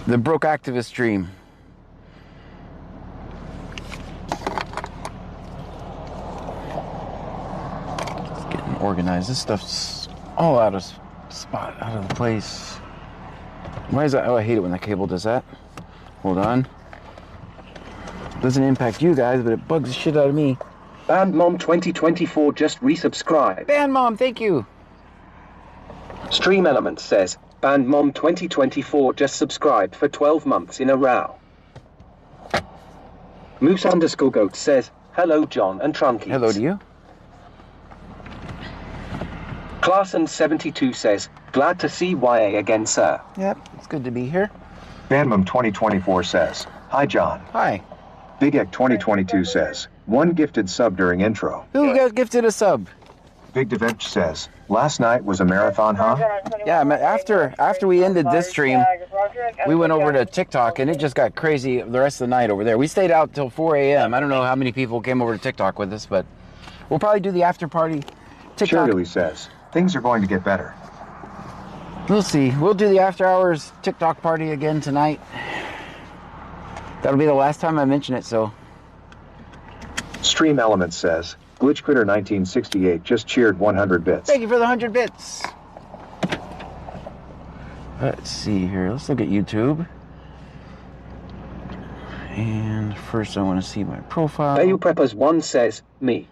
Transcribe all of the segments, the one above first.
The Broke Activist stream. Just getting organized. This stuff's all out of spot, out of the place. Why is that? Oh, I hate it when the cable does that. Hold on. Doesn't impact you guys, but it bugs the shit out of me. Band Mom 2024 just resubscribed. Band Mom, thank you. Stream Elements says, Band Mom 2024 just subscribed for 12 months in a row. Moose_goat says, hello John and Trunkies. Hello to you. Clarson72 says, glad to see YA again, sir. Yep, it's good to be here. Band Mom 2024 says, hi John. Hi. Big Ek 2022 says, one gifted sub during intro. Who got gifted a sub? Big Devich says, last night was a marathon, huh? Yeah, after we ended this stream, we went over to TikTok and it just got crazy the rest of the night over there. We stayed out till 4 a.m. I don't know how many people came over to TikTok with us, but we'll probably do the after party. TikTok. Shirley says, things are going to get better. We'll see. We'll do the after hours TikTok party again tonight. That'll be the last time I mention it, so. Stream Elements says, Glitch Critter 1968 just cheered 100 bits. Thank you for the 100 bits. Let's see here. Let's look at YouTube. And first I want to see my profile. Bayu Preppers 1 says, me.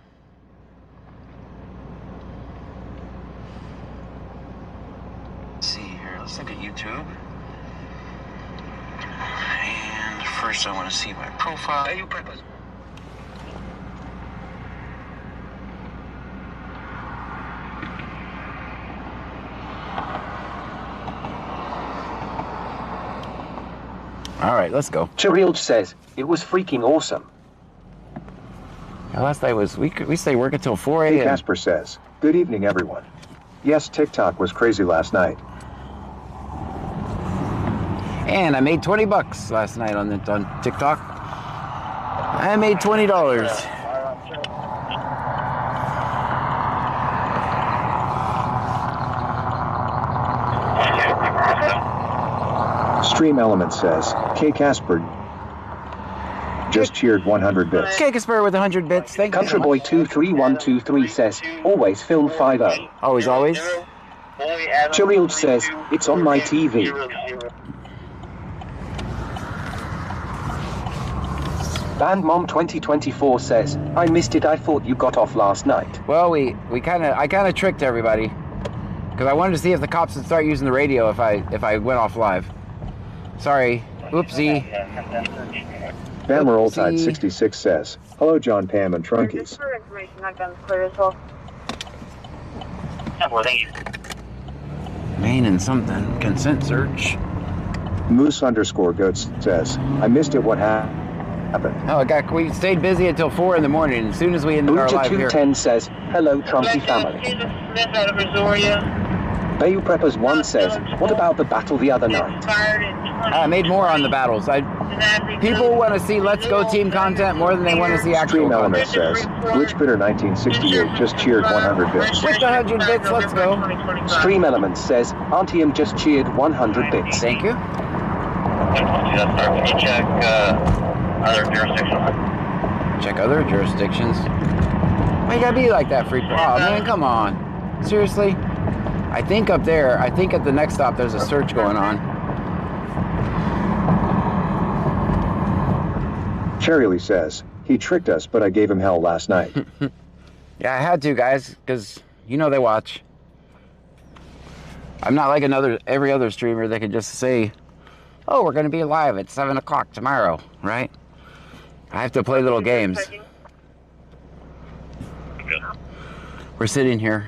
Let's see here. Let's look at YouTube. And first I want to see my profile. Bayu Preppers. All right, let's go. Chirilj says, it was freaking awesome. Last night was, we stay work until 4 Hey a.m. Casper says, good evening everyone. Yes, TikTok was crazy last night. And I made 20 bucks last night on TikTok. I made $20. Stream Element says, K Casper just cheered 100 bits. Cake Spur with 100 bits. Thank you. Countryboy 23123 says, always film 50. Always, always. Chirilj says, it's on my TV. Band Mom 2024 says, I missed it. I thought you got off last night. Well, I kind of tricked everybody because I wanted to see if the cops would start using the radio if I went off live. Sorry. Oopsie. Bammer Old Tide 66 says, hello John, Pam, and Trunkies. Main and something. Consent search. Moose_goats says, I missed it. What happened? Oh, we stayed busy until 4 in the morning. As soon as we ended our live here. 210 says, hello Trunky family. Bayu Preppers 1 says, what about the battle the other night? I made more on the battles. People want to see Let's Go team content more than they want to see actual Stream Element content. says, Glitch Critter 1968 just cheered 100 bits. With the 100 bits, let's go. Stream Elements says, Auntie M just cheered 100 bits. Thank you. Can you check other jurisdictions? Check other jurisdictions. Why you gotta be like that, freak? Oh man, come on. Seriously? I think up there, I think at the next stop there's a search going on. Cherryly says, he tricked us, but I gave him hell last night. Yeah, I had to, guys, because you know they watch. I'm not like every other streamer that can just say, oh, we're going to be live at 7 o'clock tomorrow, right? I have to play little games. We're sitting here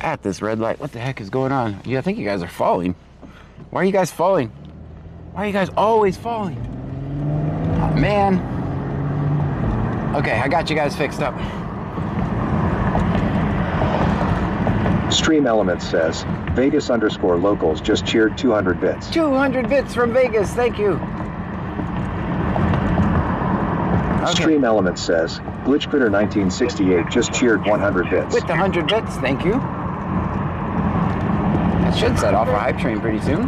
at this red light. What the heck is going on? Yeah, I think you guys are falling. Why are you guys falling? Why are you guys always falling? Oh, man. Okay, I got you guys fixed up. Stream Element says, Vegas_locals just cheered 200 bits. 200 bits from Vegas, thank you. Okay. Stream Element says, Glitch Critter 1968 just cheered 100 bits. With the 100 bits, thank you. That should set off a hype train pretty soon.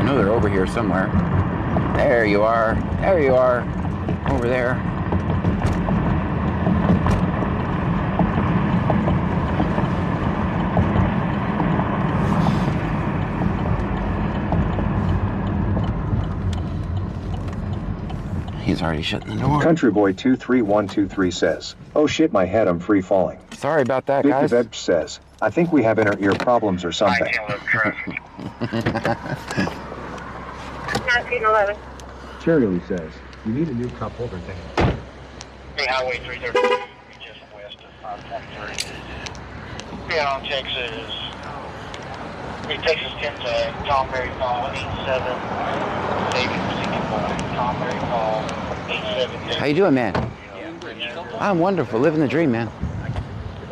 I know they're over here somewhere. There you are. There you are. Over there. He's already shutting the door. Country Boy 23123 says, "Oh shit, my head, I'm free falling." Sorry about that, Big guys. Veg says, "I think we have inner ear problems or I something." can't live traffic. 1911. Cherry says, "You need a new cup holder thing." Hey, Highway 333, just west of 523. Yeah, on Texas. Hey, Texas 10 tag, Tom Mary Paul, 87, David 64, Tom Mary Paul, 87. How you doing, man? I'm wonderful. Living the dream, man.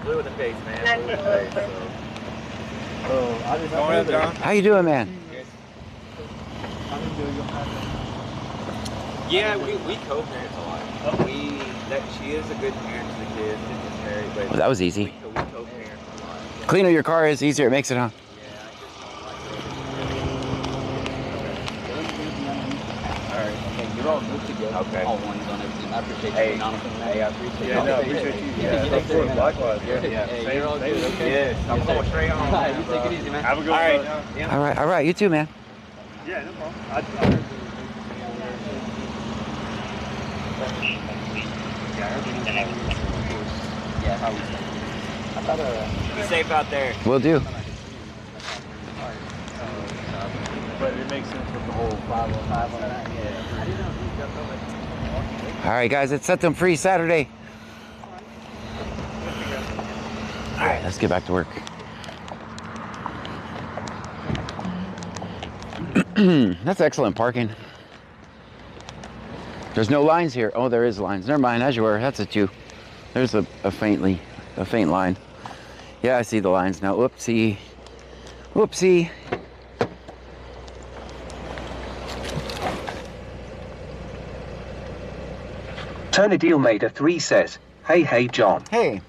Blue in the face, man. 1911. How you doing, man? Yeah, we co-parent a lot. She is a good parent to the kids and just married, but Well, that was easy. we co-parent a lot. Cleaner your car is, easier it makes it, huh? Yeah, Alright, okay, you're all good to go. Okay. All ones on everything. I appreciate you Hey. being honest with me. Hey, I appreciate Yeah, it. no, I appreciate you. Yeah, of course, likewise. Yeah, hey, you're all good, okay? Yes, I'm going straight on. Alright, you take it easy, man. Have a good one. All right, you too, man. Yeah, no problem. Yeah, how we I thought, Be safe out there. Will do. but it makes sense with the whole 505 on that. Yeah. All right, guys, let's set them free Saturday. All right, let's get back to work. That's excellent parking. There's no lines here. Oh, there is lines. Never mind, as you were. That's a 2. There's a faint line. Yeah, I see the lines now. Whoopsie. Whoopsie. Turn a Deal Made a 3 says, hey John. Hey.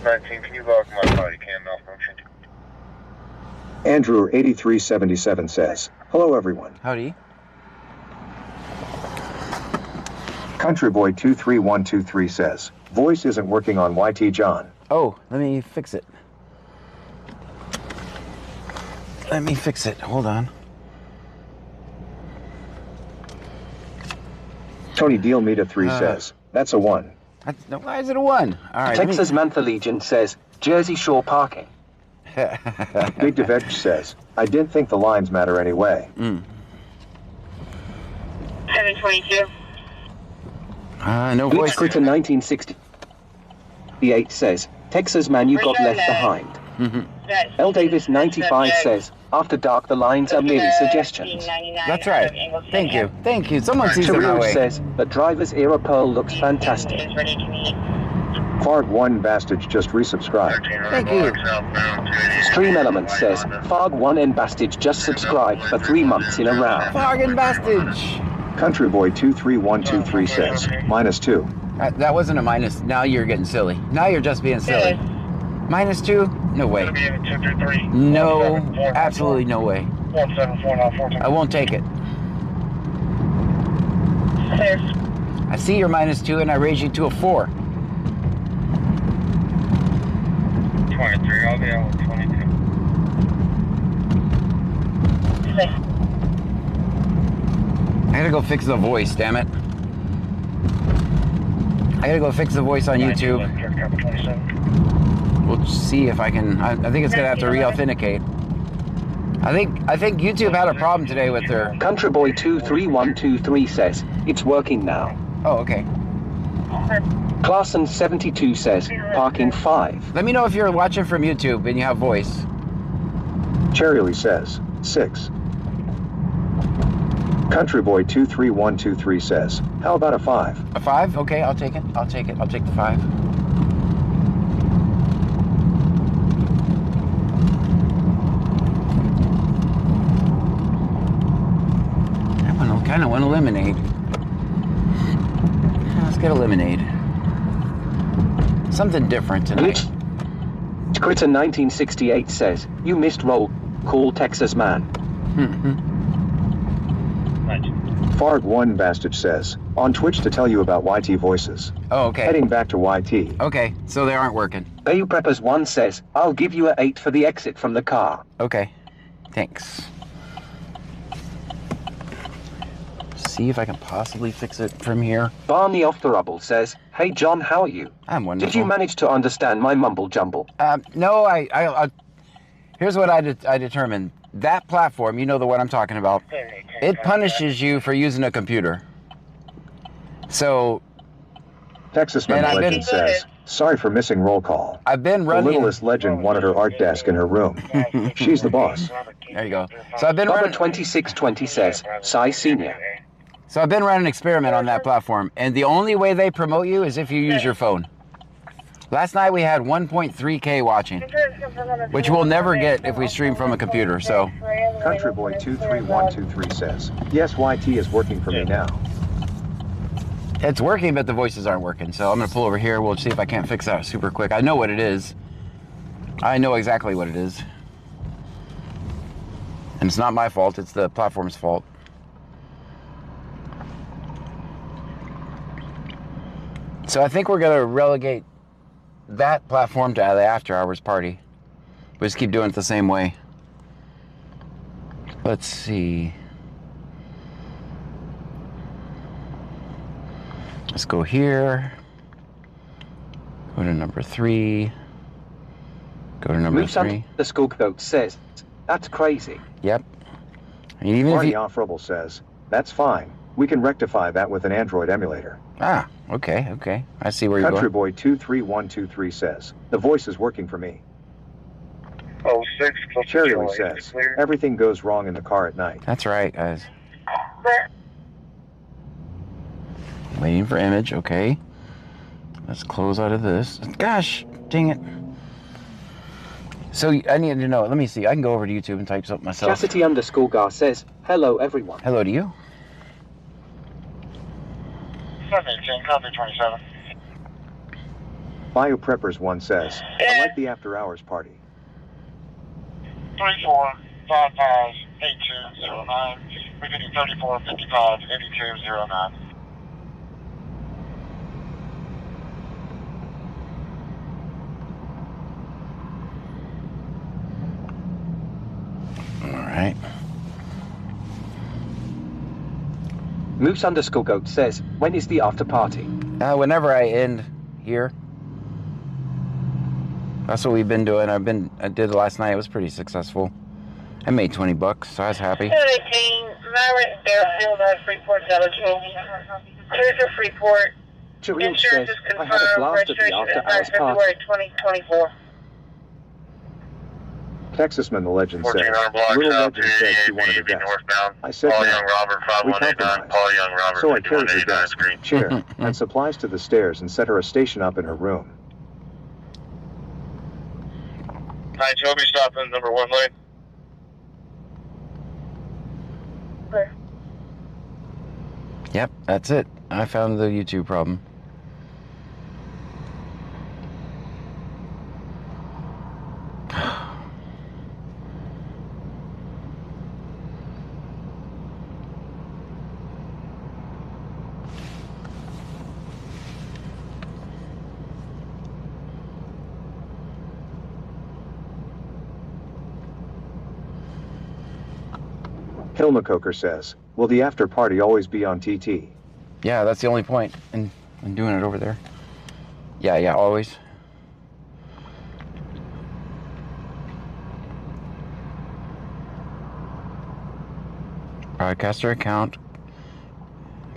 Can you lock my body cam malfunction? Andrew 8377 says, "Hello everyone." Howdy. Country Boy 23123 says, "Voice isn't working on YT John." Oh, let me fix it. Hold on. Tony Deal Meeta 3 says, "That's a 1." Why is it a 1? All right. Texas Mantha Legion says, Jersey Shore parking. Big Veg says, "I didn't think the lines matter anyway." 722. No Glitch voice. Critter 1968 says, Texas man you got left behind. L Davis 95 says, after dark the lines are merely suggestions. That's right. Thank you. Thank you. Someone sees it my Taril way. says, the driver's era pearl looks fantastic. Farg 1 Bastage just resubscribed. Thank you. Stream Element says, Farg1 and Bastage just subscribed for 3 months in a row. Bargain bastage. Country Boy 23123 says, -2. That wasn't a minus. Now you're getting silly. Now you're just being silly. -2? No way. No, absolutely no way. 174 I won't take it. I see your -2 and I raise you to a 4. 23, I'll be out with 22. I gotta go fix the voice, damn it. I gotta go fix the voice on YouTube. We'll see if I can. I think it's gonna have to re-authenticate. I think YouTube had a problem today with their. Country Boy 23123 says, it's working now. Oh, okay. Clarson 72 says, parking 5. Let me know if you're watching from YouTube and you have voice. Cherry says, 6. Country Boy 23123 says, "How about a 5?" A 5? Okay, I'll take it. I'll take the 5. I kind of want a lemonade. Let's get a lemonade. Something different tonight. Critter 1968 says, you missed roll. Call Texas man. Right. Farg1 Bastard says, on Twitch to tell you about YT voices. Oh, okay. Heading back to YT. Okay, so they aren't working. Bayou Preppers 1 says, I'll give you a 8 for the exit from the car. Okay, thanks. See if I can possibly fix it from here. Barney Off the Rubble says, hey John, how are you? I'm wonderful. Did you manage to understand my mumble jumble? No, here's what I determined. That platform, you know the one I'm talking about, it punishes you for using a computer. So, Texasman And I've Legend been- says, sorry for missing roll call. I've been The running... littlest legend wanted her art desk in her room. She's the boss. There you go. So I've been Bubba running... 2620 says, Cy Senior. So I've been running an experiment on that platform, and the only way they promote you is if you use your phone. Last night we had 1.3K watching, which we'll never get if we stream from a computer, so... Countryboy23123 says, yes, YT is working for me now. It's working, but the voices aren't working, so I'm gonna pull over here. We'll see if I can't fix that super quick. I know what it is. I know exactly what it is. And it's not my fault, it's the platform's fault. So I think we're gonna relegate that platform to the after hours party. We just keep doing it the same way. Let's see. Let's go here. Go to number 3. Go to number 3. The Skull Goat says, that's crazy. Yep. And even if Marty you... Off Rubble says, that's fine. We can rectify that with an Android emulator. Ah, okay, okay. I see where you're going. Countryboy23123 says, the voice is working for me. 06 plus Cherry says, everything goes wrong in the car at night. That's right, guys. Waiting for image, okay. Let's close out of this. Gosh, dang it. So I need to know, let me see. I can go over to YouTube and type something myself. Chastity_Gar says, hello everyone. Hello to you. 718, copy 27. Bio Preppers 1 says, I like the after hours party. 34558209. We can do 3455 8209. All right. Moose_Goat says, when is the after party? Whenever I end here. That's what we've been doing. I did it last night. It was pretty successful. I made $20, so I was happy. 218, Maverick, Fairfield, Freeport, eligible. Cruiser, Freeport. Cherry Insurance says, is I had a confirmed. blast at the Registration after is by hours party. February 2024. Texasman the Legend says, 1400 block Little south, Legend said she wanted a 288 desk. northbound. I said Paul no. Young Robert We 5189. compromised. Paul Young Robert So I carried her 5189 desk, screen. chair, and supplies to the stairs and set her a station up in her room. Hi, Toby, stop in number 1 lane. Clear. Yep, that's it. I found the YouTube problem. Hilmacoker says, will the after party always be on TT? Yeah, that's the only point in doing it over there. Yeah, always. Broadcaster account.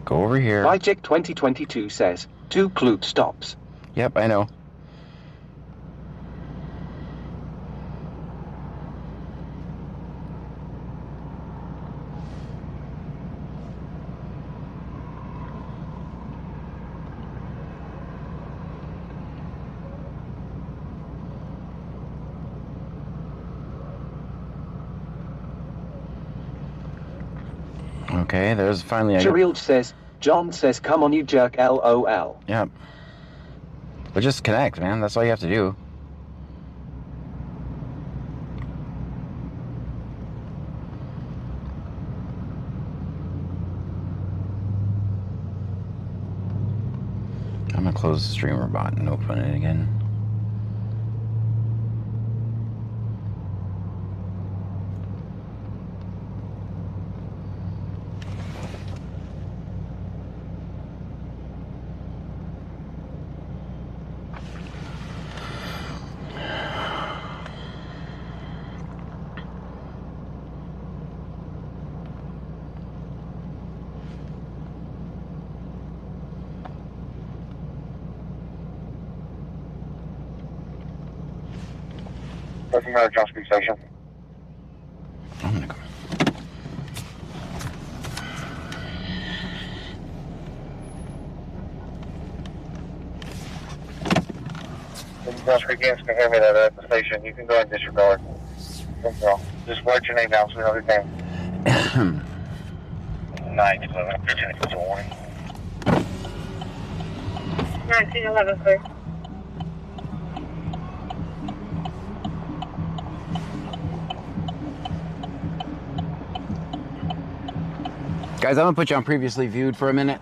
Go over here. Vyjek 2022 says, 2 Clute stops. Yep, I know. Okay, there's finally a... Cheryl says, John says, come on you jerk, LOL. Yep. But just connect, man. That's all you have to do. I'm gonna close the streamer bot and open it again. Doesn't matter, John Street Station. I'm gonna go. John Street Games can hear me that at the station. You can go and disregard. Thank you all. Just write your name down so we know your name. 911. It's a warning. 1911, clear. Guys, I'm gonna put you on previously viewed for a minute.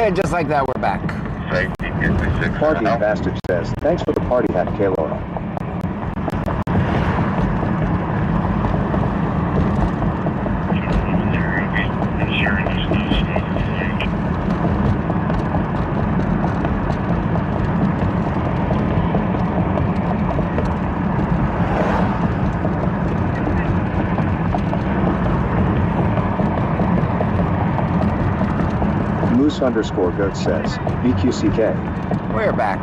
And just like that, we're back. Safety 56. Party Bastard says, thanks for the party hat, K-Laura. Moose_goat says, BQCK. We're back.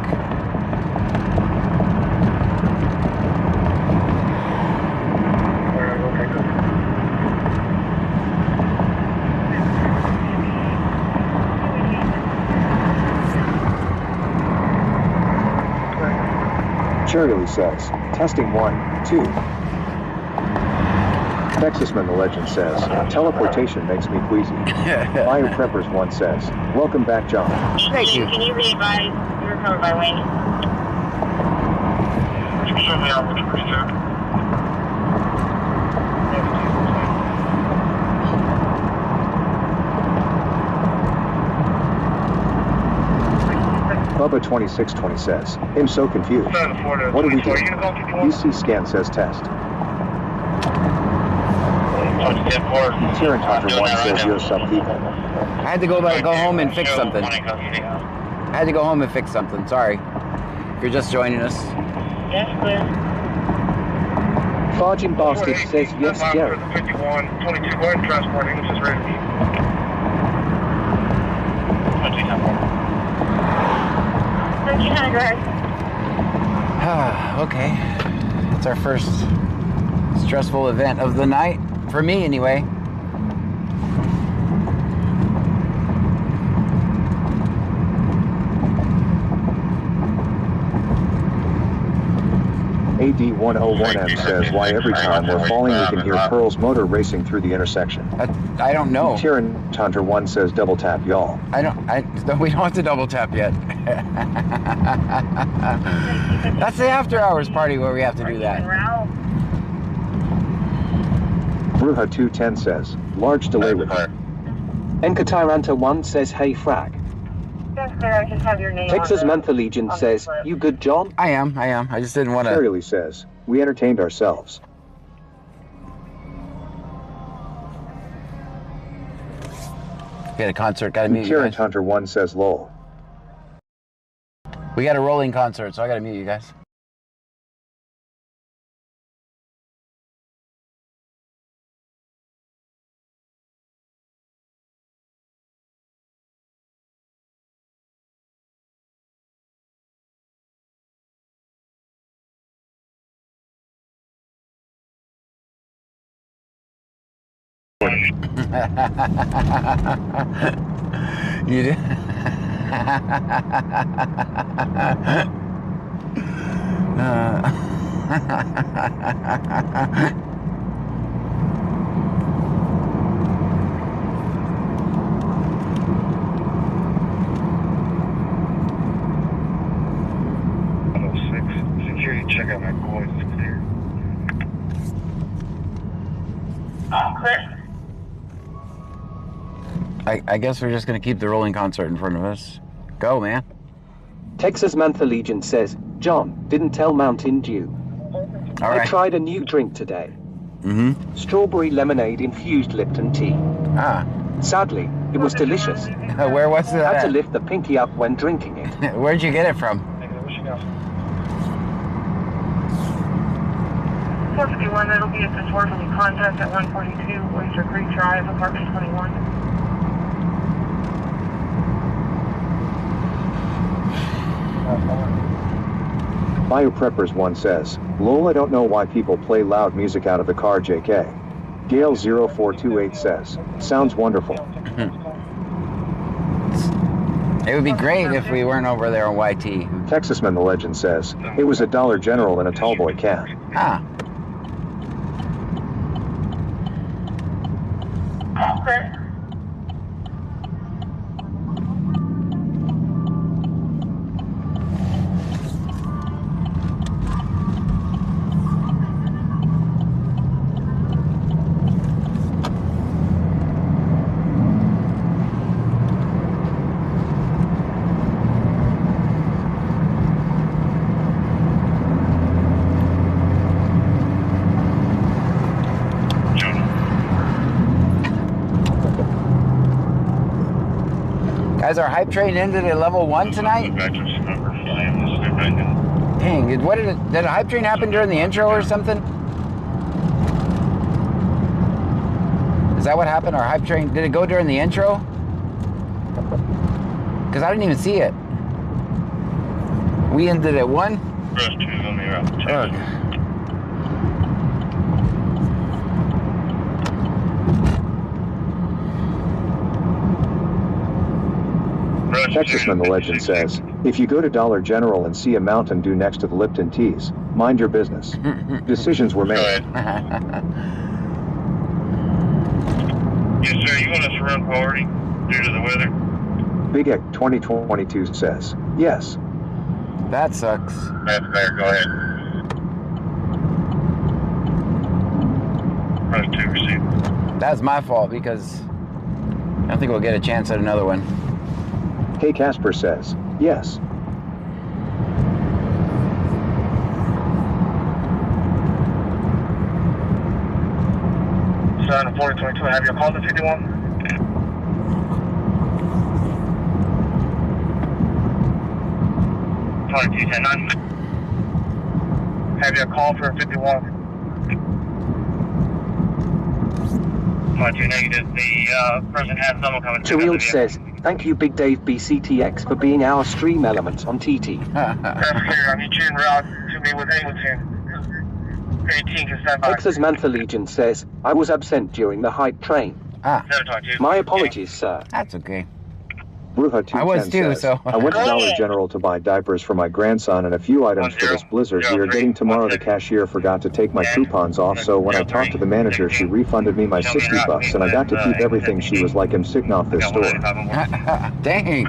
Cherry says, testing 1, 2. Texasman the Legend says, teleportation makes me queasy. Biopreppers1 says, welcome back, John. Thank you. Can you re-advise you're covered by Wayne? You can show me out which first check. Bubba2620 says, I'm so confused. What do we do? BC Scan says test. Tyrant Hunter 1 says, yo sup people. I had to go home and fix something. I had to go home and fix something. Sorry. If you're just joining us. Yes, clear. Barging Bastard says, yes, Jerry. 51, 22, go ahead and transport. English is ready to be. 1300, go ahead. Okay. It's our first stressful event of the night. For me, anyway. AD101M says, why every time we're falling we can hear Pearl's motor racing through the intersection. I don't know. Tyrant Hunter 1 says, double tap y'all. We don't have to double tap yet. That's the after hours party where we have to do that. Bruja 210 says, large delay with her. Enkatyranta 1 says, hey frag. Yes, clear. I just have your name. Texas on the- Mantha Legion on the says, slip. you good, John? I am. I just didn't want to. Cherry says, we entertained ourselves. Get a concert. Gotta mute you Tyrant guys. Hunter 1 says, lol. We got a rolling concert, so I gotta mute you guys. You did. Security check out my boys. It's clear. Clear. I guess we're just gonna keep the rolling concert in front of us. Go, man. Texas Mantha Legion says, John, didn't tell Mountain Dew. All I right. tried a new drink today. Mm-hmm. Strawberry lemonade infused Lipton tea. Ah. Sadly, it was delicious. Where was Had to that? lift the pinky up when drinking it. Where'd you get it from? Negative, wishing out. 451, that'll be at the source of contact at 142 Oyster Creek Drive, apartment 21. Biopreppers 1 says, lol, I don't know why people play loud music out of the car, JK. Gale 0428 says, sounds wonderful. It would be great if we weren't over there on YT. Texasman the Legend says, it was a Dollar General and a tallboy cat. Ah. Clear. Guys, our hype train ended at level 1 tonight? Dang, did a hype train happen during the intro or something? Is that what happened? Our hype train, did it go during the intro? Because I didn't even see it. We ended at 1? Ugh. Texasman the Legend says, if you go to Dollar General and see a Mountain Dew next to the Lipton teas, mind your business. Decisions were made. Yes, sir. You want us to run priority due to the weather? Big Egg 2022 says, yes. That sucks. That's fair. Go ahead. Run 2 receiver. That's my fault because I don't think we'll get a chance at another one. K Casper says, yes. Son, 4022, have your call to 51? Have your call for 51. 22 negative. The person has someone coming to Surreal says, thank you Big Dave BCTX for being our stream element on TT. That's clear. I need you en route to me with Hamilton. 18 can stand by. Texas Mantha Legion says, I was absent during the hype train. Ah, 722. My apologies, sir. that's okay. Bruja 210 I was too, says, so. I went to Dollar General to buy diapers for my grandson and a few items for this blizzard we are getting tomorrow. The cashier forgot to take my coupons off, so when I talked to the manager, she refunded me my 60 bucks and I got to keep everything. She was like, I'm sick off this store. Dang.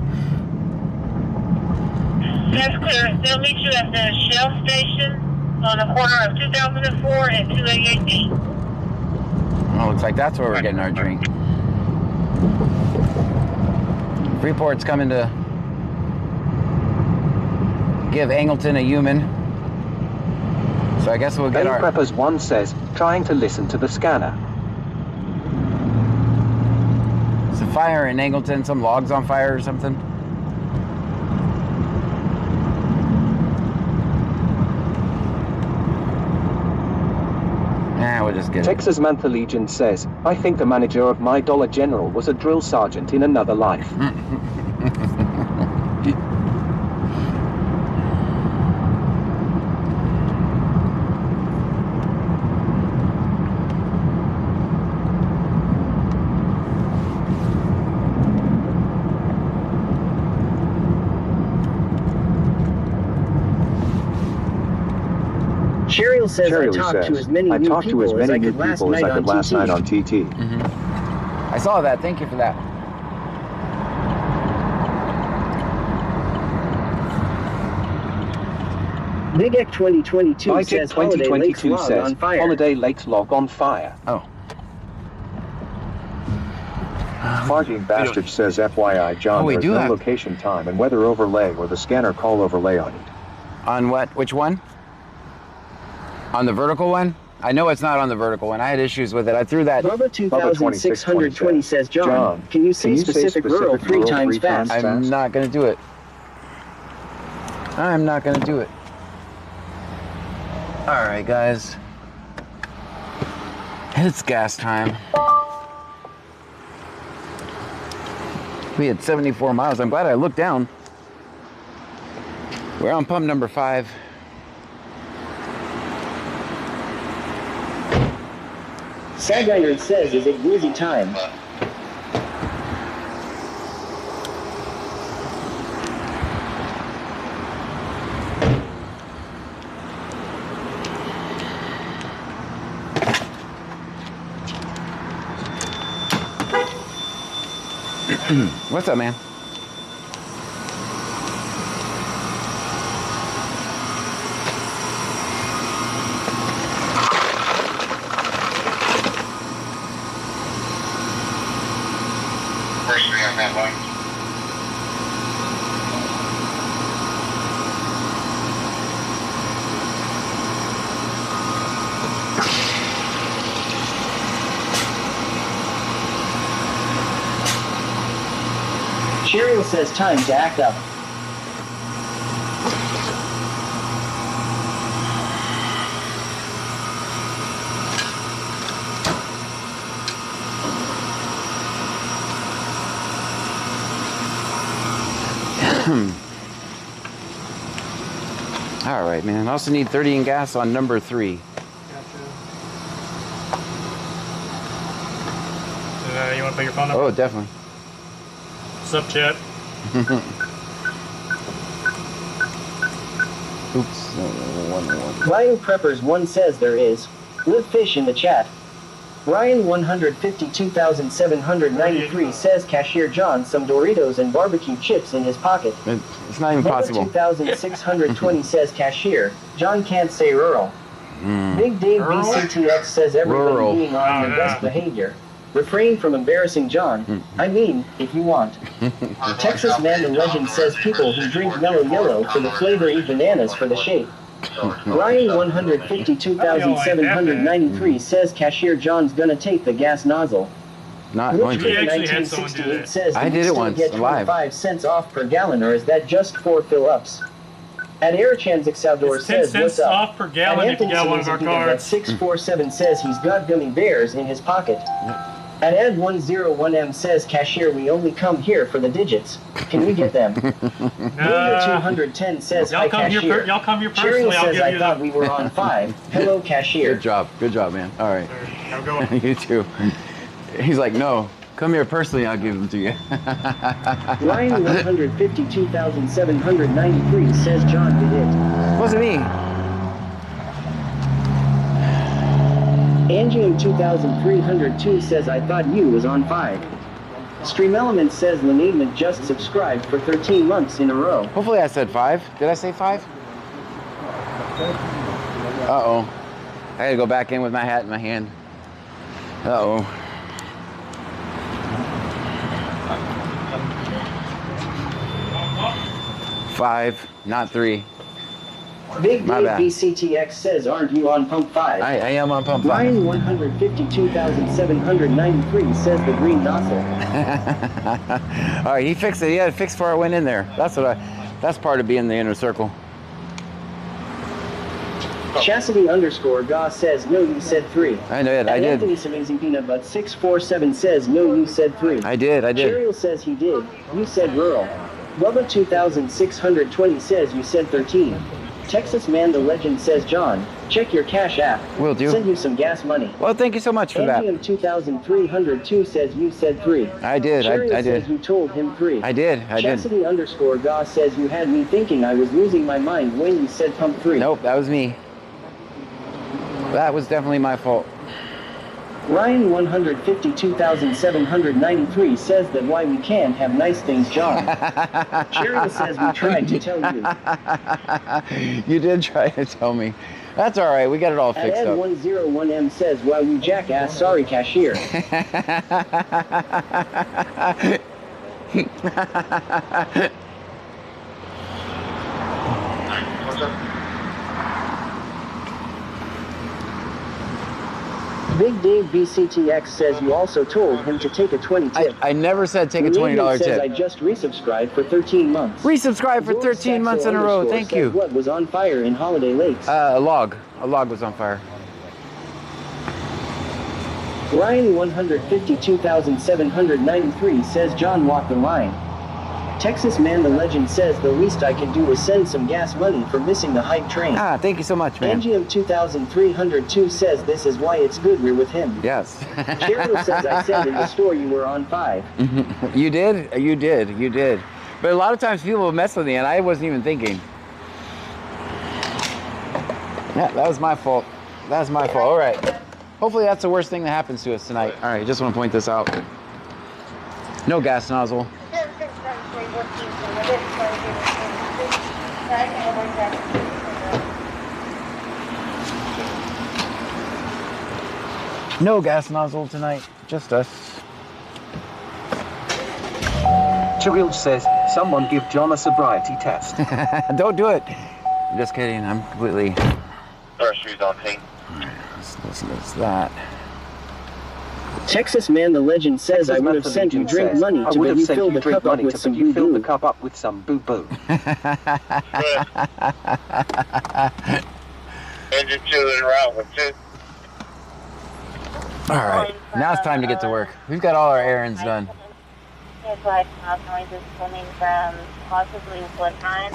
That's clear. They'll meet you at the Shell station on the corner of 2004 and 288D. Oh, looks like that's where we're getting our drink. Freeport's coming to give Angleton a human. So I guess we'll get Bay our... Preppers 1 says, trying to listen to the scanner. It's a fire in Angleton, some logs on fire or something. Nah, we'll just get it. Texas Mantha Legion says, I think the manager of my Dollar General was a drill sergeant in another life. Cheryl says Cherry I talked to says, as many I new talked to as people as many I new could last people as night I could on last TT. night on TT. I saw that. Thank you for that. Big Ek 2022 Big says Holiday Lakes 2022 log says, on fire. Holiday Lakes log on fire. Oh. Farting Bastard says, FYI, John, Oh, we there's do no have- location time and weather overlay or the scanner call overlay on it. On what? Which one? On the vertical one? I know it's not on the vertical one. I had issues with it. I threw that. Bubba 2620 says, John, can you say specific rural three times fast? I'm not going to do it. I'm not going to do it. All right, guys. It's gas time. We had 74 miles. I'm glad I looked down. We're on pump number 5. Saganger says, is it woozy time? What's up, man? Where's you on that line? Cheryl says time to act up. All right, man. I also need 30 in gas on number 3. You want to put your phone number? Oh, definitely. What's up, chat? Oops. Ryan Preppers 1 says there is. Live fish in the chat. Ryan 152,793 says Cashier John some Doritos and barbecue chips in his pocket. It's not even possible. 2,620 says Cashier. John can't say rural. Big Dave BCTX says everybody being on their best behavior. Refrain from embarrassing John. I mean, if you want. Texas Man the Legend says people who drink Mellow Yellow for the flavor eat bananas for the shape. Ryan 152,793 says Cashier John's gonna take the gas nozzle. Not going to. 1968 says I did it once, get 25 cents off per gallon, or is that just 4 fill-ups? At Airchan's Exaldor It's 10 says, what's cents up? off per gallon if you got one of our cards. 647 says he's got gummy bears in his pocket. At Ed101M says, Cashier, we only come here for the digits. Can we get them? Builder 210 says, hi, Cashier. Y'all come here Cheryl personally. says, I thought we were on 5. Hello, Cashier. Good job, man. All right. Have a good one. You too. He's like, no, come here personally, I'll give them to you. Ryan 152,793 says, John did it. Wasn't me. Angium 2302 says, I thought you was on 5. Stream Element says, Lenigma just subscribed for 13 months in a row. Hopefully I said 5. Did I say 5? Uh-oh. I gotta go back in with my hat in my hand. Uh-oh. Five, not 3. Big My Dave bad. BCTX says, aren't you on pump 5? I am on pump 5. Ryan 152,793 says the green nozzle. All right, he fixed it. He had it fixed before I went in there. That's part of being in the inner circle. Chastity _Goss says, no, you said 3. I did. I did. Anthony's Amazing Peanut Butt 647 says, no, you said 3. I did. Cheryl says he did. You said rural. Bubba 2620 says you said 13. Texas Man the Legend says, John, check your cash app. Will do. Send you some gas money. Well, thank you so much for that. Angium 2302 says you said 3. I did. I Cheryl did. says you told him 3. I did. Chastity _Goss says you had me thinking I was losing my mind when you said pump 3. Nope, that was me. That was definitely my fault. Ryan 152,793 says that why we can't have nice things, John. Cheryl says we tried to tell you. You did try to tell me. That's all right. We got it all fixed up. Ed101M says, why we jackass, sorry, Cashier. What's up? Big Dave BCTX says you also told him to take a 20 tip. I never said take a $20 says tip. I just resubscribed for 13 months. Resubscribe for 13 months in a row. Thank you. What was on fire in Holiday Lakes? A log. A log was on fire. Ryan 152,793 says John walked the line. Texas Man the Legend says the least I can do is send some gas money for missing the hype train. Ah, thank you so much, man. Angium 2302 says this is why it's good we're with him. Yes. Cheryl says I said in the store you were on 5. You did? You did. You did. But a lot of times people will mess with me and I wasn't even thinking. Yeah, that was my fault. That was my fault. All right. Hopefully that's the worst thing that happens to us tonight. All right, just want to point this out. No gas nozzle. No gas nozzle tonight, just us. Cheryl says, someone give John a sobriety test. Don't do it. I'm just kidding, I'm completely... First shoes on team. That's that. Texas Man the Legend says, I would have sent you drink money to bet you fill the cup up with some boo-boo. Engine 2 is route with 2. All right, now it's time to get to work. We've got all our errands done. It's like noises coming from possibly what time?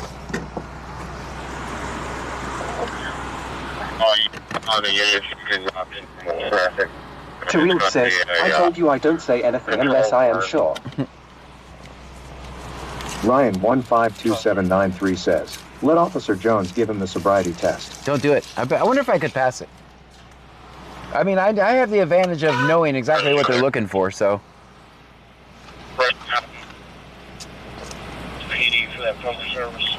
Tareel says, I told you I don't say anything unless I am sure. Ryan 152793 says, let Officer Jones give him the sobriety test. Don't do it. I wonder if I could pass it. I mean, I have the advantage of knowing exactly what they're looking for, so. PD for that public service.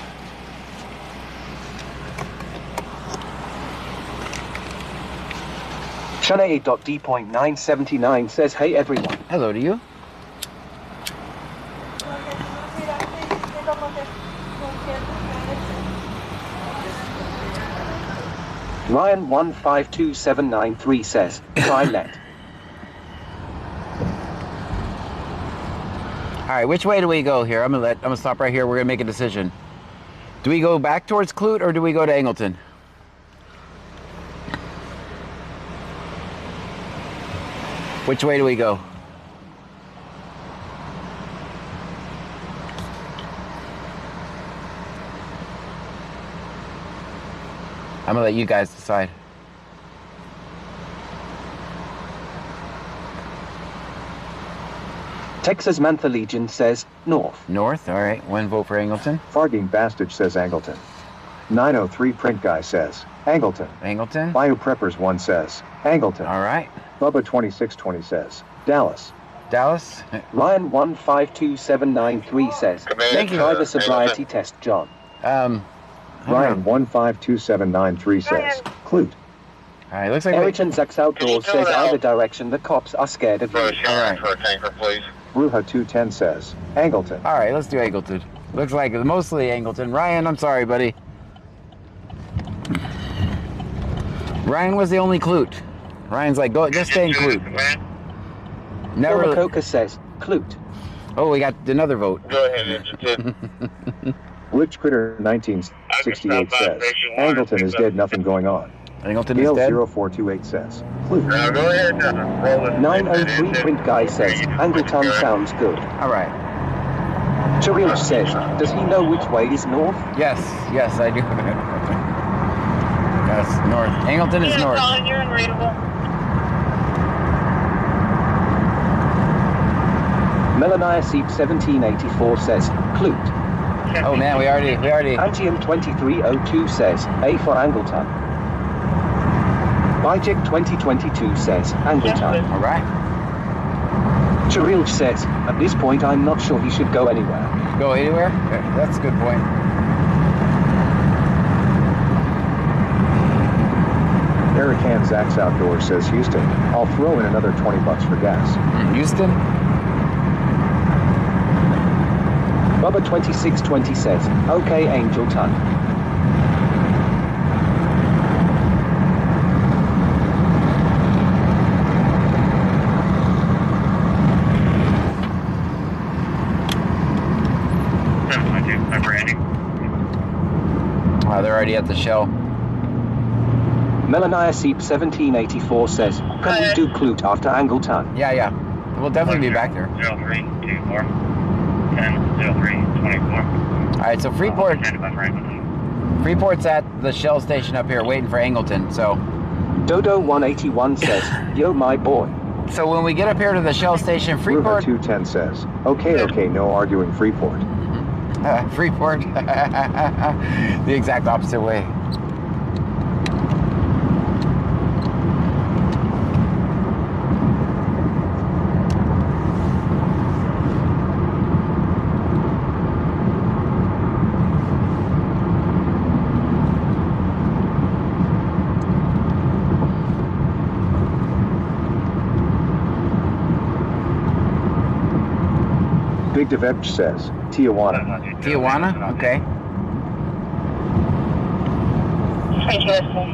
Shanae.D.979 says, hey everyone. Hello to you. Ryan 152793 says, try let. All right, which way do we go here? I'm gonna stop right here. We're gonna make a decision. Do we go back towards Clute or do we go to Angleton? Which way do we go? I'm gonna let you guys decide. Texas Mantha Legion says, north. North, all right. One vote for Angleton. Farging Bastard says Angleton. 903 Print Guy says, Angleton. Angleton. Bio Preppers 1 says, Angleton. All right. Bubba 2620 says, Dallas. Dallas. Ryan 152793 says, Thank you. try the sobriety test, John. Ryan 152793 says, Clute. All right, looks like Eriton Zax Outdoors says either direction, the cops are scared of you. All right. For a tanker, please. Bruja 210 says, Angleton. All right, let's do Angleton. Looks like mostly Angleton. Ryan, I'm sorry, buddy. Ryan was the only Clute. Ryan's like, go, just stay in Clute. Never. Coca says, Clute. Oh, we got another vote. Go ahead, Engine 2. Rich Critter 1968 says, Angleton is dead, nothing going on. Angleton Neil is dead. 0428 says, Clute. Now go ahead, roll it. 903 Print Guy says, Angleton sounds good. All right. Tareel says, does he know which way is north? Yes, I do. Yes, north. Angleton is north. Colin, you're unreadable. Melania Seep 1784 says, Clute. Oh man, we already. Antium 2302 says, A for Angleton. Bijek 2022 says, Angleton. All right. Tareel says, at this point I'm not sure he should go anywhere. Go anywhere? That's a good point. Erican Zax Outdoors says, Houston. I'll throw in another $20 for gas. Houston? Bubba 2620 says, okay, Angleton. They're already at the shell. Melania Seep 1784 says, can we do Clute after Angleton? Yeah. We'll definitely be back there. 0324 10-0324. All right, so Freeport's at the shell station up here waiting for Angleton, so. Dodo 181 says, yo my boy. So when we get up here to the shell station, Freeport. Bruja 210 says, okay, no arguing Freeport. Freeport, the exact opposite way. Big Devech says, Tijuana. Tijuana? Okay. Interesting.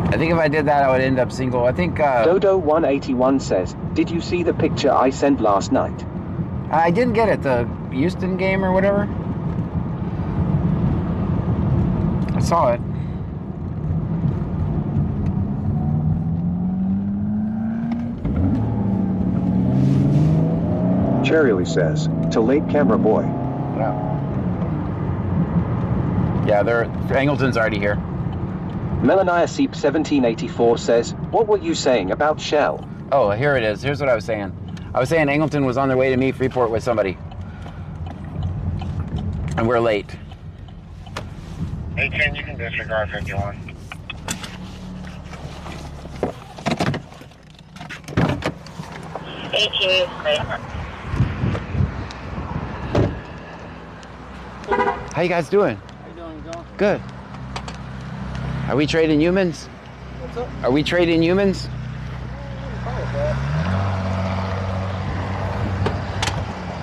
I think if I did that, I would end up single. I think. Dodo 181 says, Did you see the picture I sent last night? I didn't get it. The Houston game or whatever. I saw it. Cherry says, "To late camera boy." Yeah, Angleton's already here. Melania Seep 1784 says, "What were you saying about Shell?" Oh, here it is. Here's what I was saying. I was saying Angleton was on their way to meet Freeport with somebody. And we're late. 810, you can disregard 51. How you guys doing? How you doing, John? Good. Are we trading humans? What's up? Are we trading humans?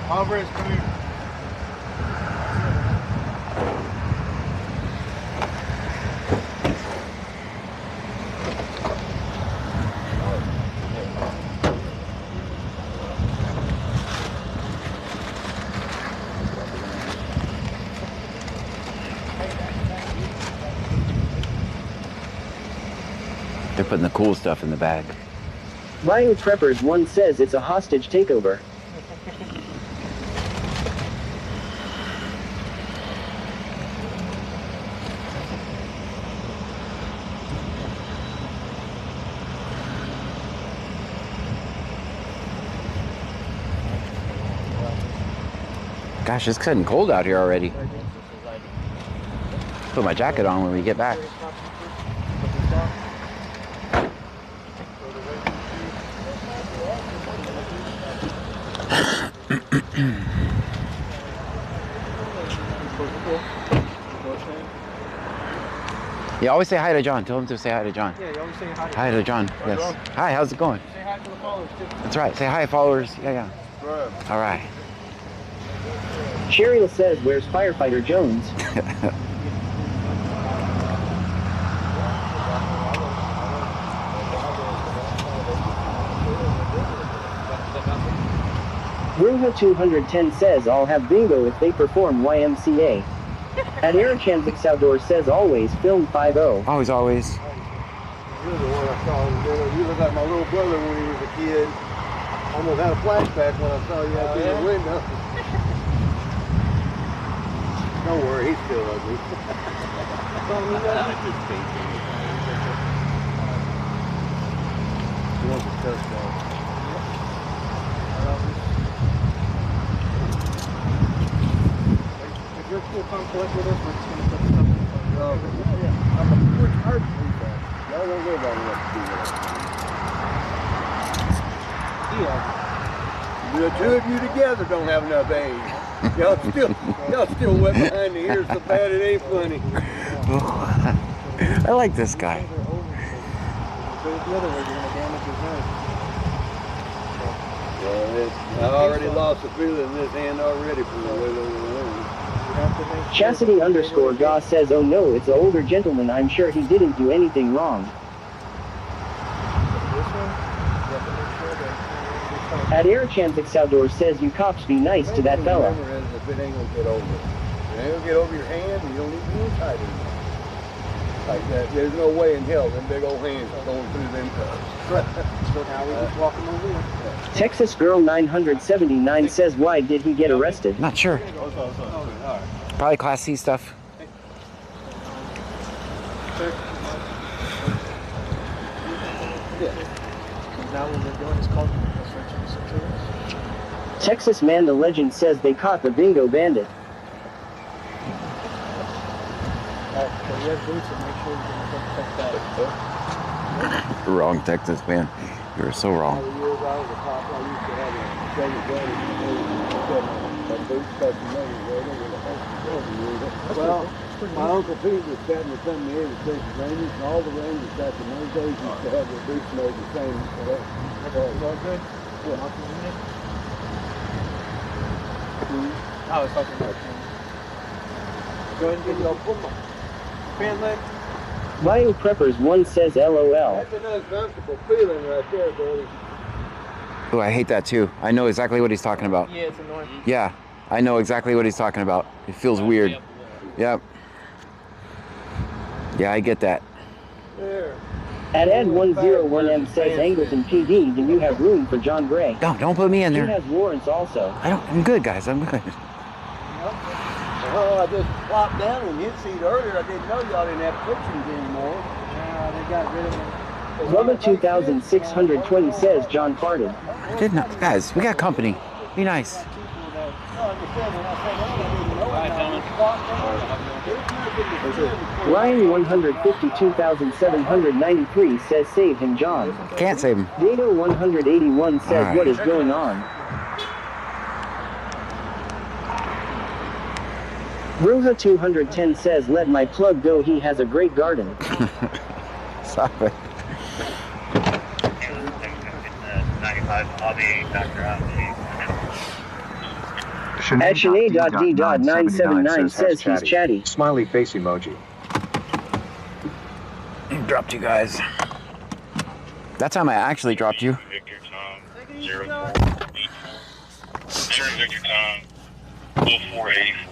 Alvarez, come here. They're putting the cool stuff in the bag. Bio Preppers 1 says it's a hostage takeover. Gosh, it's getting cold out here already. Put my jacket on when we get back. Yeah, always say hi to John. Tell him to say hi to John. Yeah, you always say hi to Hi to John. Yes. John. Hi, how's it going? Say hi to the followers, too. That's right. Say hi, followers. Yeah. Right. All right. Cheryl says, "Where's Firefighter Jones?" Ruha 210 says, "I'll have bingo if they perform YMCA." And Erichanzik Saudor says, "Always film 5-0. Always. You're the one I saw. You look like my little brother when he was a kid. Almost had a flashback when I saw you out through the window. Don't worry, he's still ugly. He wants a touchdown. If you're cool, come collect with us. We're just going to put the stuff in the car. I'm working hard to do that. Y'all don't know about what to do that. The two of you together don't have enough age. Y'all still wet behind the ears so bad it ain't funny. I like this guy. So the other way, you're going to damage his nose. Well, I already lost the feeling in this hand already from the way they were running. Chastity _Goss says, "Oh no, it's the older gentleman. I'm sure he didn't do anything wrong." At Erichanzik Saudor says, "You cops be nice to that fella." Remember is if it ain't gonna get over. It ain't gonna get over your hand, and you don't need to be tight anymore. Like that, there's no way in hell them big old hands are going through them cups. So now we just walk him over here. Texas Girl 979 says, "Why did he get arrested?" Not sure. Probably Class C stuff. Now what we're doing is called searching the securities. Texas Man the Legend says they caught the bingo bandit. So you have boots and make sure you don't protect that. Wrong, Texas man. You're so wrong. All the years I was a cop, I used to have a second gun and a boot stuck in there. Well, my Uncle Pete was cutting the company here with Texas Rangers, and all the Rangers back in those days used to have their boots made the same. It's all good? Yeah. Not the unit? Oh, it's talking about Go ahead and get your fan leg. Bio Preppers 1 says, "LOL." That's an uncomfortable feeling right there, buddy. Oh, I hate that too. I know exactly what he's talking about. Yeah, it's annoying. Yeah, I know exactly what he's talking about. It feels weird. Yep. Yeah, I get that. At Ed101M says Angleton PD, do you have room for John Gray? Don't put me in He there. has warrants also. I'm good, guys. I'm good. Oh, I just plopped down in his seat earlier. I didn't know y'all didn't have cushions anymore. They got rid of them. Rubba 2620 says John farted. I did not. Guys, we got company. Be nice. Ryan 152,793 says save him, John. Can't save him. Dado 181 says All right. what is going on? Rosa 210 says let my plug go, he has a great garden. Stop it. 95, I'll be Dr. At Sinead.D.979 says he's chatty. Smiley face emoji. Dropped you guys. That time I actually dropped you. Victor Tom 0484. Enter Victor Tom 0484.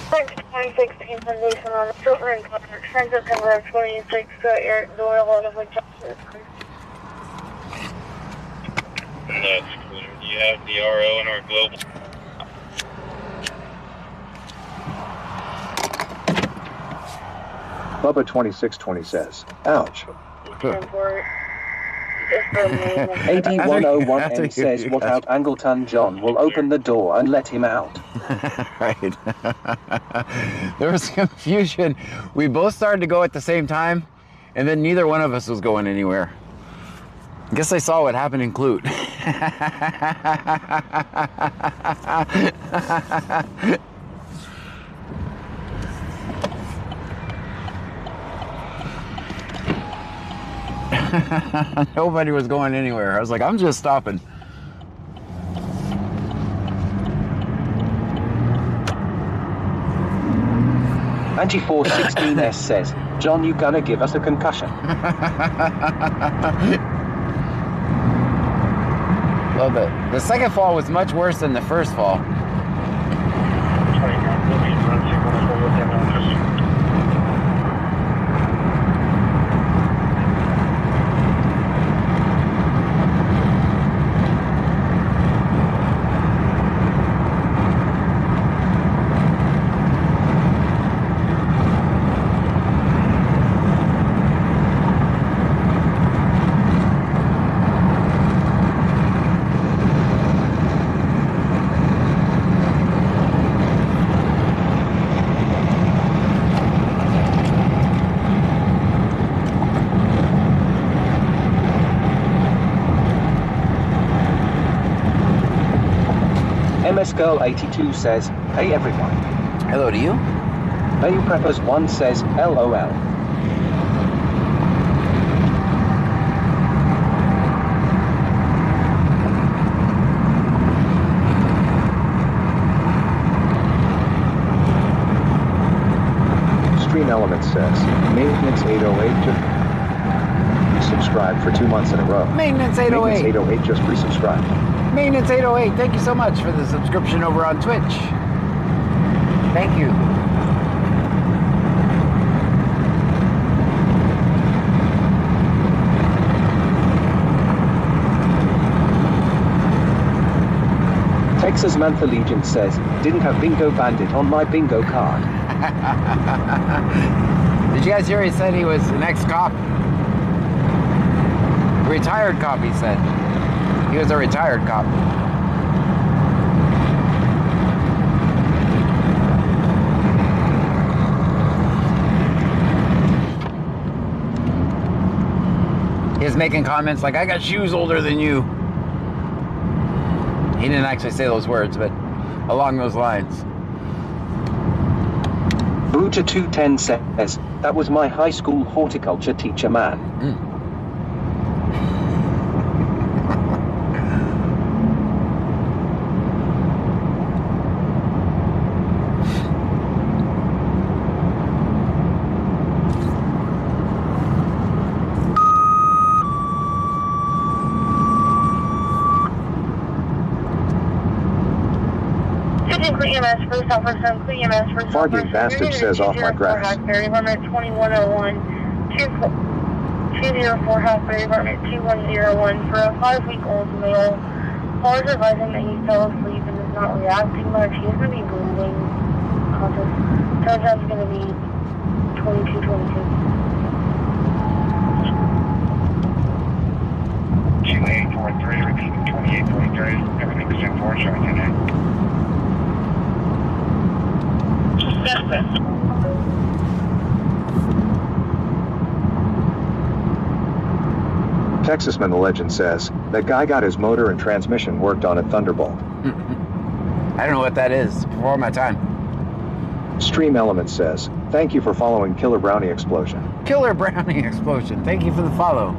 Thanks, 2016 Foundation on the children contract. Transit cover of 26 Eric Doyle out of Winchester. That's clear. Do you have the RO in our global? Bubba 2620 says, ouch. AD101M says what out Angleton John will open the door and let him out. Right. There was confusion. We both started to go at the same time, and then neither one of us was going anywhere. I guess I saw what happened in Clute. Nobody was going anywhere. I was like, I'm just stopping. Anti416S says, John, you gonna give us a concussion. Love it. The second fall was much worse than the first fall. MS Girl 82 says, hey everyone. Hello to you. Bail Preppers 1 says, LOL. Stream Element says, Maintenance 808 just resubscribed for 2 months in a row. Maintenance 808. Maintenance 808 just resubscribed. Maintenance 808, thank you so much for the subscription over on Twitch. Thank you. Texas Mantha Legion says, didn't have Bingo Bandit on my bingo card. Did you guys hear he said he was an ex-cop? Retired cop, he said. He was a retired cop. He was making comments like, I got shoes older than you. He didn't actually say those words, but along those lines. Bruja 210 says, that was my high school horticulture teacher, man. EMS first officer, include EMS first officer. Fargate Bastard says off my grass. Hackberry, limit 2101, 204 Hackberry, apartment 2101 for a 5-week-old male. Callers advising that he fell asleep and is not reacting much. He's going to be breathing. Conscious. Charge is going to be 2222. 2843, repeat 2843. Everything's in force right now. Texasman the Legend says, that guy got his motor and transmission worked on at Thunderbolt. I don't know what that is. Before my time. Stream Element says, thank you for following Killer Brownie Explosion. Killer Brownie Explosion. Thank you for the follow.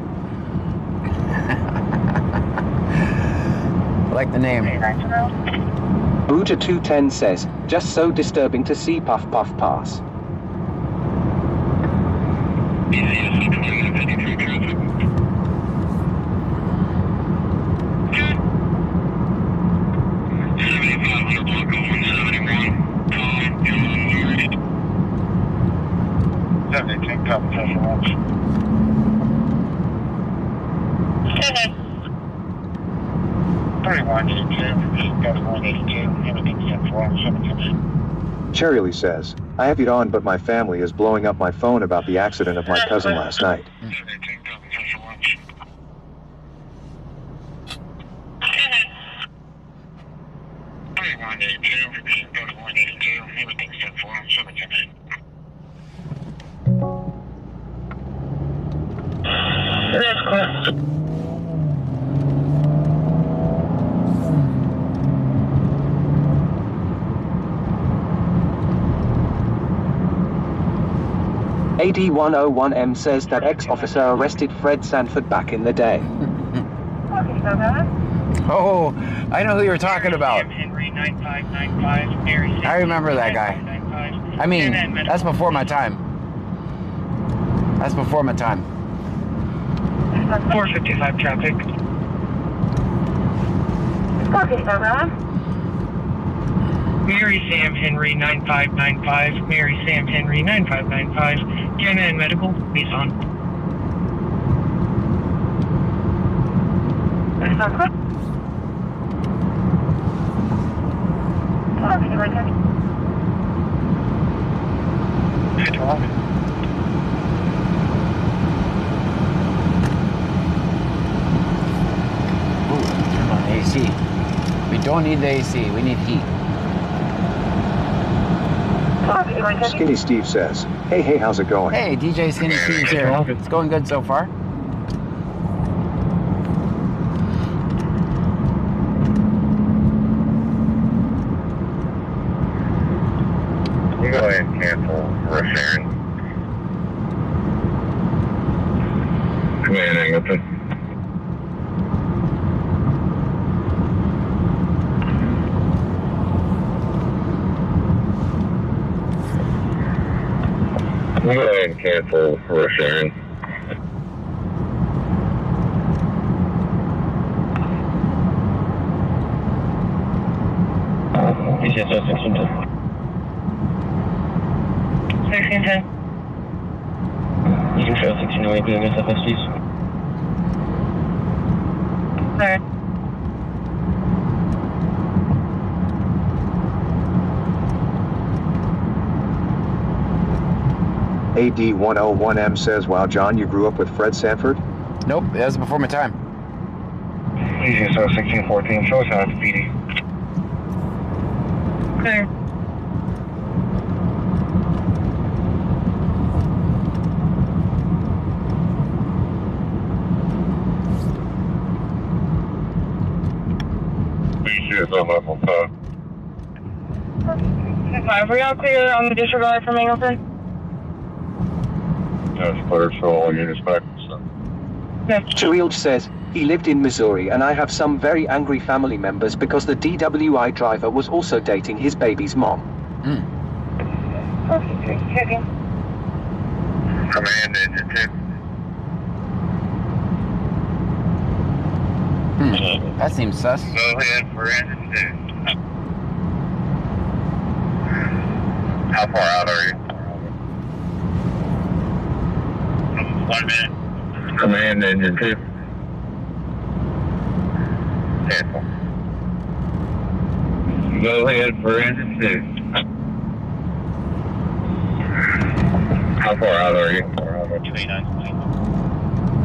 I like the name. Buja 210 says, just so disturbing to see Puff Puff pass. Cherryly says, I have it on but my family is blowing up my phone about the accident of my cousin last night. AD101M says that ex-officer arrested Fred Sanford back in the day. Oh, I know who you're talking about. I remember that guy. I mean, that's before my time. That's before my time. 455 traffic. 455. Mary Sam Henry 9595. Mary Sam Henry 9595. Jenna and medical, please on. Ooh, turn on the AC. We don't need the AC, we need heat. Skinny Steve says, hey, how's it going? Hey, DJ Skinny Steve's here. It's going good so far. You go ahead and cancel referring. Come in, Angleton. Go ahead and cancel referring. You can show 1610. 1610. You can show 1608 being SFS, please. Alright. AD101M says, wow, John, you grew up with Fred Sanford? Nope, that was before my time. You can show 1614. Show us how it's PD. Clear. Is on level 5. 5, are y'all clear on the disregard from Angleton? That's clear, so all units back. Chirild says, he lived in Missouri and I have some very angry family members because the DWI driver was also dating his baby's mom. Okay, checking. Command engine 2. That seems sus. Go ahead for engine 2. How far out are you? 1 minute. Command engine 2. Careful. Go ahead for engine 2. How far out are you? 29.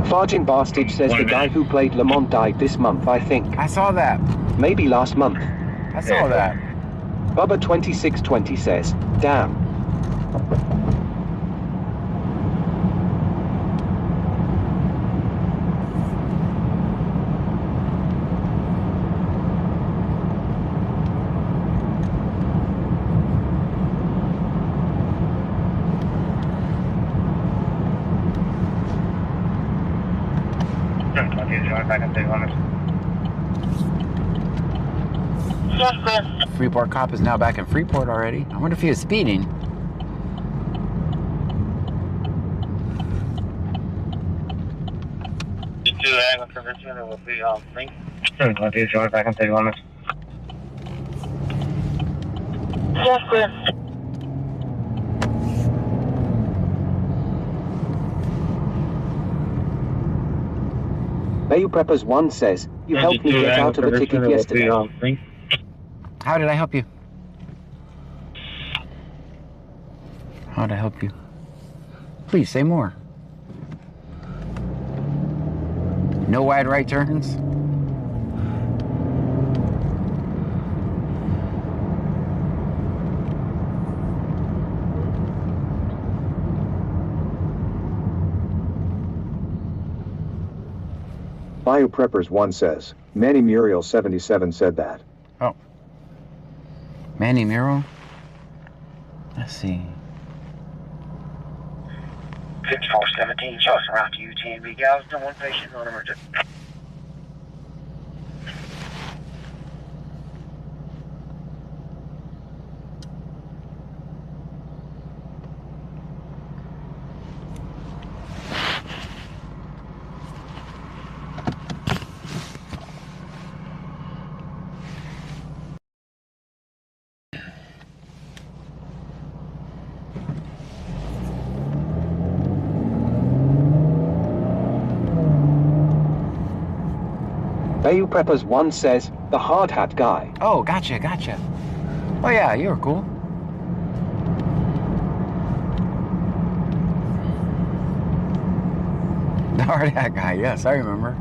Fargin Bastard says the guy who played Lamont died this month, I think. I saw that. Maybe last month. I saw that. Bubba2620 says, damn. Freeport cop is now back in Freeport already. I wonder if he was speeding. The 2 angle convention will be on sync. Back and take on this. Yes, sir. Bayou Preppers 1 says, you helped me get out of a ticket yesterday. How did I help you? How did I help you? Please say more. No wide right turns? Bayou Preppers 1 says, Manny Muriel 77 said that. Oh. Manny Muriel? Let's see. 5417, shots around to UTMB gals, no one patient on emergency. Bayou Preppers 1 says, the hard hat guy. Oh, gotcha. Oh yeah, you were cool. The hard hat guy, yes, I remember.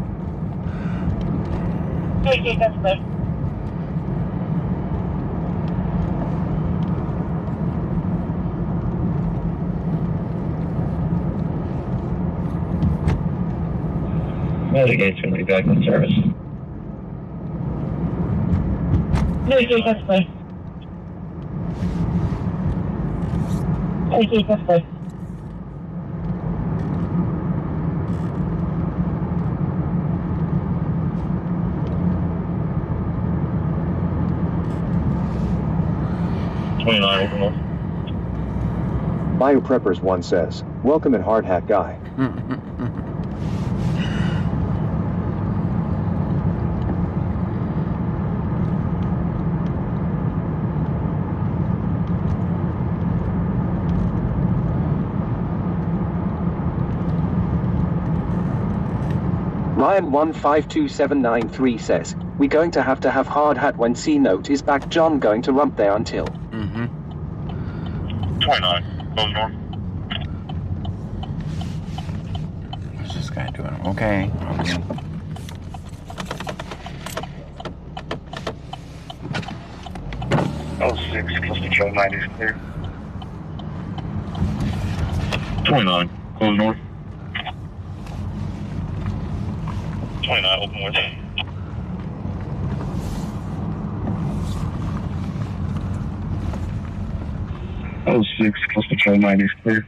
Okay, that's good. Navigation will be back in service. Okay, that's good. Okay, that's good. Bayou Preppers 1 says, welcome in hard hat guy. Ryan 152793 says, we're going to have hard hat when C-Note is back. John going to rump there until. 29, close north. What's this guy doing? Okay. 06, close to trail 90 is clear. 29, close north. 29, open with. 06, close to trail 90 is clear.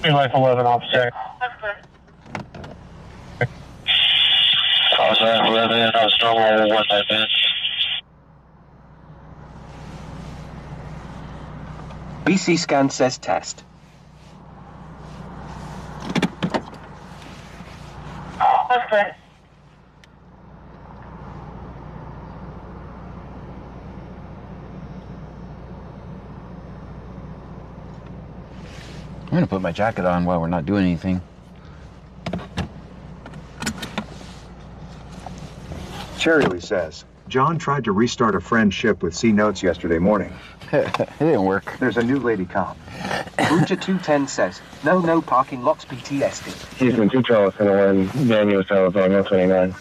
Life 11, officer. Cause 11, I was normal 1 by bench. BC scan says test. I'm gonna put my jacket on while we're not doing anything. Cherry says, John tried to restart a friendship with C Notes yesterday morning. It didn't work. There's a new lady cop. Bruja 210 says, no parking lots PTSD. Houston 212 is going to win Daniel South on 129.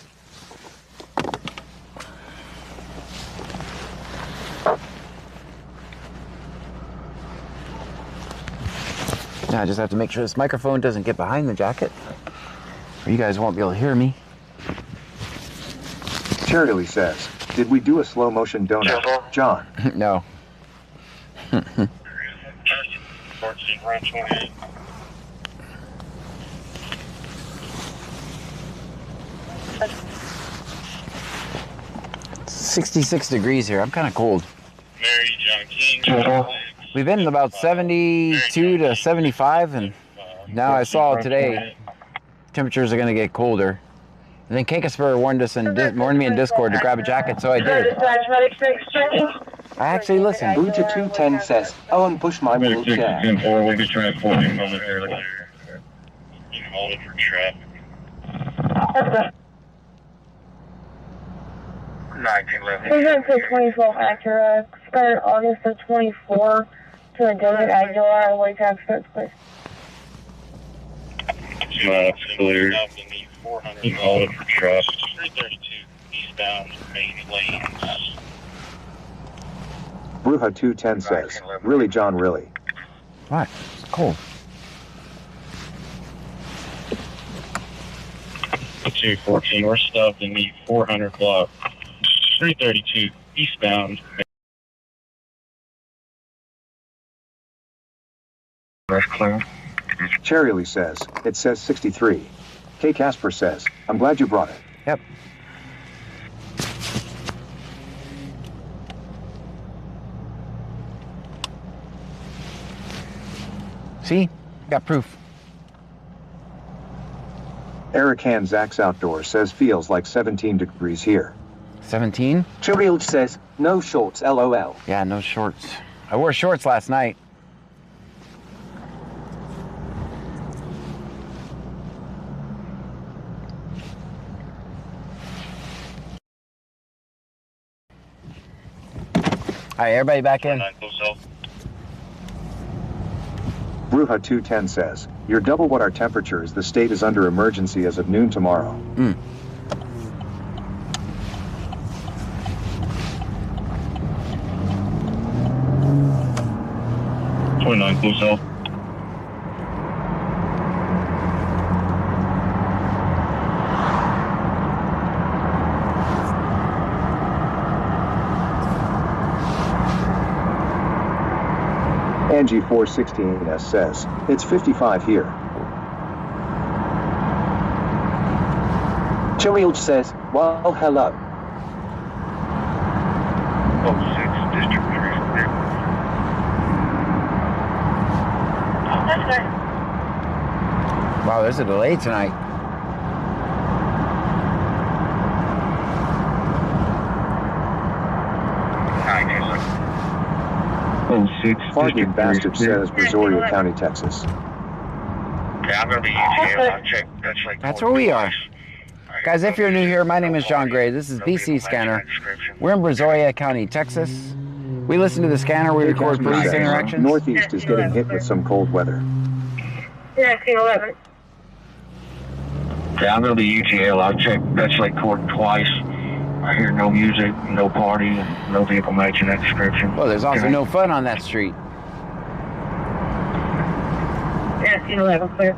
Now I just have to make sure this microphone doesn't get behind the jacket, or you guys won't be able to hear me. Cherry says, did we do a slow motion donut? John. No. 66 degrees here. I'm kind of cold. Mary John King. We've been about 72 to 75, and now I saw today temperatures are going to get colder. And then Kakasper warned me in Discord to grab a jacket, so I did. I actually listened. Bruja 210 says, Owen push my wheelchair. 10-4, we just tried 14 momentarily. You can hold it for traffic. 1911. We're going to 2012 Acura, expired August of 24 to a David Aguilar, away tax first, please. That's clear. You can hold it for traffic. 332 eastbound main lanes. Bruja 210 says, really, John, really? What? It's cold. 214, we're stopped in the 400 block. 332 eastbound. That's clear. Cherry says, it says 63. Kay Casper says, I'm glad you brought it. Yep. See? Got proof. Eric Han Zach's Outdoor says feels like 17 degrees here. 17? Chirild says, no shorts, LOL. Yeah, no shorts. I wore shorts last night. All right, everybody back in. Bruja 210 says, you're double what our temperature is. The state is under emergency as of noon tomorrow. 29 close off. Angie 416S says, it's 55 here. Chirild says, well, hello. Wow, there's a delay tonight. Farking Bastard says, Brazoria County, Texas. Yeah, I'm going to be UGA. I'll check. That's where we are. Guys, if you're new here, my name is John Gray. This is BC Scanner. We're in Brazoria County, Texas. We listen to the scanner. We record police interactions. Northeast is getting hit with some cold weather. 1911. Yeah, I'm going to be UGL. I'll check Dutch Lake Court twice. I hear no music, no party, and no vehicle matching that description. Well, there's also no fun on that street. 1911, clear.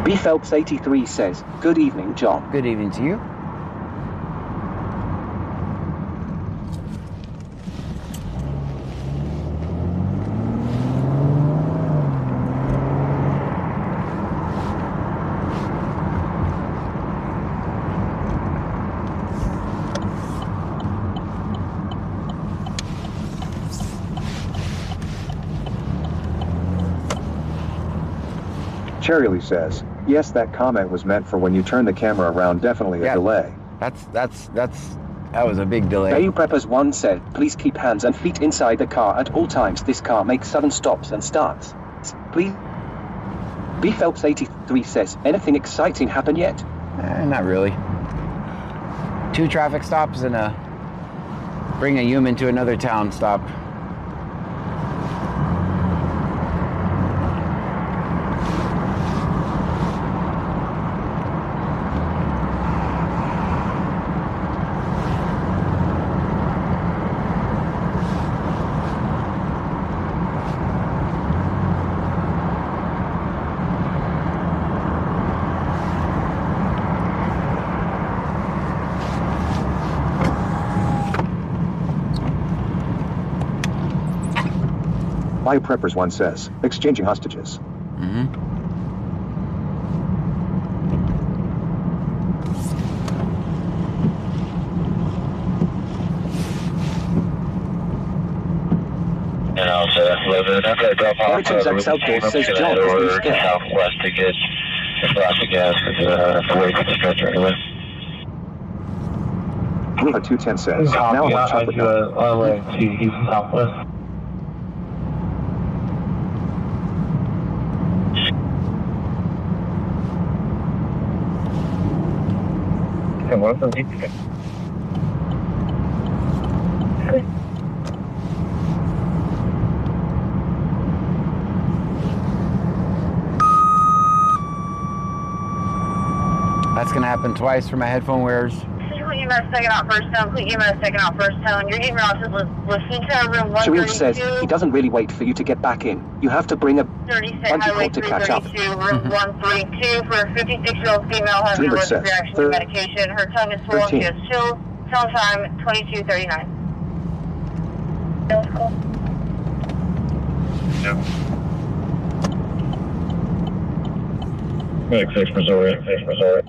B. Phelps 83 says, good evening, John. Good evening to you. Cherry says, yes, that comment was meant for when you turn the camera around, definitely a delay. That was a big delay. Bayou Preppers 1 said, please keep hands and feet inside the car at all times. This car makes sudden stops and starts. Please. B Phelps 83 says, anything exciting happen yet? Not really. 2 traffic stops and a bring a human to another town stop. Bayou Preppers 1 says, exchanging hostages. And I'll say that's a little bit. After I drop off, Heritage X Outdoors says John has been scared. southwest to get lots of gas because away from the stretcher anyway. Ruha 210 says, now I'm on chocolate milk. All the way to Houston Southwest. And what's the deep? That's gonna happen twice for my headphone wearers. Complete EMS second out first tone. Complete EMS second out first tone. Your EMS is listening to room Sharif 132. says, he doesn't really wait for you to get back in. You have to bring a 36 bunch of Highway call to catch up. 332, room 132 for a 56-year-old female having Dreamer allergic says, reaction to medication. Her tongue is swollen. She has chills. Tone time 22:39. Medic 6 Missouri, 6 Missouri.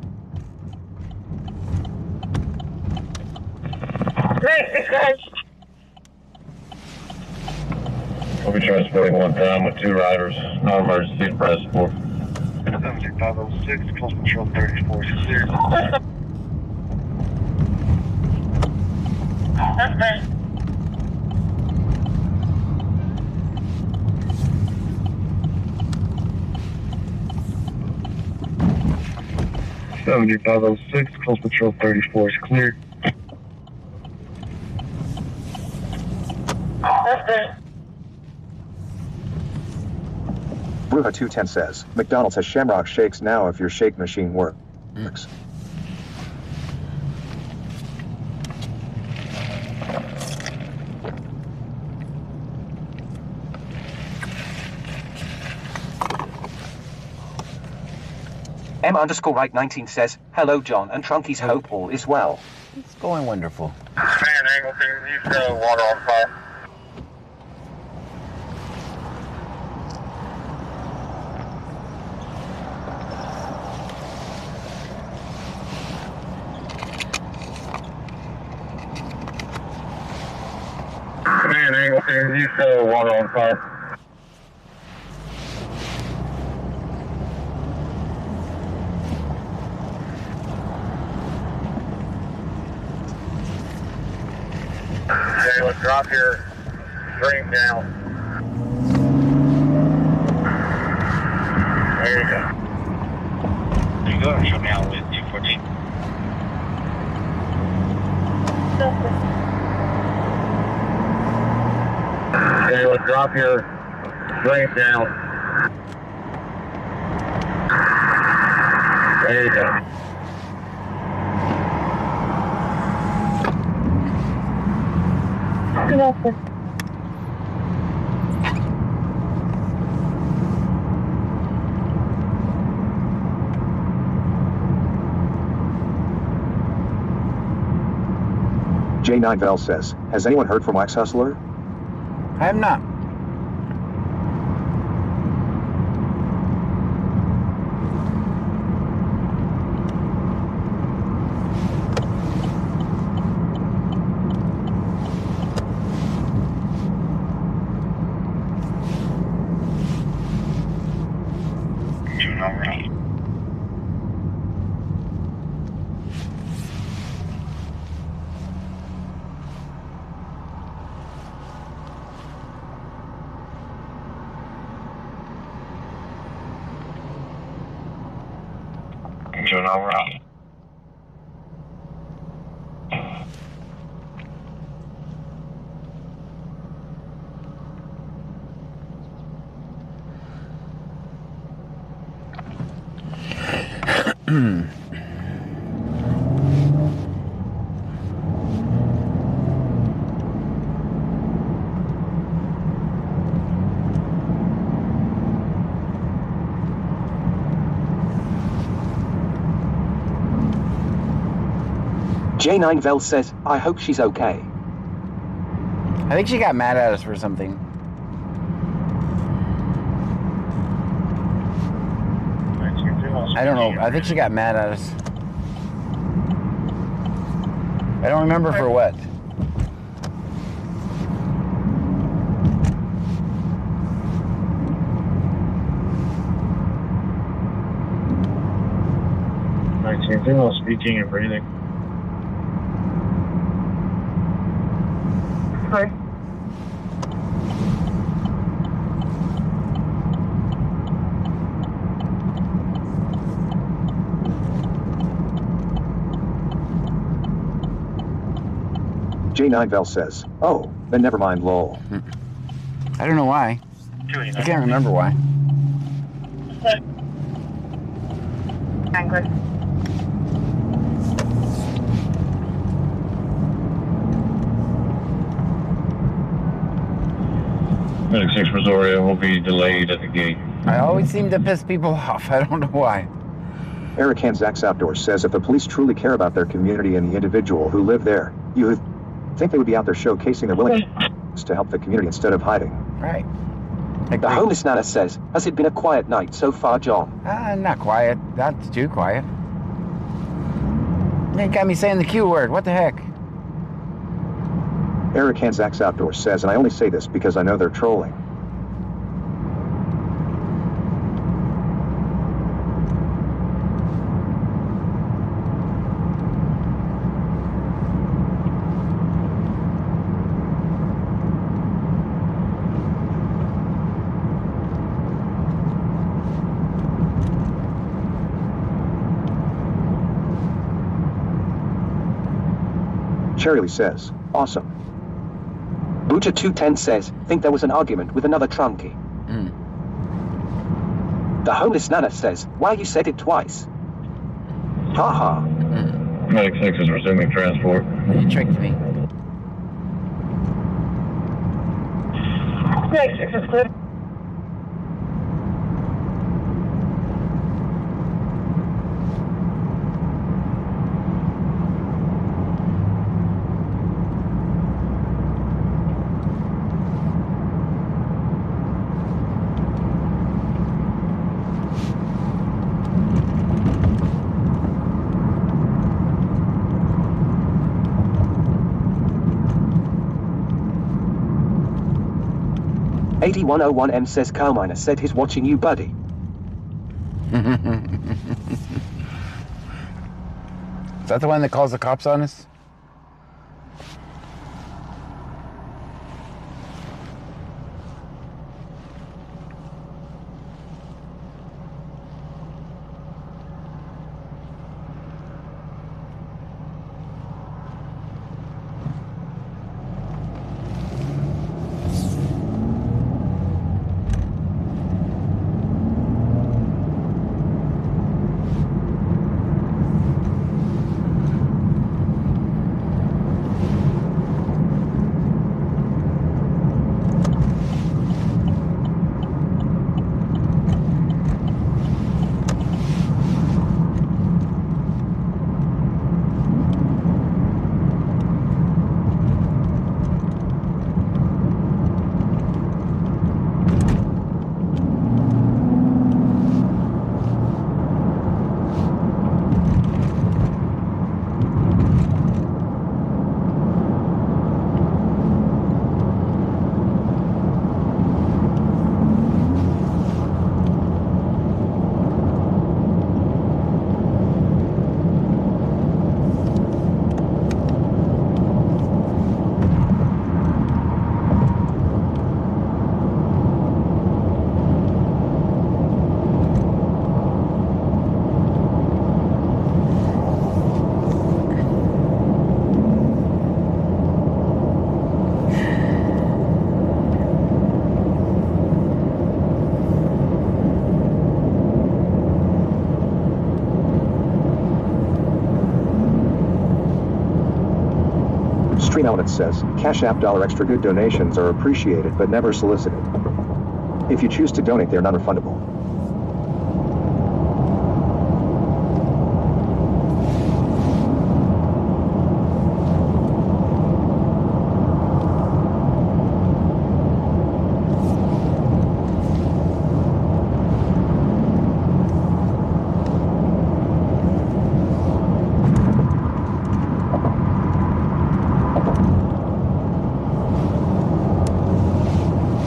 We'll be transporting one down with 2 riders. Non-emergency, press 4. 506, close patrol 34 is clear. That's fine. Seventy 506, close patrol 34 is clear. That's fine. Ruha 210 says, McDonald's has Shamrock Shakes now if your shake machine works. M_right19 says, hello John and Trunkies, hope all is well. It's going wonderful. Man, Angleton, you've got water on fire. Man, Angleton, you've got water on fire. Okay, let's drop your drink down. There you go. There you go, show me out with 214. Okay, let's drop your drink down. There you go. Gracias. J9Vel says, has anyone heard from Wax Hustler? I have not. doing all right. J9vel says, I hope she's okay. I think she got mad at us for something. I don't know. I think she got mad at us. I don't remember for what. Female speaking and breathing. Sorry. J9vel says, oh, then never mind, lol. I don't know why. I can't remember why. Angry. Medic 6 Brazoria will be delayed at the gate. I always seem to piss people off. I don't know why. Eric Hansax Outdoors says if the police truly care about their community and the individual who live there, you would think they would be out there showcasing their willingness to help the community instead of hiding. Right. The homeless Nana says, has it been a quiet night so far, John? Not quiet. Not too quiet. You got me saying the Q word. What the heck? Eric Hansax Outdoors says, and I only say this because I know they're trolling. Cherry Lee says, awesome. Butcher 210 says, think there was an argument with another trunky. The homeless Nana says, why you said it twice? Haha. Medic 6 is resuming transport. You tricked me. Medic 6 is clear. M says Carminer said he's watching you, buddy. Is that the one that calls the cops on us? Element says, Cash App $extra good donations are appreciated but never solicited. If you choose to donate, they are non-refundable.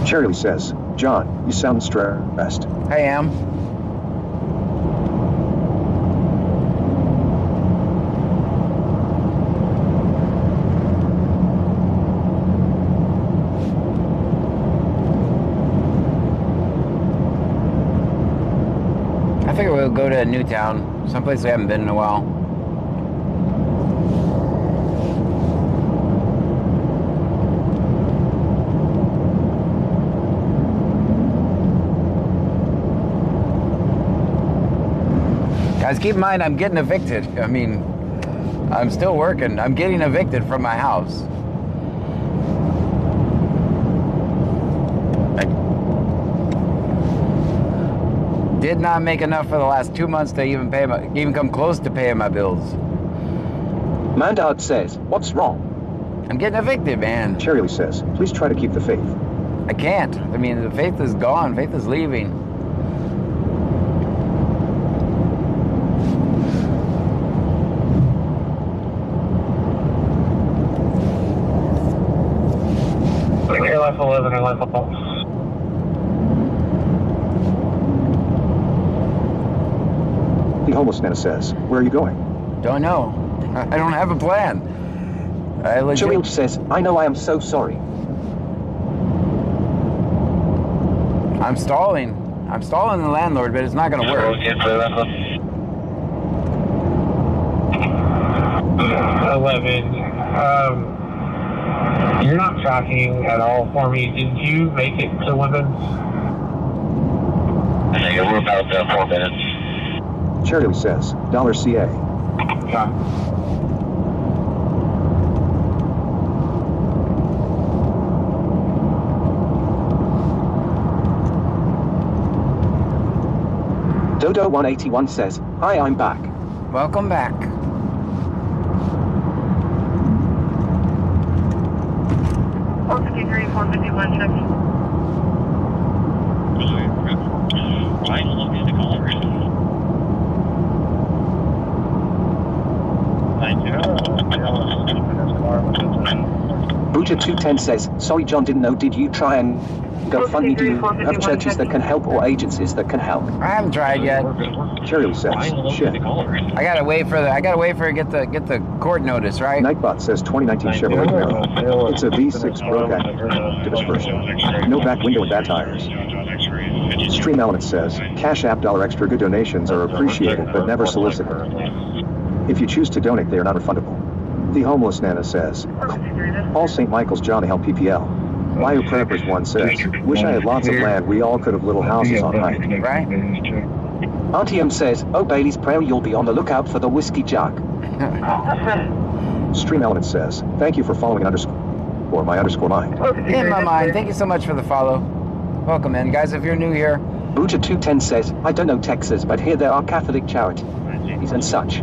Charlie says, John, you sound stressed. I am. I figure we'll go to a new town, someplace we haven't been in a while. Guys, keep in mind, I'm getting evicted. I mean, I'm still working. I'm getting evicted from my house. I did not make enough for the last 2 months to even come close to paying my bills. Mandard says, what's wrong? I'm getting evicted, man. Charlie says, please try to keep the faith. I can't. I mean, the faith is gone. Faith is leaving. Life 11 or life 12. The homeless man says, where are you going? Don't know. I don't have a plan. Charlie says, I know, I am so sorry. I'm stalling. I'm stalling the landlord, but it's not going to work. 11. You're not tracking at all for me. Did you make it to Woodlands? Yeah, we're about 4 minutes. Charlie says, $CA. Yeah. Dodo 181 says, hi, I'm back. Welcome back. Degree 451 checking. Buddha 210 says, sorry John, didn't know, did you try and GoFundMe? Do you have churches that can help or agencies that can help? I haven't tried yet. Charlie says, shit. I gotta wait for get the court notice, right? Nightbot says 2019 Chevrolet Camaro. It's a V6 broke active first. No back window with bad tires. Stream Element says, Cash App $extra good donations are appreciated but never solicited. If you choose to donate, they are not refundable. The homeless Nana says, All St. Michael's Johnny Help PPL. Bio Preppers 1 says, wish I had lots of land, we all could have little houses on height. Right? Auntie M says, oh Bailey's prayer, you'll be on the lookout for the whiskey jug. Stream Element says, thank you for following my underscore mind. In my mind. Thank you so much for the follow. Welcome in, guys, if you're new here. Buddha 210 says, I don't know Texas, but here there are Catholic charities and such.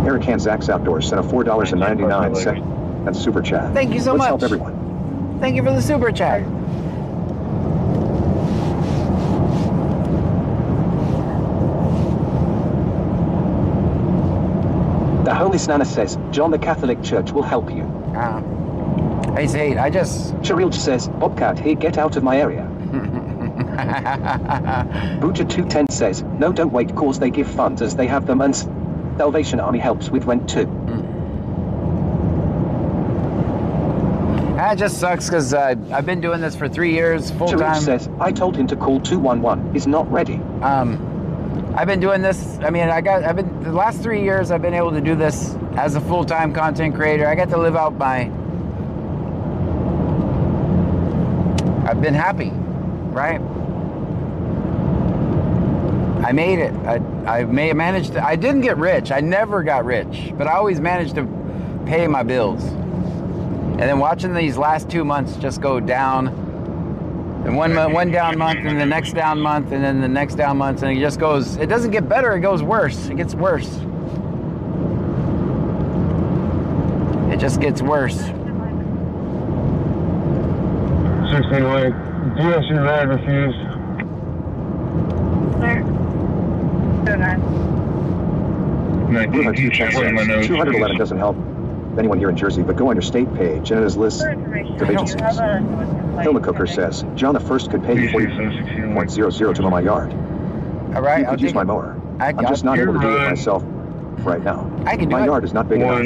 Eric Zach's Outdoors sent a $4.99 and super chat. Thank you so Let's much. help everyone. Thank you for the super chat. The homeless Nana says, John, the Catholic Church will help you. I say, I just... Cheryl says, Bobcat, here, get out of my area. Bucha 210 says, no, don't wait, cause they give funds as they have them, and Salvation Army helps with rent too. That just sucks because I've been doing this for 3 years full time. Cheryl says, I told him to call 211. He's not ready. I've been doing this. I mean, the last 3 years I've been able to do this as a full-time content creator. I got to live out my I've been happy, right? I made it. I managed to, I didn't get rich. I never got rich, but I always managed to pay my bills. And then watching these last 2 months just go down, and one down month, and the next down month, and then the next down month, and it just goes, it doesn't get better, it goes worse. It gets worse. It just gets worse. 608, DSU ride refused. Route 211 doesn't help anyone here in Jersey, but go on your state page and it has lists of agencies. Hilma Cooker says, John the First could pay you 40.00 to mow my yard. All right, You could use my mower. I'm just not able to do it myself right now. I can do my yard is not big enough.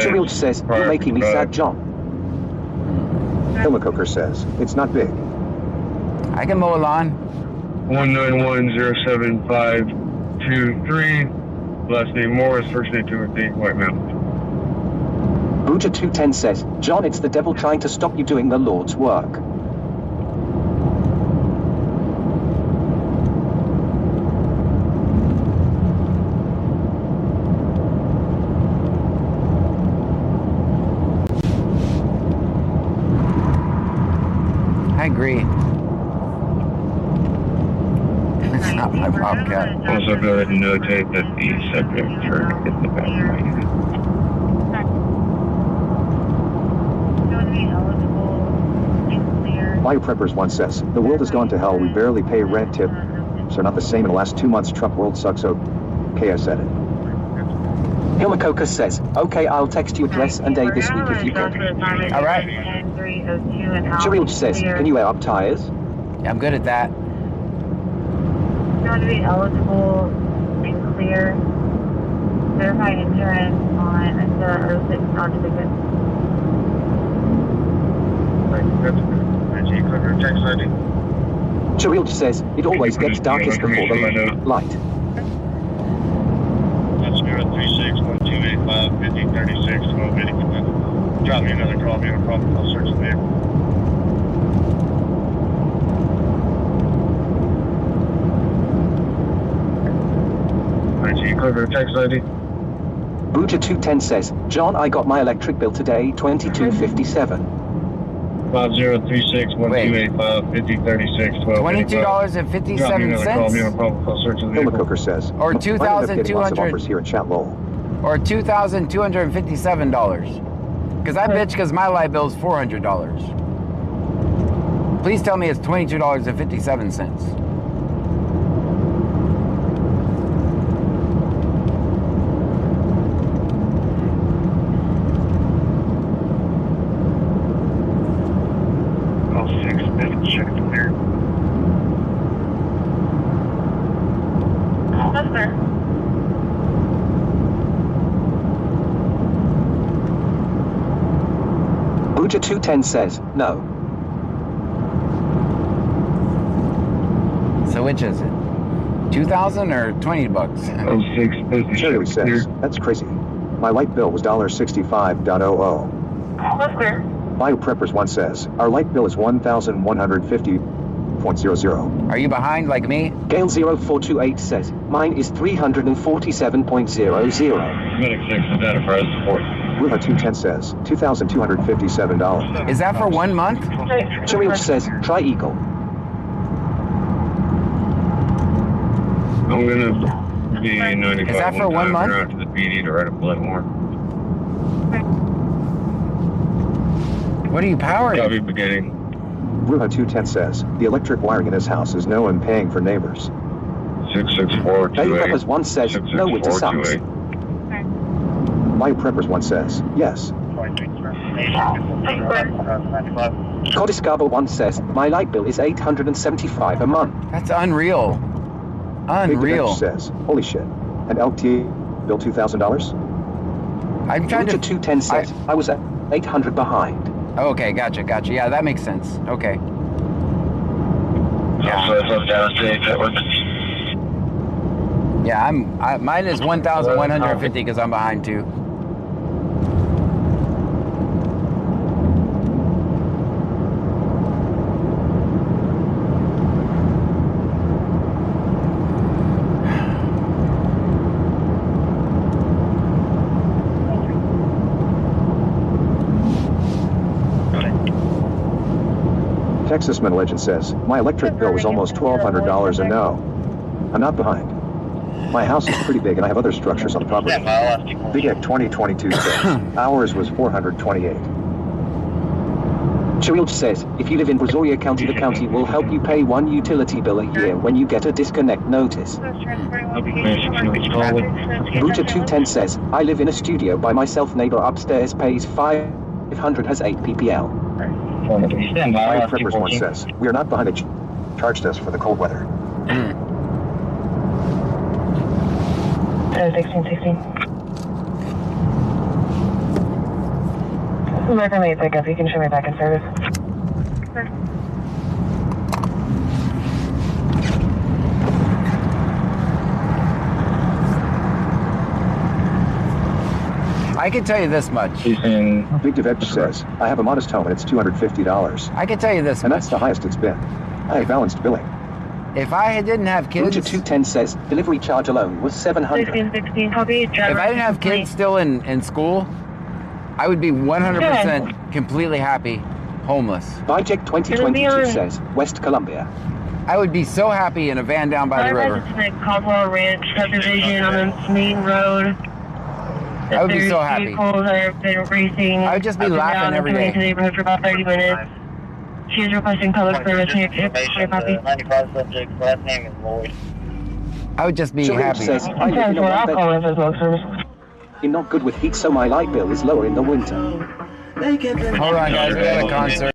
Cheryl says, you're making me sad, John. Hilma Cooker says, it's not big. I can mow a lawn. 1910753. Last name Morris, first name Timothy, White Mountain. Booja 210 says, John, it's the devil trying to stop you doing the Lord's work. I agree. It's not my Bobcat. Also go ahead and notate that the subject turned in the back of my unit. Biopreppers one says, the world has gone to hell, we barely pay rent, tips are not the same in the last 2 months, Trump world sucks, okay, I said it. Hilma Coker says, okay, I'll text you address and day this week if you can. All right. Cheryl says, can you air up tires? Yeah, I'm good at that. You want to be eligible and clear. Verify insurance on the 06 non-ticket. Cheryl says, it always gets darkest before the light. That's 036-1285-5036. Drop me another call, be no problem. I'll search the vehicle. Text ID. Booja 210 says, John, I got my electric bill today, $22.57. 5036-1285-5036. $22.57. Hilma Cooker says, Or $2,200 here in chat lol. Or $2,257. Because I bitch because my light bill is $400. Please tell me it's $22.57. Booja 210 says, no. So which is it? 2,000 or 20 bucks? Cherry says, that's crazy. My light bill was $65.00. Biopreppers one says, our light bill is $1,150.00. Are you behind like me? Gale 0428 says, mine is $347.00. Medic 6 is data for support. Ruha 210 says, $2,257. Is that for 1 month? Cheryl says, try Eagle. I'm gonna be 95. Is that for 1 month? Out to the PD to write a blood warrant. What are you powering? Copy beginning. Ruha 210 says, the electric wiring in this house is no and paying for neighbors. 66428. Biopreppers one says, no winter sucks. Biopreppers one says, yes. Codiscabo one says, my light bill is $875 a month. That's unreal. Big Unreal. says, holy shit. An LT bill $2,000? I'm trying to. Booja 210 says, I was at 800 behind. Okay, gotcha. Yeah, that makes sense. Okay. Yeah, mine is 1,150 because I'm behind too. Texasman Legend says, my electric bill was almost $1,200 and no, I'm not behind. My house is pretty big and I have other structures on the property. Big Egg 2022 says, ours was $428. Cheryl says, if you live in Brazoria County, the county will help you pay one utility bill a year when you get a disconnect notice. Router 210 says, I live in a studio by myself, neighbor upstairs pays 500, has 8 ppl. Fire Preppers one says, we are not behind it. Charged us for the cold weather. 16. American Made pickup, you can show me back in service. I can tell you this much. Big Dev says, I have a modest home and it's $250. I can tell you this and much. that's the highest it's been. I have balanced billing. If I didn't have kids... Router 210 says, delivery charge alone was $700. 16, copy. If I didn't have kids still in school, I would be 100% completely happy homeless. Byject 2022 says, West Columbia. I would be so happy in a van down by the river. Caldwell Ranch subdivision on the main road. I would be so happy. Vehicles have been racing. I would just be laughing every day. To the neighborhood for about 30 minutes. She is requesting public service. Copy. 95 subject, last name is Lloyd. I would just be happy. Says, I live in a one-bed. I'm not good with heat, so my light bill is lower in the winter. Hold on, guys. We got a concert.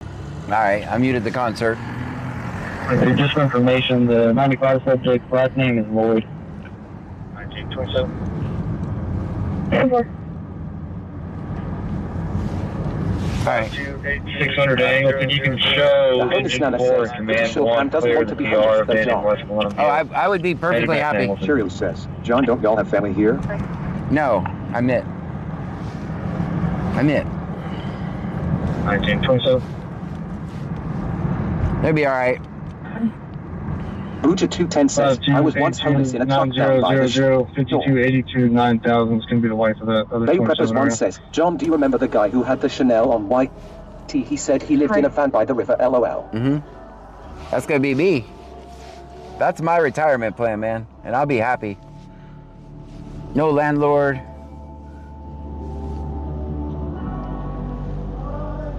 All right, I muted the concert. Just for information, the 95 subject, last name is Lloyd. 1927. Alright. 600 angle, and you can show engine 4 command 1 clear the PR abandoned West Columbia. Oh, I would be perfectly happy. Cheerio says, John, don't y'all have family here? No, I'm it. I'm it. 1927. It'll be alright. Router 210 says, I was once homeless in a truck down by the 5282 9000 is going to be the wife of that other Bay Preppers 1 says, John, do you remember the guy who had the Chanel on white? He said he lived in a van by the river, LOL. That's gonna be me. That's my retirement plan, man. And I'll be happy. No landlord.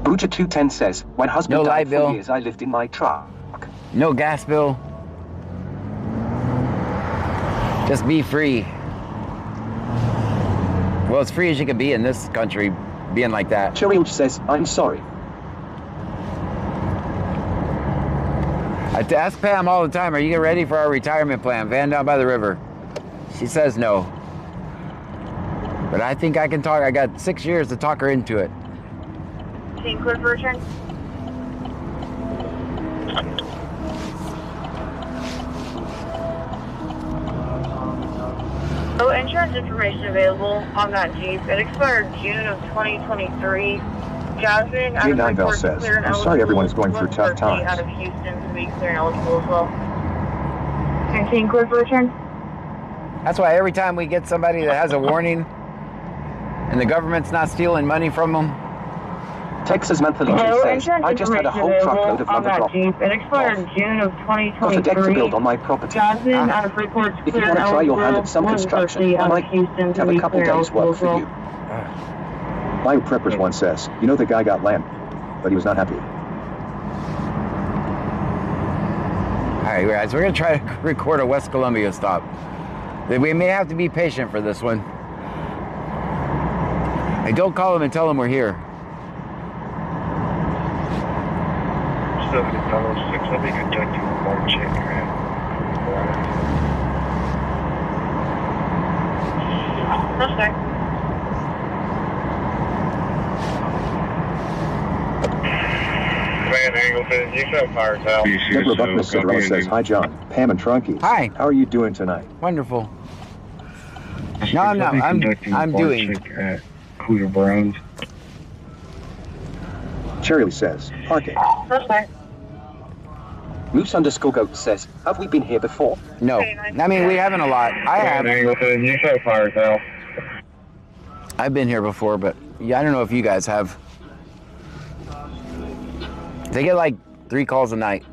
Router 210 says, when husband No died light bill. 4 years, I lived in my truck. No gas bill. Just be free. Well, as free as you can be in this country, being like that. Cheryl says, I'm sorry. I ask Pam all the time, are you ready for our retirement plan? Van down by the river. She says no. But I think I can talk. I got 6 years to talk her into it. Team Cliff version. No insurance information available on that Jeep. It expired June of 2023. Jasmine, out of J9 Bell report, says, clear and I'm sorry everyone is eligible. going through tough times. Out of Houston to be clear and eligible as well. And Team Cliff version. That's why every time we get somebody that has a warning and the government's not stealing money from them. Texas Monthly says, I just had a whole truckload of lumber drop Jeep. It expired in June of 2023. got a deck to build on my property. Jasmine, out of reports, If you want to try your hand at some construction, I might have a couple days work for you. Bio Preppers 1 says, you know the guy got land, but he was not happy. All right, guys, we're gonna try to record a West Columbia stop. We may have to be patient for this one. Hey, don't call them and tell them we're here. 7006, I'll be conducting a march in here. Okay. Man, Angleton, you show fires out. Deborah Buckner Cinderella says, hi John, Pam and Trunky. Hi. How are you doing tonight? Wonderful. No, I'm not. I'm doing. Cooler Browns. Cherry says, parking. Okay. Moose_goat says, have we been here before? No. I mean, we haven't a lot. I have. Angleton, you show fires out. I've been here before, but yeah, I don't know if you guys have. They get like 3 calls a night.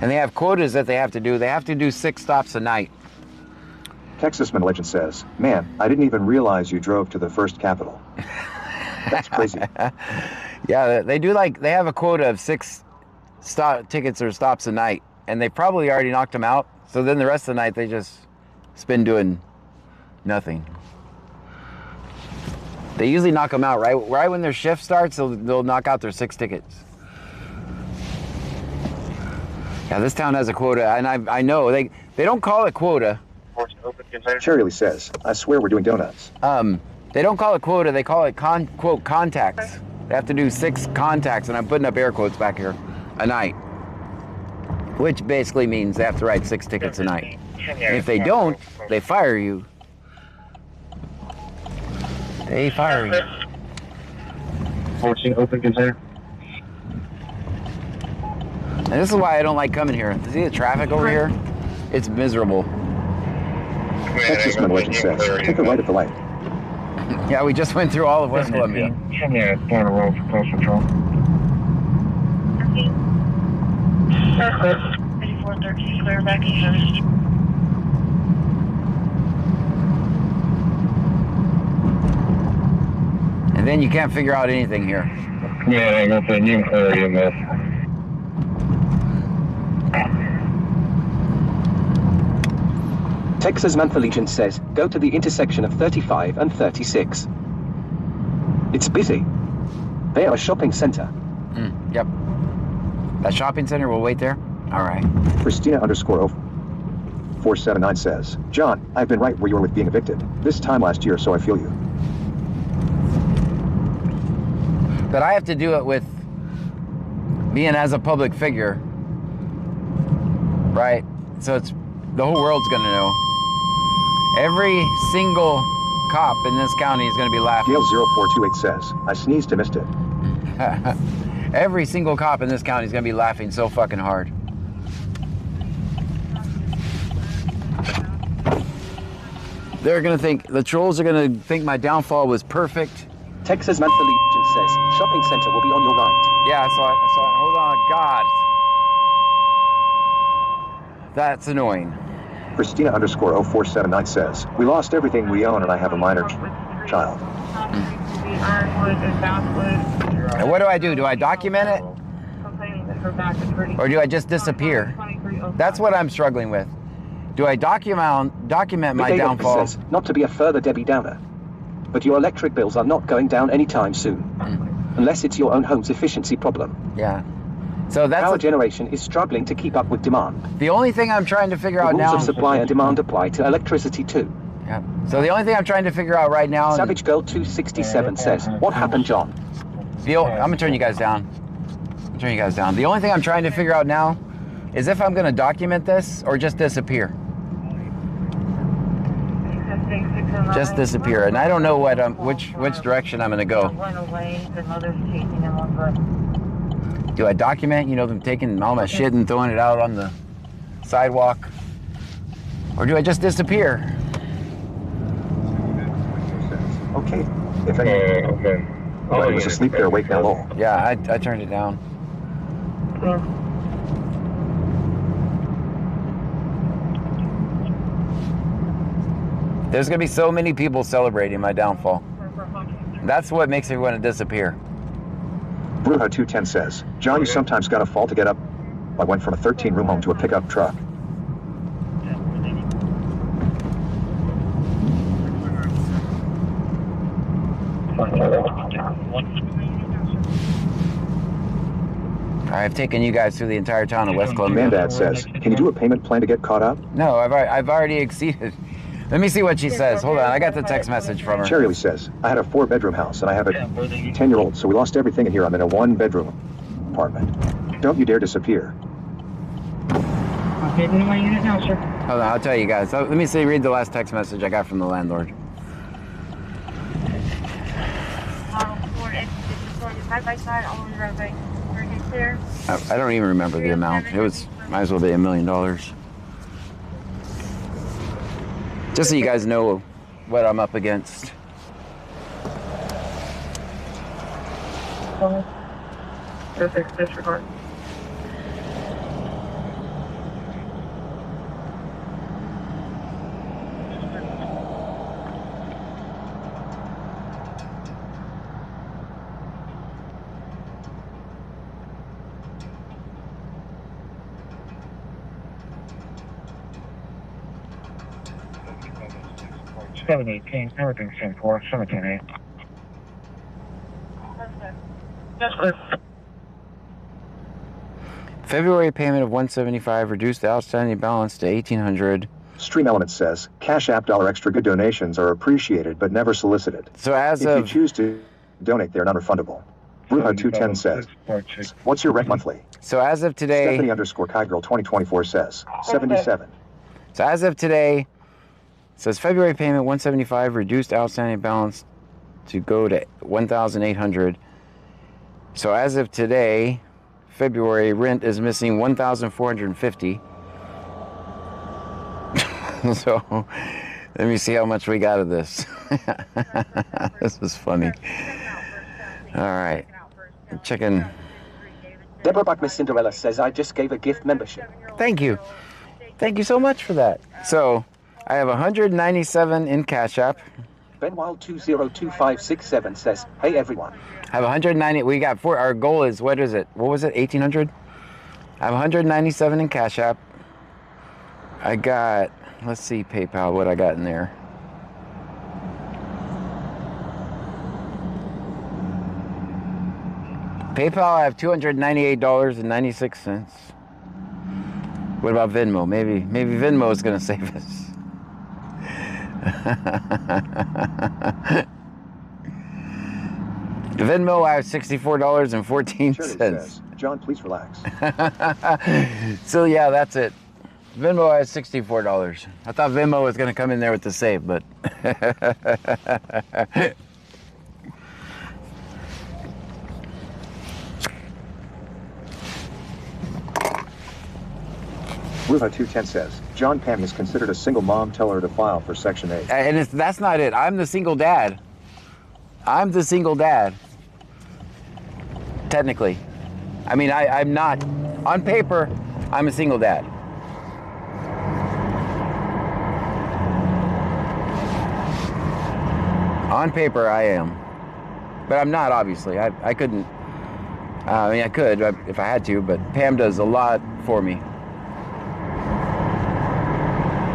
And they have quotas that they have to do. They have to do 6 stops a night. Texasman Legend says, man, I didn't even realize you drove to the First Capitol. That's crazy. Yeah, they do like, they have a quota of 6 tickets or stops a night. And they probably already knocked them out. So then the rest of the night, they just spend doing nothing. They usually knock them out right when their shift starts. They'll knock out their 6 tickets. Yeah, this town has a quota, and I know they don't call it quota. Cherry says, I swear we're doing donuts. They don't call it quota. They call it quote contacts. They have to do 6 contacts, and I'm putting up air quotes back here, a night, which basically means they have to write 6 tickets a night. And if they don't, they fire you. They fire you. 14 open container. And this is why I don't like coming here. See the traffic over here? It's miserable. Texasman Legend says, take a right at the light. Yeah, we just went through all of West Columbia. Yeah, down the road for close control. 8413, clear back east. And then you can't figure out anything here. Yeah, ain't nothing you can clear you, man. Texas Mantha Legion says, go to the intersection of 35 and 36. It's busy. They are a shopping center. Yep. That shopping center will wait there? All right. Christina_0479 says, John, I've been right where you were with being evicted. This time last year, so I feel you. But I have to do it with being as a public figure, right? So it's the whole world's gonna know. Every single cop in this county is gonna be laughing. Gail 0428 says, I sneezed and missed it. Every single cop in this county is gonna be laughing so fucking hard. They're gonna think, the trolls are gonna think my downfall was perfect. Texas Mantha Legion says, shopping center will be on your right. Yeah, I saw it. Hold on, God. That's annoying. Christina_0479 says, we lost everything we own and I have a minor child. And what do I do? Do I document it? Or do I just disappear? That's what I'm struggling with. Do I document my downfall? Says, not to be a further Debbie Downer, but your electric bills are not going down anytime soon. Unless it's your own home's efficiency problem. Yeah. So that's power generation is struggling to keep up with demand. The only thing I'm trying to figure out now. Rules of supply and demand apply to electricity too. Yeah. So the only thing I'm trying to figure out right now. Savage Girl 267 says, "What happened, John?" I'm gonna turn you guys down. The only thing I'm trying to figure out now is if I'm gonna document this or just disappear. Just disappear, and I don't know what which direction I'm gonna go. Do I document, them taking all my shit and throwing it out on the sidewalk? Or do I just disappear? Okay. If anyone was asleep, they're awake now. Lol. Yeah, I turned it down. There's gonna be so many people celebrating my downfall. That's what makes me want to disappear. Bruja 210 says, John, you sometimes gotta fall to get up. I went from a 13-room home to a pickup truck. I've taken you guys through the entire town of West Columbia. Mandad says, can you do a payment plan to get caught up? No, I've already exceeded. Let me see what she says. Hold on, I got the text message from her. Cherry says, I had a 4-bedroom house and I have a 10-year-old, so we lost everything in here. I'm in a 1-bedroom apartment. Don't you dare disappear. Okay, to my unit now, sir. Hold on, I'll tell you guys. Let me see, read the last text message I got from the landlord. I don't even remember the amount. It was, might as well be $1 million. Just so you guys know what I'm up against. Perfect, disregard. Everything's 10-4, 17-8. Yes, sir. February payment of $175 reduced the outstanding balance to $1,800. Stream Element says, Cash App $extra good donations are appreciated but never solicited. So as if of... you choose to donate, they're non-refundable. Bruja210 says, what's your rent monthly? So as of today... Stephanie_Kygirl 2024 says, 77. So as of today, it says February payment $175, reduced outstanding balance to go to $1,800. So as of today, February rent is missing $1,450. So let me see how much we got of this. This is funny. All right, checking. Deborah Buckmiss Cinderella says, I just gave a gift membership. Thank you. Thank you so much for that. So I have 197 in Cash App. Benwild202567 says, hey everyone. I have 190. We got four. Our goal is, what is it? What was it? 1,800? I have 197 in Cash App. I got, let's see, PayPal, what I got in there. PayPal, I have $298.96. What about Venmo? Maybe Venmo is going to save us. Venmo, I have $64.14. John, please relax. So yeah, that's it. Venmo, I have $64. I thought Venmo was going to come in there with the save, but Ruha210 says, John Pam is considered a single mom. Tell her to file for Section 8. And that's not it. I'm the single dad. I'm the single dad. Technically. I mean, I'm not. On paper, I'm a single dad. On paper, I am. But I'm not, obviously. I couldn't. I mean, I could if I had to, but Pam does a lot for me.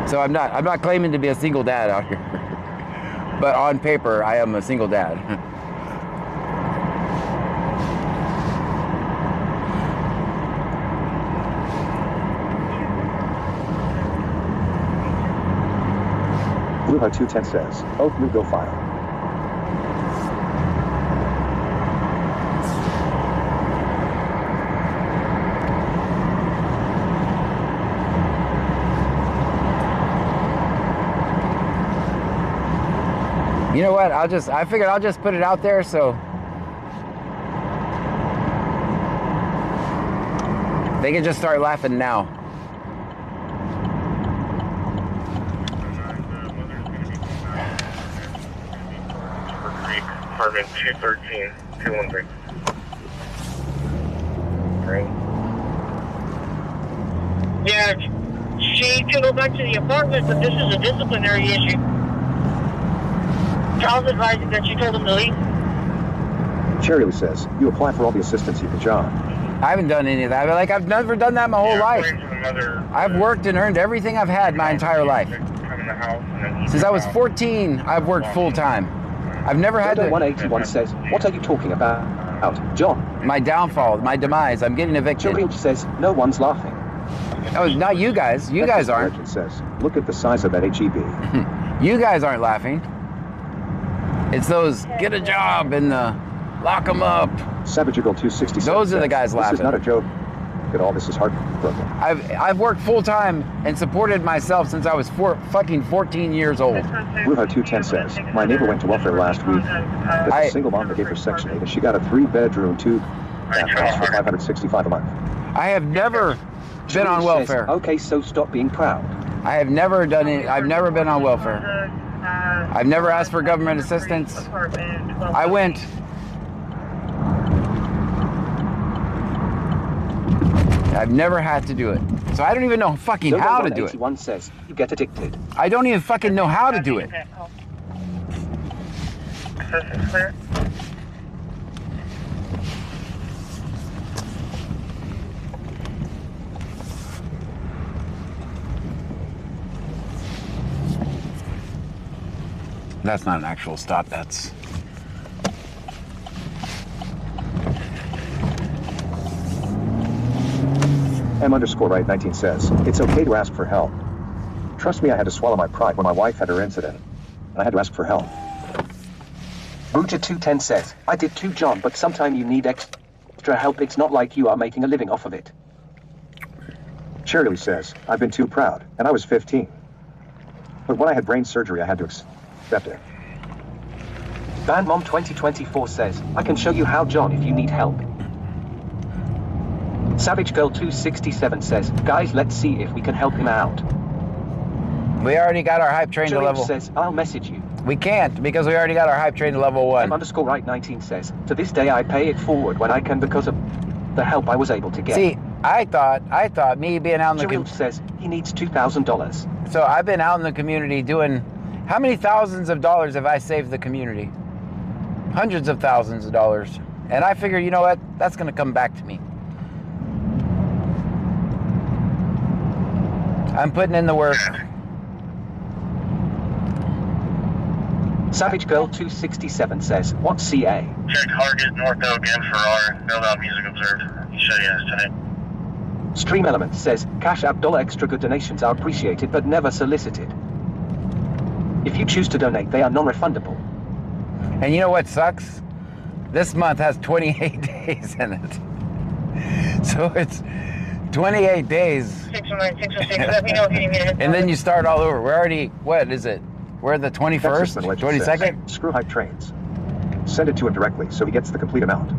So I'm not claiming to be a single dad out here. But on paper, I am a single dad. Ruha210 says, Oak New Go File. You know what? I figured I'll just put it out there so they can just start laughing now. Apartment 213, 213. Right. Yeah, she can go back to the apartment, but this is a disciplinary issue. Charles advising that you told him to leave. Cherry says, you apply for all the assistance you can, John. I haven't done any of that. Like, I've never done that my whole life. I've worked and earned everything I've had my entire life. Since I was 14, I've worked full time. I've never had to... 181 says, what are you talking about, John? My downfall, my demise. I'm getting evicted. Cherry says, no one's laughing. Oh, not you guys. You guys aren't. Legend says, look at the size of that HEB. You guys aren't laughing. It's those get a job and the lock them up. Savage Eagle 267. Those are the guys laughing. This is not a joke at all. This is heartbroken. I've worked full time and supported myself since I was fucking 14 years old. Ruha210 says, my neighbor went to welfare last week. That's a single mom that gave her Section 8, and she got a 3-bedroom, 2-bath house for $565 a month. I have never been on welfare. Says, okay, so stop being proud. I have never done it. I've never been on welfare. I've never asked for government assistance. I went. I've never had to do it. So I don't even know fucking how to do it. 81 says you get addicted. I don't even fucking know how to do it. That's not an actual stop, that's... M_right19 says, it's okay to ask for help. Trust me, I had to swallow my pride when my wife had her incident. And I had to ask for help. Booja210 says, I did too, John, but sometimes you need extra help. It's not like you are making a living off of it. Shirley says, I've been too proud, and I was 15. But when I had brain surgery, I had to accept it. Bandmom 2024 says, I can show you how, John, if you need help. Savage Girl 267 says, guys, let's see if we can help him out. We already got our hype train to level... says, I'll message you. We can't, because we already got our hype train to level 1. M_right19 says, to this day I pay it forward when I can because of the help I was able to get. See, I thought me being out in the community says he needs $2,000. So I've been out in the community doing, how many thousands of dollars have I saved the community? Hundreds of thousands of dollars. And I figure, you know what? That's going to come back to me. I'm putting in the work. Savage Girl 267 says, what's CA? Check Hargett, North Oak, and Farrar. Build out music observed. You should, yes, tonight. Stream Element says, Cash App $ extra good donations are appreciated but never solicited. If you choose to donate, they are non-refundable. And you know what sucks? This month has 28 days in it. So it's 28 days. 609-606, let me know if you need me to hit and then you start all over. We're already, what is it? We're the 21st? 22nd? Screw hype trains. Send it to him directly so he gets the complete amount.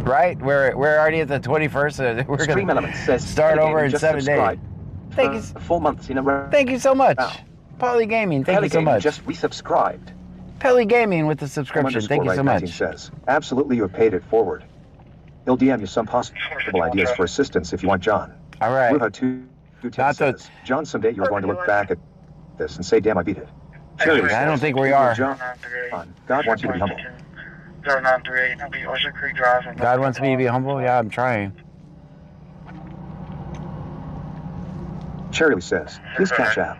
Right? We're already at the 21st. We're Stream going Element says, start over in 7 days. Thank you. 4 months in a row. Thank you so much. Poly Gaming, thank you so much. Just resubscribed. Pelly Gaming with the subscription. Thank you so much. Says, absolutely, you have paid it forward. He'll DM you some possible ideas for assistance if you want, John. All right. Ruha 210 says, John, someday you're going to look back at this and say, damn, I beat it. Sure, I don't think we are. John, God wants you to be humble. 0938, I'll be Orchard Creek Drive. God wants me to be humble? Yeah, I'm trying. Cherry says, please Cash App.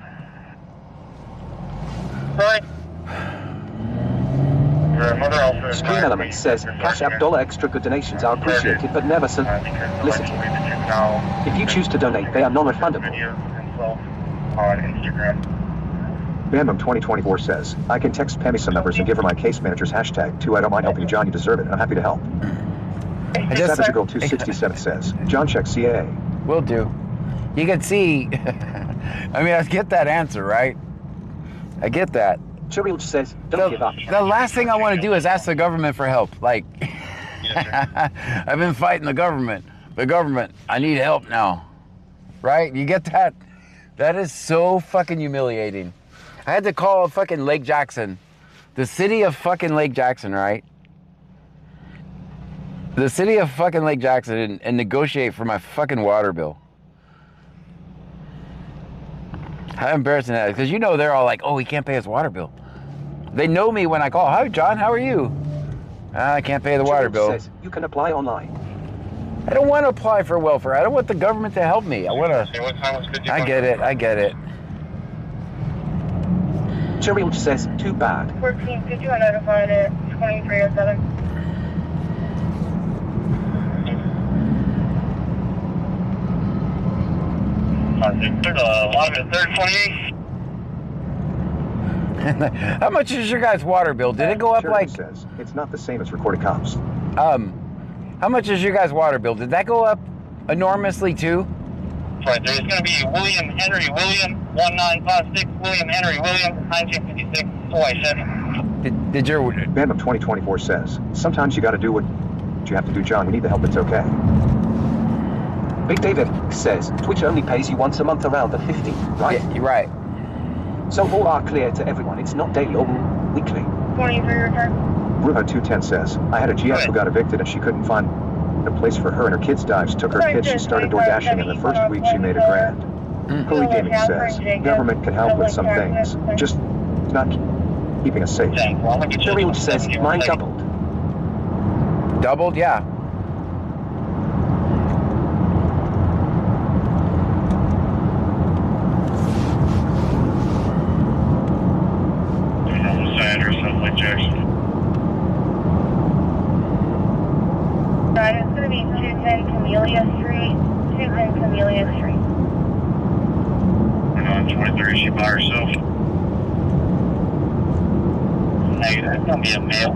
Stream Element says, Cash App $ extra good donations are appreciated but never solicited. If you choose to donate, they are non-refundable. On Instagram. Bandom 2024 says, I can text Pammy some numbers and give her my case manager's hashtag too. I don't mind helping you, John. You deserve it. I'm happy to help. Savage Girl 267 says, John check CA. Will do. You can see, I mean, I get that answer, right? I get that. Chiril says, don't give up. The last thing I want to do is ask the government for help. Like, I've been fighting the government. The government, I need help now. Right? You get that? That is so fucking humiliating. I had to call fucking Lake Jackson. The city of fucking Lake Jackson, right? The city of fucking Lake Jackson and negotiate for my fucking water bill. How embarrassing that is. Because you know they're all like, oh, he can't pay his water bill. They know me when I call. Hi, John, how are you? I can't pay the water bill. Says you can apply online. I don't want to apply for welfare. I don't want the government to help me. I want to... I get it. I get it. Chiril says, too bad. 1450, I notified it. 2307. How much is your guys' water bill? Did it go up like... says, it's not the same as recorded cops. How much is your guys' water bill? Did that go up enormously too? Right, there's going to be William Henry William, 1956, William Henry William, 1956, Hawaii 7. Did your... Bandom 2024 says, sometimes you got to do what you have to do, John. We need the help. It's okay. Big David says Twitch only pays you once a month around the 15th, right? Yeah, you're right. So all are clear to everyone. It's not daily or weekly. 23 return. Ruha 210 says, I had a GF who got evicted and she couldn't find a place for her and her kids dives took her kids. She started door dashing and the first week she made $1,000. Hurley Gaming says, government can help with some things, just not keeping us safe. Cheryl says mine doubled. Doubled, yeah. Right, it's going to be 210 Camellia Street. 210 Camellia Street. We're on 23, she by herself. Hey, that's going to be a male.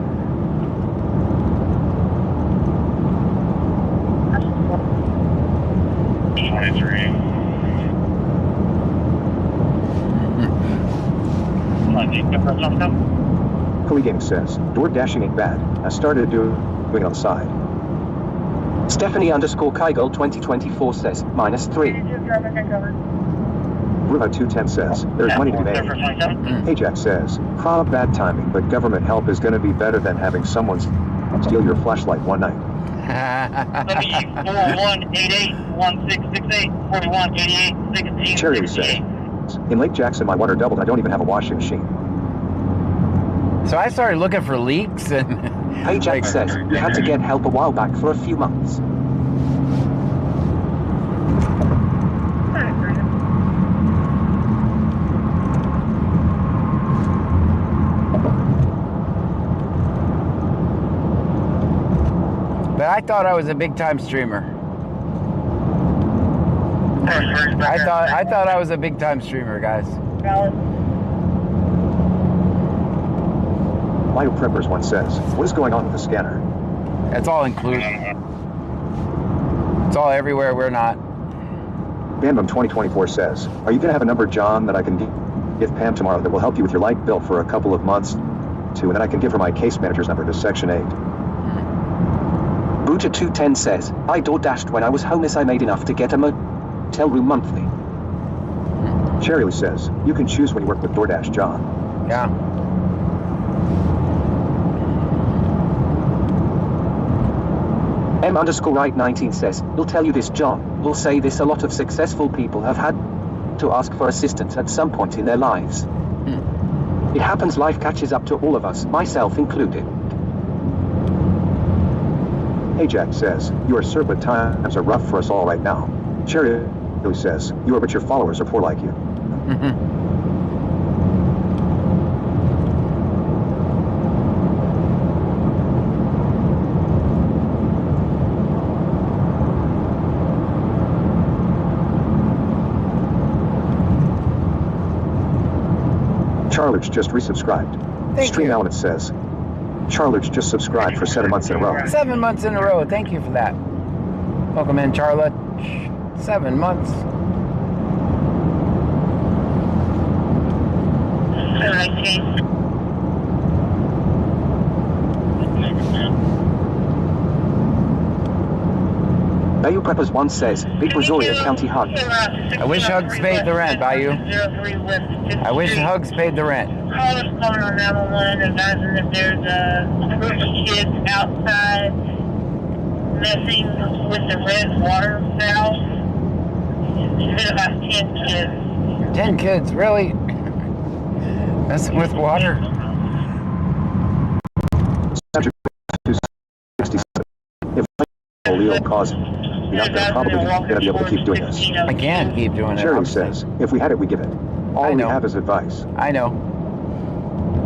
Hurley Gaming says, door dashing ain't bad. I started doing it on the side. Stephanie _ Kygel 2024 says -3. Ruha 210 says, there's money to be made. Ajax says, probably bad timing, but government help is going to be better than having someone steal your flashlight one night. 4188-1668, Cherry says, in Lake Jackson my water doubled. I don't even have a washing machine. So I started looking for leaks and... Ajax says you had to get help a while back for a few months. But I thought I was a big-time streamer. I thought I was a big-time streamer, guys. Bio Preppers one says, what is going on with the scanner? It's all included. It's all everywhere we're not. Bandbum 2024 says, are you going to have a number, John, that I can give Pam tomorrow that will help you with your light bill for a couple of months too, and then I can give her my case manager's number to Section 8. Booter 210 says, I door dashed when I was homeless. I made enough to get a motel room monthly. Cherry says, you can choose when you work with DoorDash, John. Yeah. M_right19 says, we'll tell you this, John. We'll say this, a lot of successful people have had to ask for assistance at some point in their lives. It happens, life catches up to all of us, myself included. Ajax says, you are sir, but times are rough for us all right now. Cherry says, you are, but your followers are poor like you. Charlage just resubscribed. Thank Stream you. Element says, Charlage just subscribed for 7 months in a row. 7 months in a row. Thank you for that. Welcome in, Charlotte. 7 months. Bayou Preppers 1 says, Big Brazoria County Hug. I wish Hugs paid the rent, Bayou. I wish Hugs paid the rent. Call us calling on 911 advising that there's a group of kids outside messing with the red water valve. It's been about 10 kids. 10 kids, really? Messing with water? If Leo caused enough, they're probably going to be able to keep doing this. I can't keep doing it. Cherry says, if we had it, we give it. All we have is advice. I know.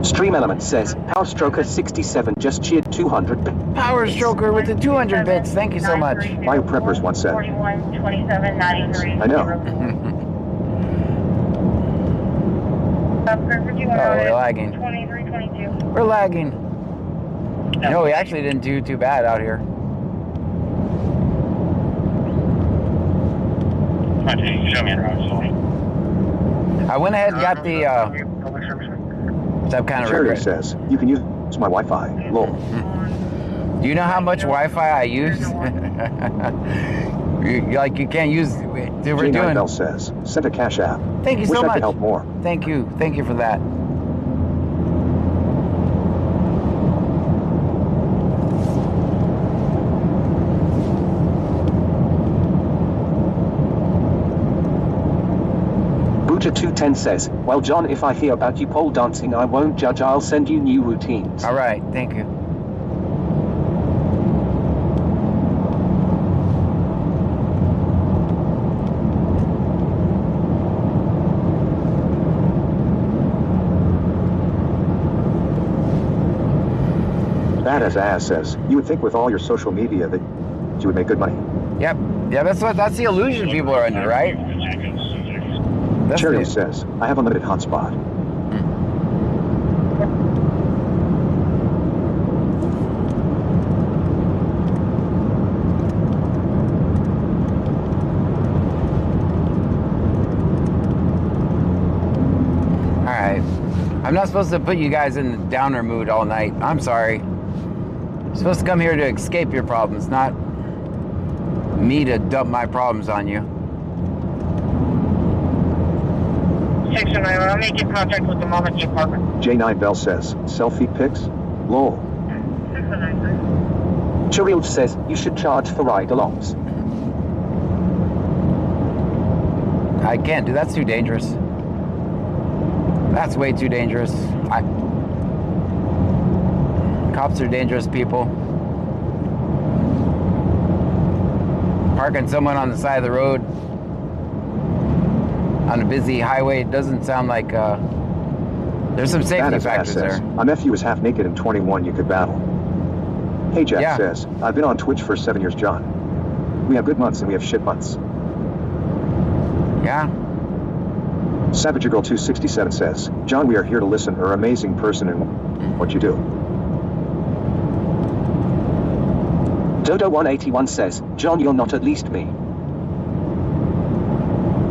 Stream Element says, Power Stroker 67 just cheered 200 bits. Power Stroker with the 200 bits. Thank you so much. Bio Preppers once said, 41, 27, 93. I know. Oh, we're lagging. 23, 22. We're lagging. No, we actually didn't do too bad out here. I went ahead and got the some kind of Cherry regret. says, you can use my Wi-Fi. Lol. Do you know how much Wi-Fi I use? You can't use. We're J9 doing. Bell says, send a cash app. Thank you Wish so I much. could help more. Thank you for that. Butcher210 says, well, John, if I hear about you pole dancing, I won't judge. I'll send you new routines. All right, thank you. Badass ass says, you would think with all your social media that you would make good money. Yep. Yeah, that's the illusion people are under, right? Cherry says, I have unlimited hotspot. Alright. I'm not supposed to put you guys in the downer mood all night. I'm sorry. You're supposed to come here to escape your problems, not me to dump my problems on you. 609, I'll make in contact with the mom at the apartment. J9 Bell says, selfie pics? Lol. 609. Cheryl says, you should charge for ride-alongs. I can't do that's too dangerous. That's way too dangerous. Cops are dangerous people. Parking someone on the side of the road on a busy highway doesn't sound like there's some safety factors there. I'm F.U. is half naked and 21 you could battle. Hey Jack says, I've been on Twitch for 7 years, John. We have good months and we have shit months. Yeah. Savage Girl 267 says, John, we are here to listen. You're an amazing person and what you do. Dodo 181 says, John, you're not at least me.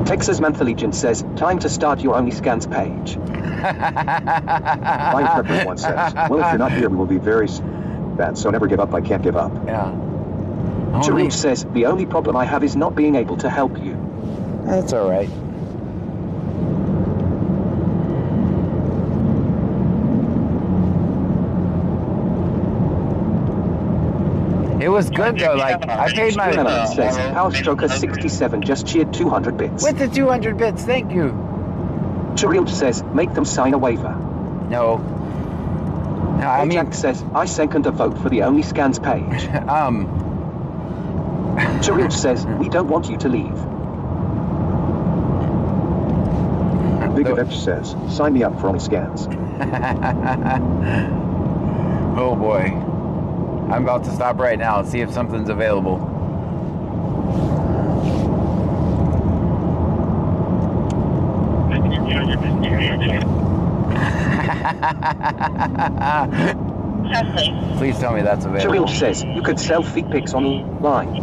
Texas Monthly Legion says, time to start your OnlyScans page. Lion Pepper 1 says, well, if you're not here, we will be very bad, so never give up. I can't give up. Yeah. Sharif says, the only problem I have is not being able to help you. That's all right. It was good though, like, I paid my... says, Power Stroker 67 just cheered 200 bits. With the 200 bits, thank you. Cheryl says, make them sign a waiver. No. No, I mean... Jack says, I second a vote for the OnlyScans page. Cheryl says, we don't want you to leave. Big Adventure says, sign me up for OnlyScans. Oh boy. I'm about to stop right now and see if something's available. Please tell me that's available. Cheryl says, you could sell feet pics online.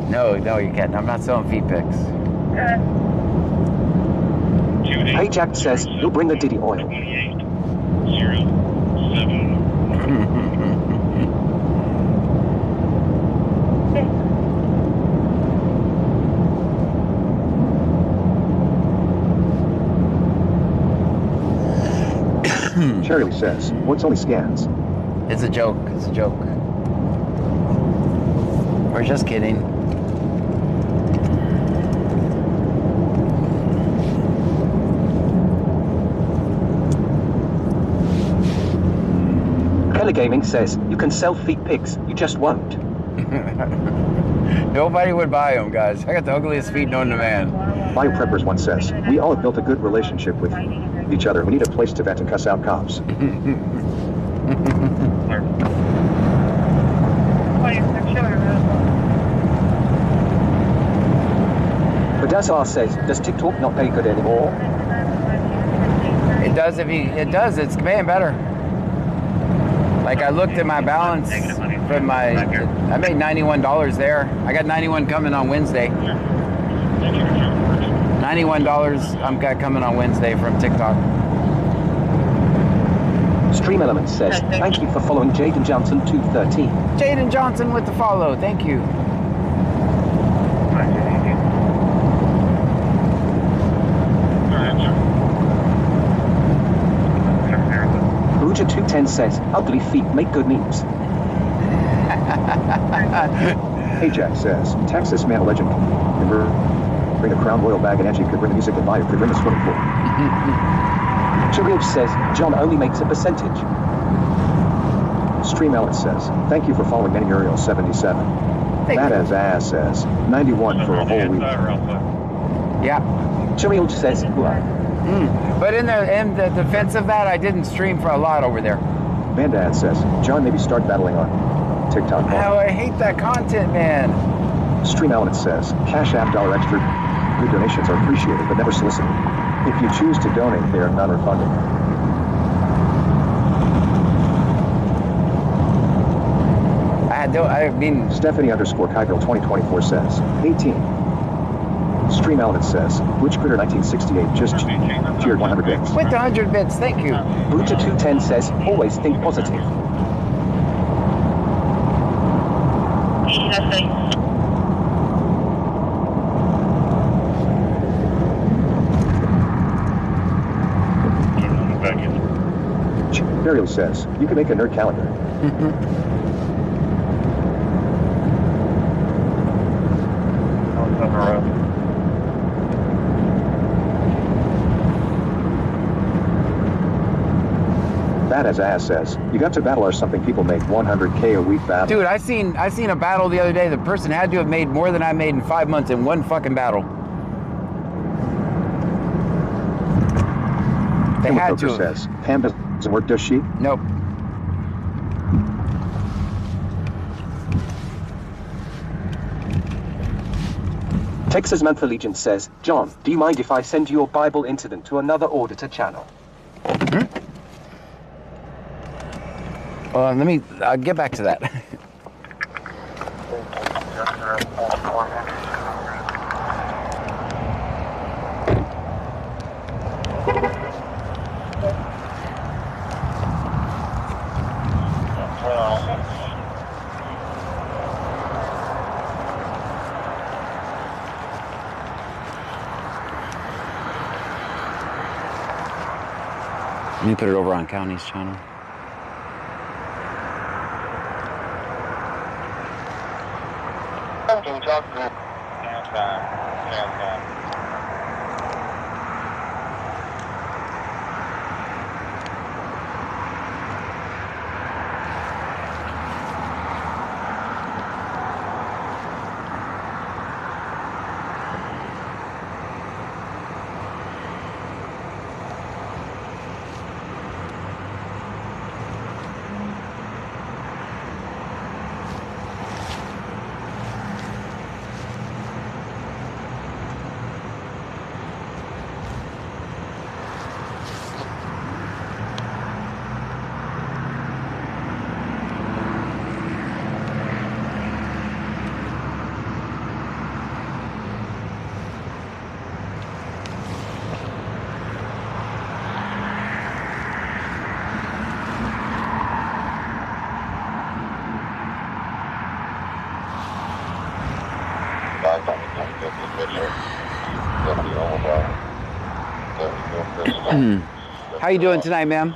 No, you can't. I'm not selling feet pics. Hey Jack says, you'll bring the Diddy oil. Charlie says, what's OnlyScans? It's a joke. It's a joke. We're just kidding. Keller Gaming says, you can sell feet pics, you just won't. Nobody would buy them, guys. I got the ugliest feet known to man. Bio Preppers 1 says, we all have built a good relationship with each other. We need a place to vent and cuss out cops. Badazar says, does TikTok not pay good anymore? It does it does, it's paying better. Like I looked at my balance from my, I made $91 there. I got 91 coming on Wednesday. $91 I'm got coming on Wednesday from TikTok. Stream Elements says, thank you for following Jaden Johnson 213. Jaden Johnson with the follow, thank you. 10 says, ugly feet make good memes. Ajax says, Texas man legend. Bring a Crown Royal bag and Angie could bring the music and Maya could bring the swimming pool. Chagriv says, John only makes a percentage. Stream Ellen says, thank you for following Manny Uriel 77. That as ass says, 91 for a whole week. Yeah. Chagriv says, But in the defense of that, I didn't stream for a lot over there. Bandad says, John maybe start battling on TikTok. Oh, I hate that content, man. Stream Element says, Cash App $1 extra. Good donations are appreciated but never solicited. If you choose to donate, they are non-refundable. I mean... Stephanie _ Kygirl 2024 says, 18. Stream Element says, Butch Critter 1968 just cheered 100 bits. With the 100 bits, thank you. Buta 210 says, always think positive. Burial says, you can make a nerd calendar. That as ass says, you got to battle or something people make 100K a week battle. Dude, I seen a battle the other day. The person had to have made more than I made in 5 months in one fucking battle. They had to. Says, Pam doesn't work, does she? Nope. Texas Monthly Legion says, John, do you mind if I send your Bible incident to another auditor channel? Let me get back to that. Let me put it over on County's channel. Can we talk to How you doing tonight, ma'am?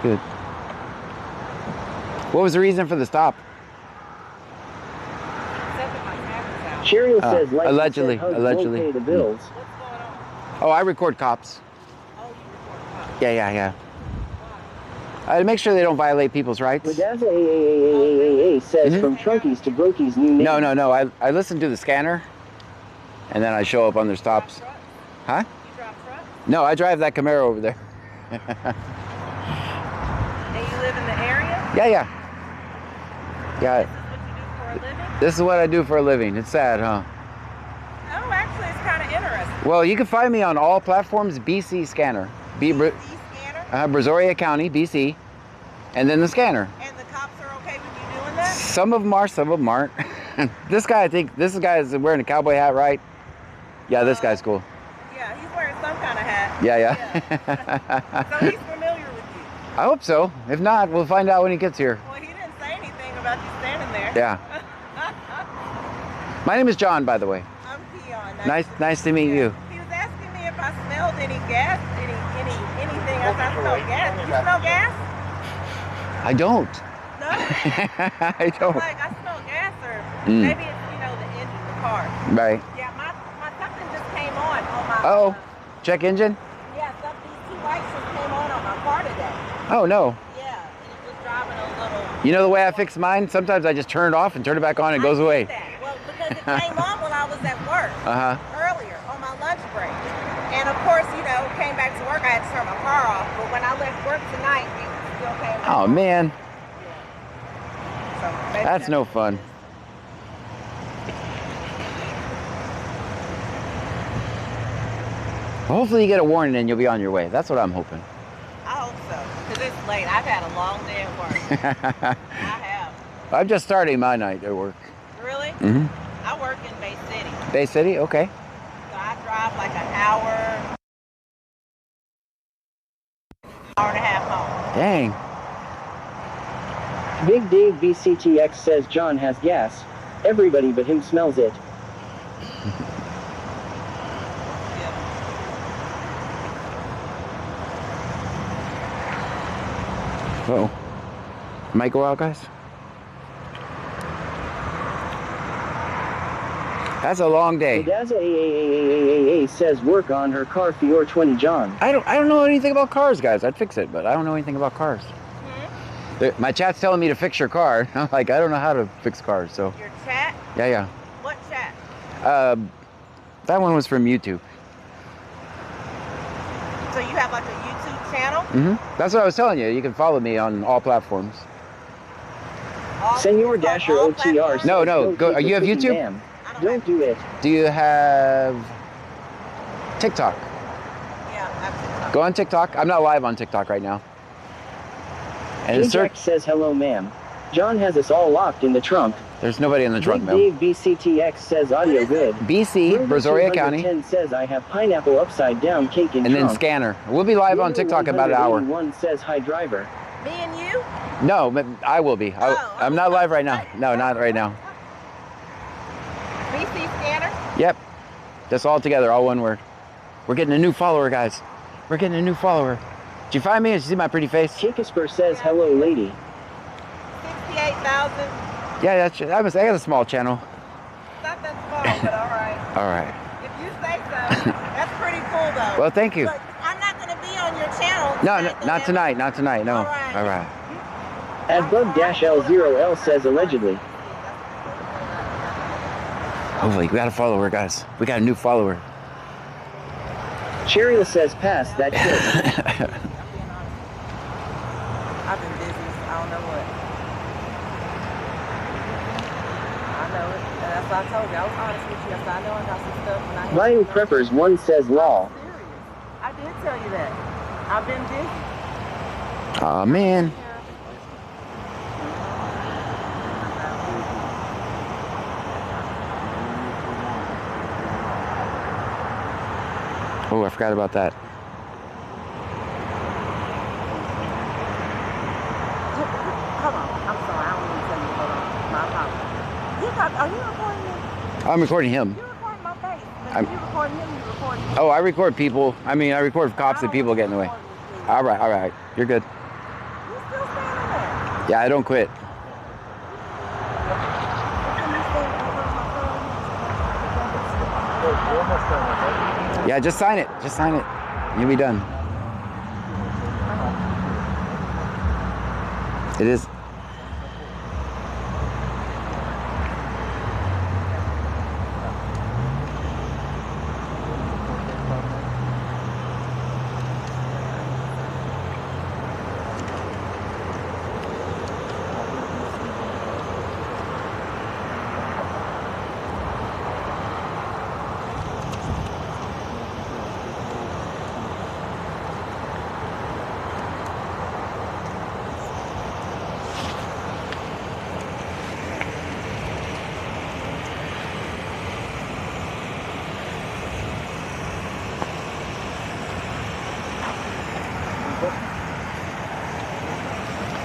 Good. What was the reason for the stop? Cheerio says, like allegedly. Allegedly. Pay the bills. Oh, I record cops. Yeah. To make sure they don't violate people's rights. Radaza AAAAAA says, from Trunkies to Brokies, new name. No. I listen to the scanner, and then I show up on their stops. Huh? You drive trucks? No, I drive that Camaro over there. And you live in the area? Yeah. This is what you do for a living? This is what I do for a living. It's sad, huh? Oh, actually, it's kind of interesting. Well, you can find me on all platforms, BC Scanner. BC Scanner? Brazoria County, BC. And then the scanner. And the cops are okay with you doing that? Some of them are, some of them aren't. This guy, I think, this guy is wearing a cowboy hat, right? Yeah, this guy's cool. Yeah, he's wearing some kind of hat. Yeah. So he's familiar with you? I hope so. If not, we'll find out when he gets here. Well, he didn't say anything about you standing there. Yeah. My name is John, by the way. I'm Keon. Nice to meet you. He was asking me if I smelled any gas, any anything else. I smell gas. You smell gas? I don't. No? I don't. Like, I smell gas, or maybe it's, you know, the engine, the car. Right. Yeah, my something just came on my... Uh-oh. Check engine? Yeah, these two lights just came on my car today. Oh, no. Yeah, and it was driving a little... You know the way I fix mine? Sometimes I just turn it off and turn it back on and it goes away. That. Well, because it came on while I was at work earlier on my lunch break. And of course, you know, came back to work, I had to turn my car off. But when I left work tonight, it still came on. Oh, man. So that's no fun. Hopefully you get a warning and you'll be on your way. That's what I'm hoping. I hope so, because it's late. I've had a long day at work. I have. I'm just starting my night at work. Really? Mm-hmm. I work in Bay City. Bay City? Okay. So I drive like an hour and a half home. Dang. Big Dave BCTX says John has gas. Everybody but him smells it. Uh-oh. Might go out, guys. That's a long day. Daza AAAAAA says work on her car Fior 20 John. I don't know anything about cars, guys. I'd fix it, but I don't know anything about cars. My chat's telling me to fix your car. I'm like, I don't know how to fix cars, so. Your chat? Yeah. What chat? That one was from YouTube. So you have like a YouTube channel? Mm-hmm. That's what I was telling you. You can follow me on all platforms. Senor Dasher OTR. No. Go. You have YouTube? Damn. Don't do it. Do you have TikTok? Yeah, I have TikTok. Go on TikTok. I'm not live on TikTok right now. And Ajax says hello, ma'am. John has us all locked in the trunk. There's nobody in the trunk, Big ma'am. Dave BCTX says audio good. BC, Brazoria County. 10 says I have pineapple upside down cake in and trunk. then Scanner. We'll be live on TikTok about an hour. One says hi driver. Me and you? No, but I will be. I'm not live right now. No, not right now. BC Scanner? Yep. That's all together, all one word. We're getting a new follower, guys. We're getting a new follower. Did you find me? Did you see my pretty face? Chicasper says hello, lady. 68,000. Yeah, I got a small channel. Not that small, but all right. All right. If you say so. That's pretty cool, though. Well, thank you. Look, I'm not going to be on your channel. No, not tonight. Not tonight. No. All right. At Bug-L0L says allegedly. Hopefully, we got a follower, guys. We got a new follower. Cheryl says pass that shit. I've been busy. I don't know what. I know it. And that's what I told you. I was honest with you. I said, I know I got some stuff. When I Lion Preppers 1 says law. I did tell you that. I've been busy. Aw, man. Oh, I forgot about that. Hold on. I'm sorry. I don't mean to tell you. Hold on. My apologies. Are you recording me? I'm recording him. You're recording my face. But if you're recording him, you're recording me. Oh, I record people. I record cops and people getting away. All right. You're good. You're still standing there. Yeah, I don't quit. Yeah, just sign it. Just sign it. You'll be done. It is.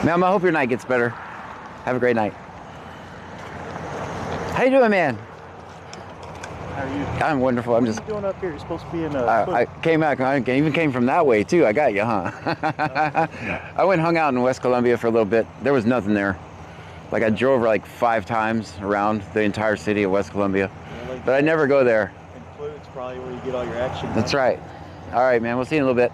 Ma'am, I hope your night gets better. Have a great night. How you doing, man? How are you? I'm wonderful. I'm What just. are you doing up here? You're supposed to be in I came back. I even came from that way too. I got you, huh? I went and hung out in West Columbia for a little bit. There was nothing there. Like I drove like 5 times around the entire city of West Columbia, but I never go there. Includes probably where you get all your action. That's right. All right, man. We'll see you in a little bit.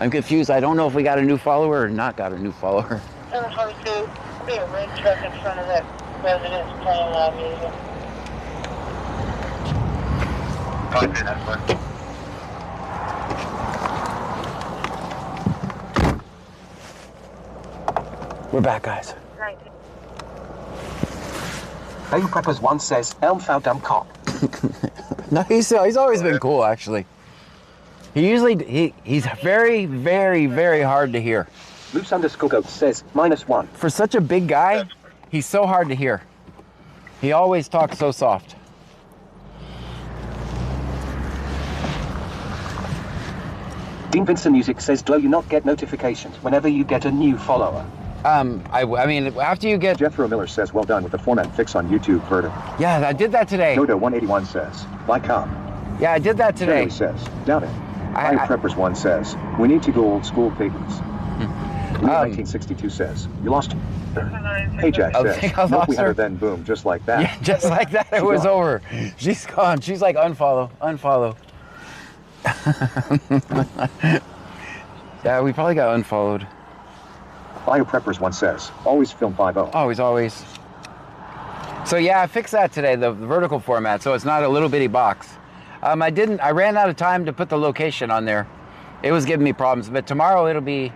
I'm confused. I don't know if we got a new follower or not got a new follower. 722, be a red truck in front of that residence playing loud music. We're back, guys. Right. Bail Preppers 1 says, Elm foul dumb cop. No, he's always been cool, actually. He's very, very, very hard to hear. Loose_goat says, -1. For such a big guy, he's so hard to hear. He always talks so soft. Dean Vincent Music says, Glow you not get notifications whenever you get a new follower. I mean, after you get... Jethro Miller says, well done with the format fix on YouTube, Verta. Yeah, I did that today. Noda181 says, by cop. Yeah, I did that today. Jerry says, doubt it. Preppers 1 says, we need to go old school papers. 1962 says, you lost. Hey Jack says, nope, we had her then boom, just like that. Yeah, just like that, it was over. She's gone. She's like, unfollow, unfollow. Yeah, we probably got unfollowed. Preppers 1 says, always film 5.0. Always. So yeah, I fixed that today, the vertical format, so it's not a little bitty box. I ran out of time to put the location on there. It was giving me problems, but tomorrow it'll be,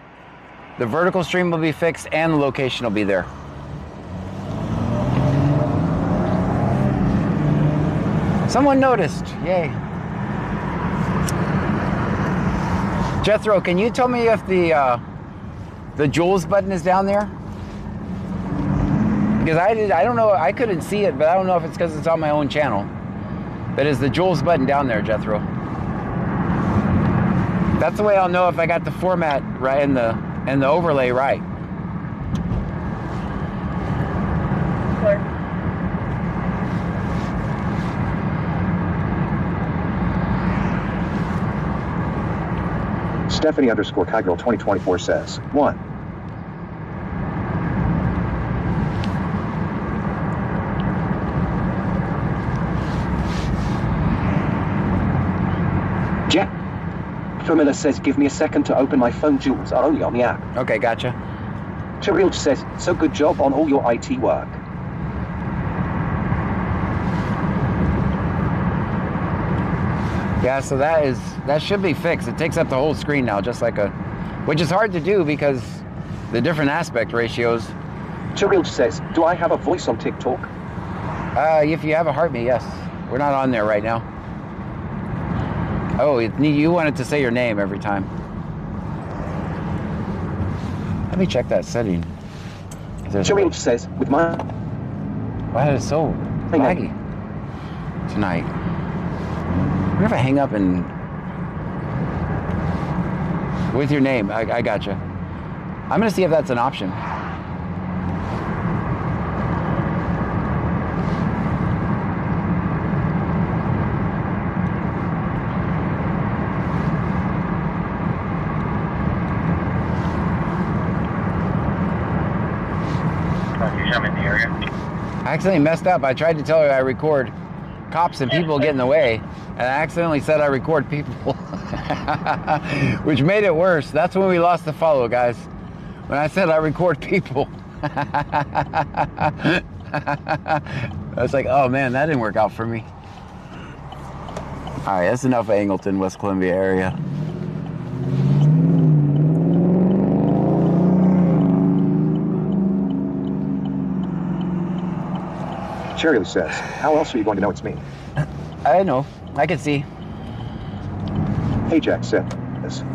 the vertical stream will be fixed and the location will be there. Someone noticed, yay. Jethro, can you tell me if the Jules button is down there? Because I don't know, I couldn't see it, but I don't know if it's because it's on my own channel. But is the Jules button down there, Jethro? That's the way I'll know if I got the format right and the overlay right. Sure. Stephanie_Kygirl 2024 says, 1. Jack Famila says, give me a second to open my phone. Jewels are only on the app. Okay, gotcha. Cheryl says, so good job on all your IT work. Yeah, so that should be fixed. It takes up the whole screen now, just like which is hard to do because the different aspect ratios. Cheryl says, do I have a voice on TikTok? If you have a heartbeat, yes. We're not on there right now. Oh, you wanted to say your name every time. Let me check that setting. Cheryl says, with my... Why is it so laggy tonight? What if I hang up and... With your name, I gotcha. I'm gonna see if that's an option. I accidentally messed up. I tried to tell her I record cops and people get in the way, and I accidentally said I record people, which made it worse. That's when we lost the follow, guys. When I said I record people. I was like, oh man, that didn't work out for me. All right, that's enough of Angleton, West Columbia area. Cherry says, how else are you going to know it's me? I know. I can see. Hey Jack says,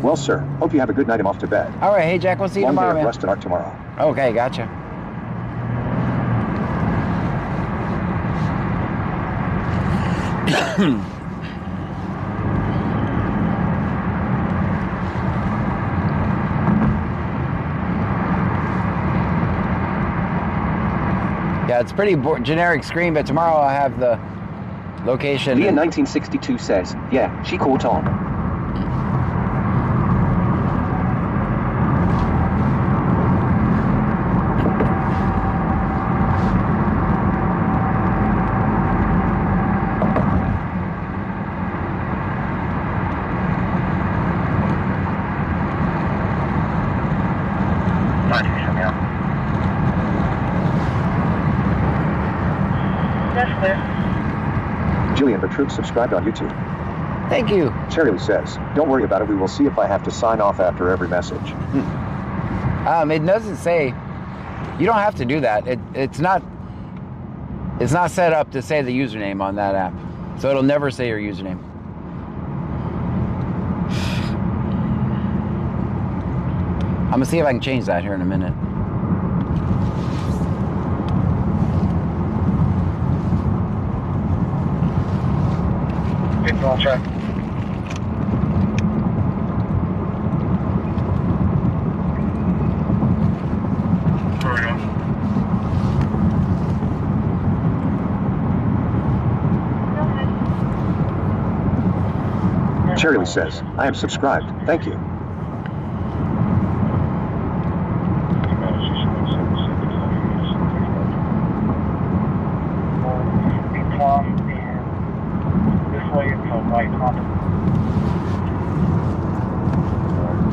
well sir, hope you have a good night. I'm off to bed. All right, hey Jack, we'll see you tomorrow, man. Rust and art tomorrow. Okay, gotcha. it's pretty generic screen, but tomorrow I'll have the location. Leah 1962 says, yeah, she caught on. Jillian Bertruk subscribed on YouTube. Thank you. Cherry says, don't worry about it. We will see if I have to sign off after every message. It doesn't say, you don't have to do that. It's not set up to say the username on that app. So it'll never say your username. I'm gonna see if I can change that here in a minute. People on track. Where are we going? Cherry says, I am subscribed. Thank you.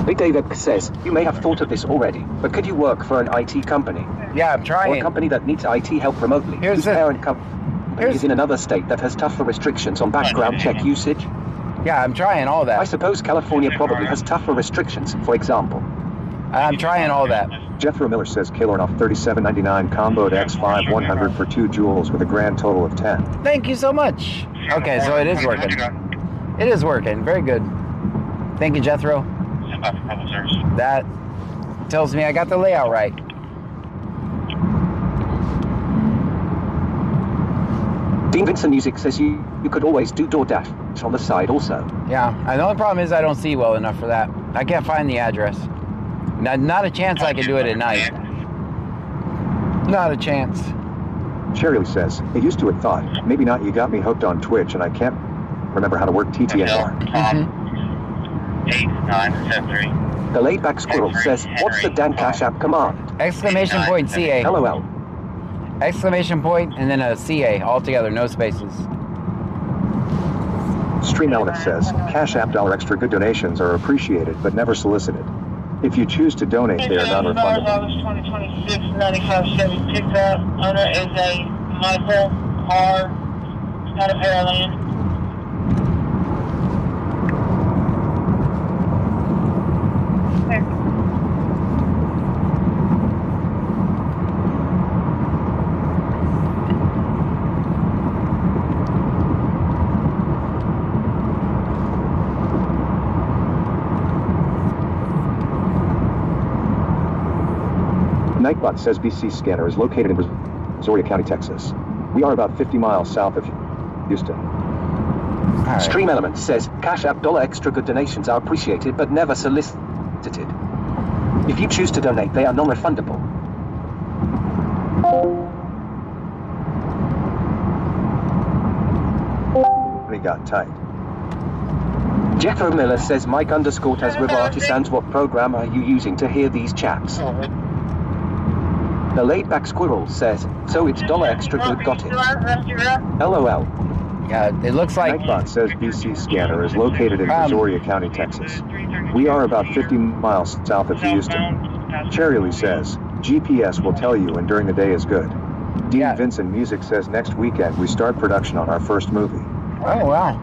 Big David says, you may have thought of this already, but could you work for an IT company? Yeah, I'm trying. Or a company that needs IT help remotely, whose parent company is in another state that has tougher restrictions on background check usage? Yeah, I'm trying all that. I suppose California probably has tougher restrictions, for example. I'm trying all that. Jethro Miller says Killer off $37.99 comboed X5 100 for 2 joules with a grand total of 10. Thank you so much. Okay, so it is working. It is working. Very good. Thank you, Jethro. That tells me I got the layout right. Dean Vincent Music says you could always do DoorDash on the side also. Yeah, the only problem is I don't see well enough for that. I can't find the address. Not a chance I can do it at night. Not a chance. Cherry says, it used to have thought, maybe not, you got me hooked on Twitch and I can't remember how to work TT anymore. 8973. The laid-back squirrel says, what's the Dan Cash App command? Exclamation point CA. LOL. Exclamation point and then a CA all together, no spaces. Stream Element says, Cash App $extra good donations are appreciated but never solicited. If you choose to donate, they are non-refundable. August 2026, 95 Chevy pickup. Owner is a Michael R. Out of Pearland. Nightbot says BC Scanner is located in Brazoria County, Texas. We are about 50 miles south of Houston. Right. Stream Element says, Cash App $extra good donations are appreciated but never solicited. If you choose to donate, they are non-refundable. We got tight. Jethro Miller says, Mike _ has River Artisans. What program are you using to hear these chats? The laid-back squirrel says, so it's $extra good, got it. LOL. Yeah, it looks like... Nightbot says BC Scanner is located in Brazoria County, Texas. We are about 50 miles south of Houston. Cherry says, GPS will tell you and during the day is good. Dean Vincent Music says next weekend we start production on our first movie. Oh, wow.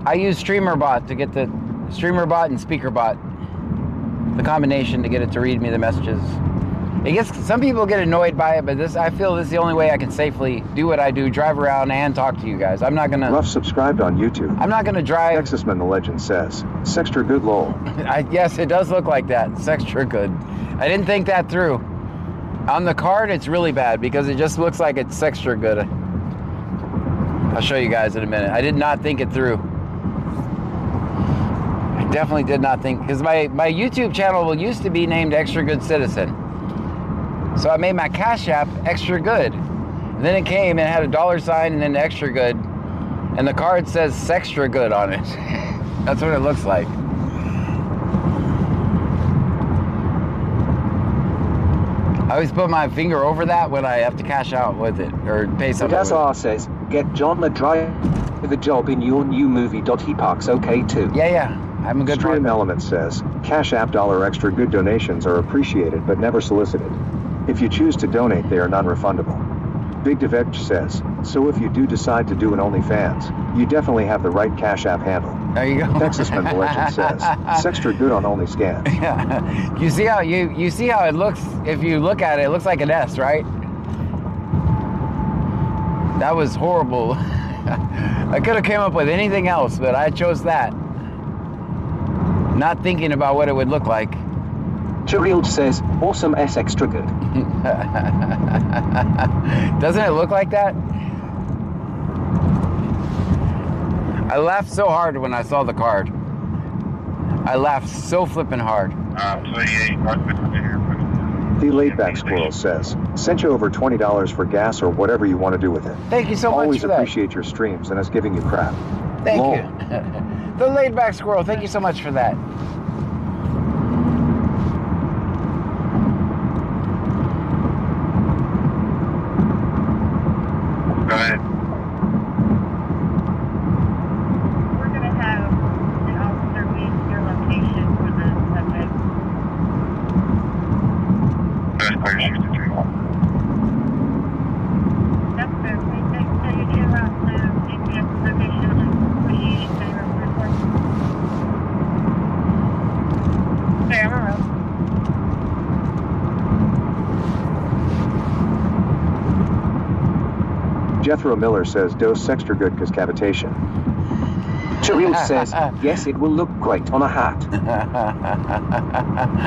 I use StreamerBot to get the... StreamerBot and SpeakerBot. The combination to get it to read me the messages. It gets, some people get annoyed by it, but I feel this is the only way I can safely do what I do, drive around and talk to you guys. I'm not gonna... Ruff subscribed on YouTube. I'm not gonna drive... Texasman the Legend says, Sextra good lol. Yes, it does look like that. Sextra good. I didn't think that through. On the card, it's really bad because it just looks like it's extra good. I'll show you guys in a minute. I did not think it through. I definitely did not think, because my YouTube channel used to be named Extra Good Citizen. So I made my Cash App extra good. And then it came and it had a $sign and then extra good. And the card says Sextra Good on it. That's what it looks like. I always put my finger over that when I have to cash out with it or pay something. Gazar says, get John a driver job in your new movie. He parks okay too. Yeah. I'm a good Stream driver. Element says, Cash App $extra good donations are appreciated but never solicited. If you choose to donate, they are non-refundable. Big Devech says, so if you do decide to do an OnlyFans, you definitely have the right Cash App handle. There you go. Texasman the Legend says, Sextra Good on only scans. Yeah. You see how you see how it looks. If you look at it, it looks like an S, right? That was horrible. I could have came up with anything else, but I chose that. Not thinking about what it would look like. Chirild says, awesome S extra good. Doesn't it look like that? I laughed so hard when I saw the card. I laughed so flippin' hard. The Laidback Squirrel says, sent you over $20 for gas or whatever you want to do with it. Thank you so much Always for that. appreciate your streams and us giving you crap. Thank Lol. you. The Laidback Squirrel, thank you so much for that. Go ahead. We're going to have an officer meet your location for the subject. That's clear 63. That's fair. We take you to around the GPS location and we say report. Okay, I'm around. Jethro Miller says, dose extra good because cavitation. Chirild says, yes, it will look great on a hat.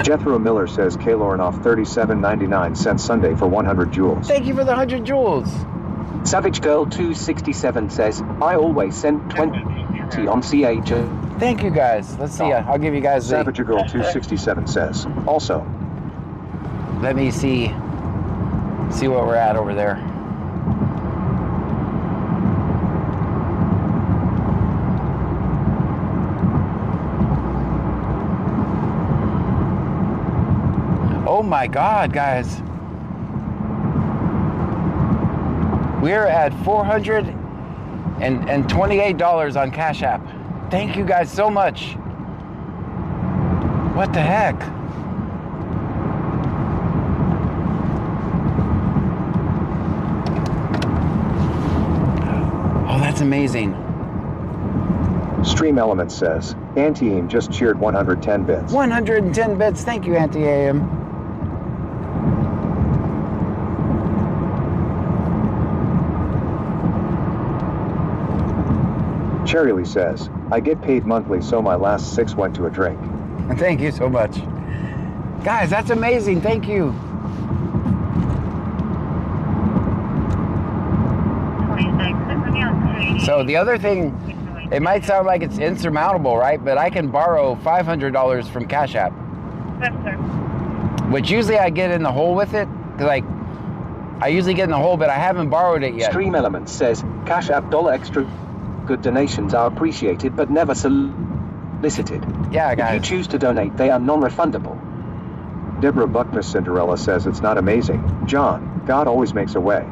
Jethro Miller says, Kaloran off $37.99 Sunday for 100 joules. Thank you for the 100 joules. Savage Girl 267 says, I always send 20 on CH. Thank you guys. Let's see. I'll give you guys the... Savage Girl 267 says, also. Let me see what we're at over there. Oh my God, guys. We're at $428 on Cash App. Thank you guys so much. What the heck? Oh, that's amazing. Stream Element says, Anti-Aim just cheered 110 bits. 110 bits. Thank you, Anti-AM. Cherryly says, I get paid monthly, so my last 6 went to a drink. Thank you so much. Guys, that's amazing. Thank you. 26. So the other thing, it might sound like it's insurmountable, right? But I can borrow $500 from Cash App. Yes, sir. Which usually I get in the hole with it. Cause like, I usually get in the hole, but I haven't borrowed it yet. Stream Element says, Cash App $extra good donations are appreciated but never solicited. Yeah, guys. If you choose to donate, they are non-refundable. Deborah Buckmas Cinderella says it's not amazing. John, God always makes a way.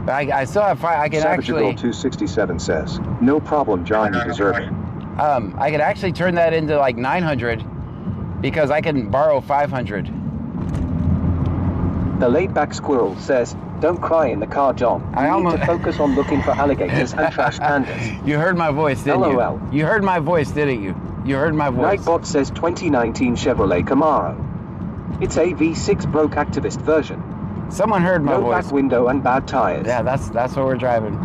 But I still have I can Savage actually... Girl 267 says, no problem, John, you deserve it. I could actually turn that into like 900 because I can borrow 500. The laid-back squirrel says, don't cry in the car, John. You need to focus on looking for alligators and trash pandas. You heard my voice, didn't LOL. you? You heard my voice, didn't you? You heard my voice. Nightbot says 2019 Chevrolet Camaro. It's a V6 broke activist version. Someone heard my voice. No back window and bad tires. Yeah, that's what we're driving.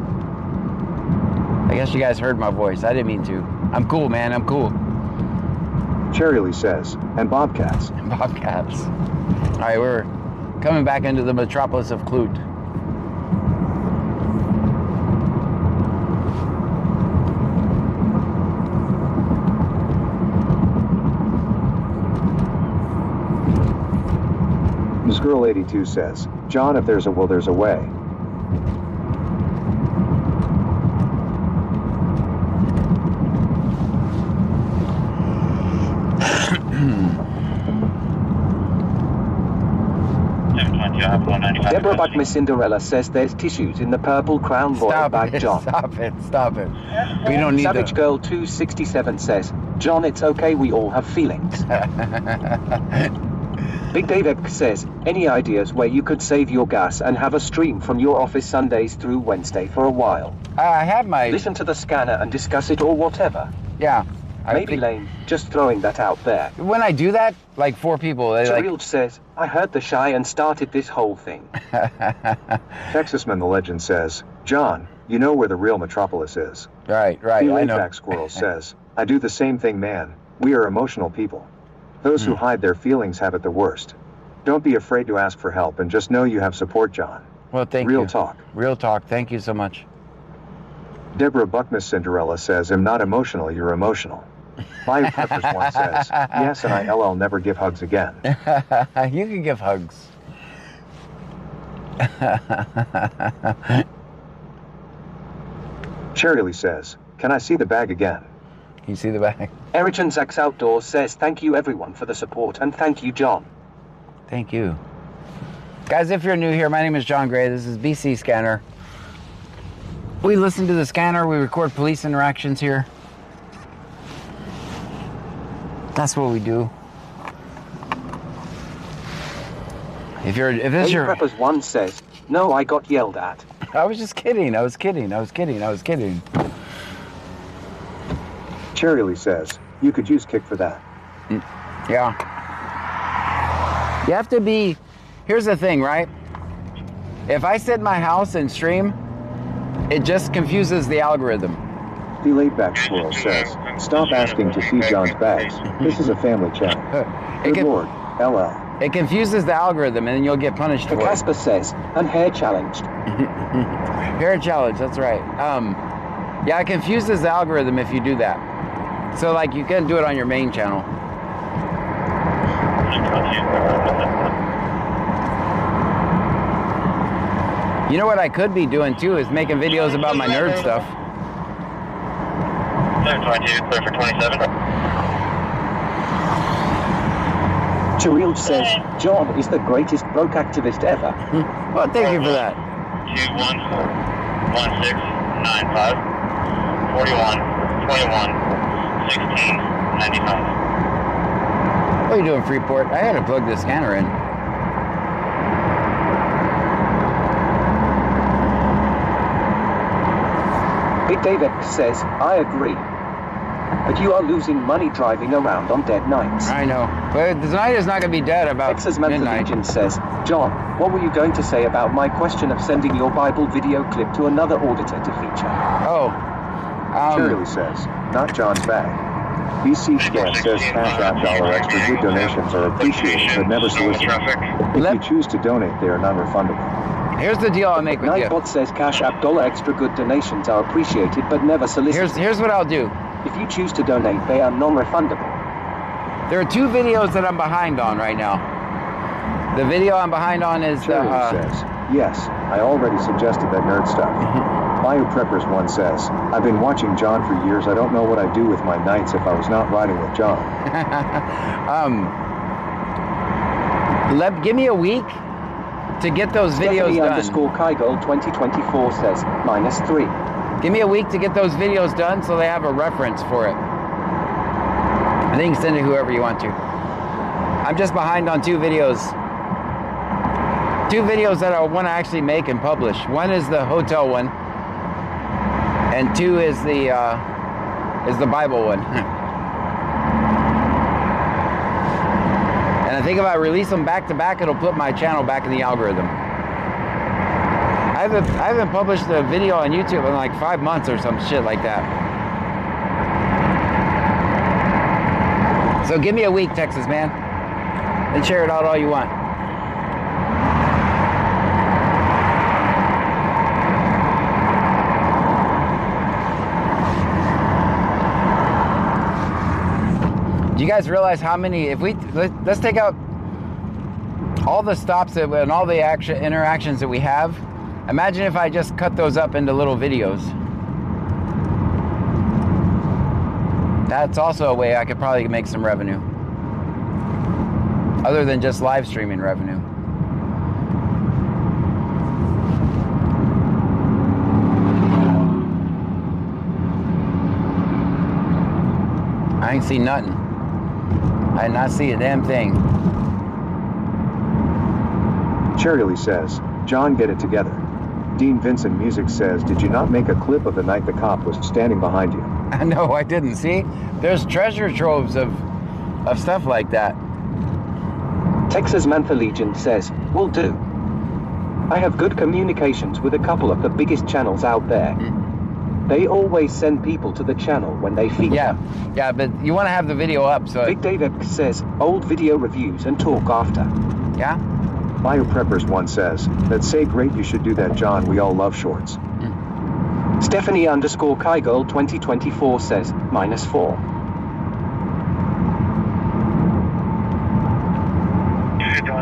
I guess you guys heard my voice. I didn't mean to. I'm cool, man. I'm cool. Cherryly says, and bobcats. And bobcats. All right, we're coming back into the metropolis of Clute. Earl 82 says, John, if there's a will, there's a way. Deborah Buckman Cinderella says there's tissues in the purple Crown Royal bag, John. Stop it, stop it. We don't need Savage Girl 267 says, John, it's okay, we all have feelings. Big Dave X says, any ideas where you could save your gas and have a stream from your office Sundays through Wednesday for a while? I have my... Listen to the scanner and discuss it or whatever. Yeah. Maybe lame, just throwing that out there. When I do that, like 4 people, they like... Cheryl says, I heard the shy and started this whole thing. Texasman the Legend says, John, you know where the real metropolis is. Right, The I know. laid-back squirrel says, I do the same thing, man. We are emotional people. Those who hide their feelings have it the worst. Don't be afraid to ask for help and just know you have support, John. Well, thank you. Real talk. Real talk. Thank you so much. Deborah Buckmiss Cinderella says, I'm not emotional, you're emotional. Bio Peppers one says, yes, and I'll never give hugs again. You can give hugs. Cherry Lee says, can I see the bag again? Can you see the bag? Erichon Zax Outdoors says, thank you everyone for the support and thank you, John. Thank you. Guys, if you're new here, my name is John Gray. This is BC Scanner. We listen to the scanner. We record police interactions here. That's what we do. If this is your... Preppers one says, no, I got yelled at. I was just kidding. I was kidding. Cherry Lee says, you could use kick for that. Yeah. You have to be... Here's the thing, right? If I sit in my house and stream, it just confuses the algorithm. The laid-back squirrel says, stop asking to see John's bags. This is a family channel. Good Lord, LL. It confuses the algorithm and then you'll get punished for it. Casper says, I'm hair challenged. Hair challenge, that's right. Yeah, it confuses the algorithm if you do that. So like you can do it on your main channel. You know what I could be doing too is making videos about my nerd stuff. 722, clear for 27. Cheryl says, John is the greatest broke activist ever. Well, thank you for that. 211695 41 21 16 95. What are you doing, Freeport? I had to plug the scanner in. Big Dave X says, I agree. But you are losing money driving around on dead nights. I know. But tonight is not going to be dead about midnight. Legion says, John, what were you going to say about my question of sending your Bible video clip to another auditor to feature? Oh. Shirley says, not John's bag. BC Scan says Cash App $, extra good donations are appreciated but never solicited. If you choose to donate, they are non-refundable. Here's the deal I'll make with you. Nightbot says Cash App $, extra good donations are appreciated but never solicited. Here's what I'll do. If you choose to donate, they are non-refundable. There are 2 videos that I'm behind on right now. The video I'm behind on is Shirley says, yes, I already suggested that nerd stuff. Bio Preppers one says, I've been watching John for years. I don't know what I'd do with my nights if I was not riding with John. Give me a week to get those videos done. _Kygirl 2024 says, -3. Give me a week to get those videos done so they have a reference for it. And then you can send it whoever you want to. I'm just behind on 2 videos. 2 videos that I want to actually make and publish. One is the hotel one, and 2 is the Bible one. And I think if I release them back to back, it'll put my channel back in the algorithm. I haven't published a video on YouTube in like 5 months or some shit like that. So give me a week, Texas man, and share it out all you want. Do you guys realize how many, if we, let's take out all the stops and all the interactions that we have, imagine if I just cut those up into little videos. That's also a way I could probably make some revenue. Other than just live streaming revenue. I ain't seen nothing. I did not see a damn thing. Cherry says, John, get it together. Dean Vincent Music says, did you not make a clip of the night the cop was standing behind you? No, I didn't. See? There's treasure troves of stuff like that. Texas Mantha Legion says, will do. I have good communications with a couple of the biggest channels out there. They always send people to the channel when they feed them. Yeah, but you want to have the video up, so... Big Dave X says, old video reviews and talk after. Yeah? BioPreppers 1 says, that's say great, you should do that, John, we all love shorts. Stephanie _ Kygirl 2024 says, -4.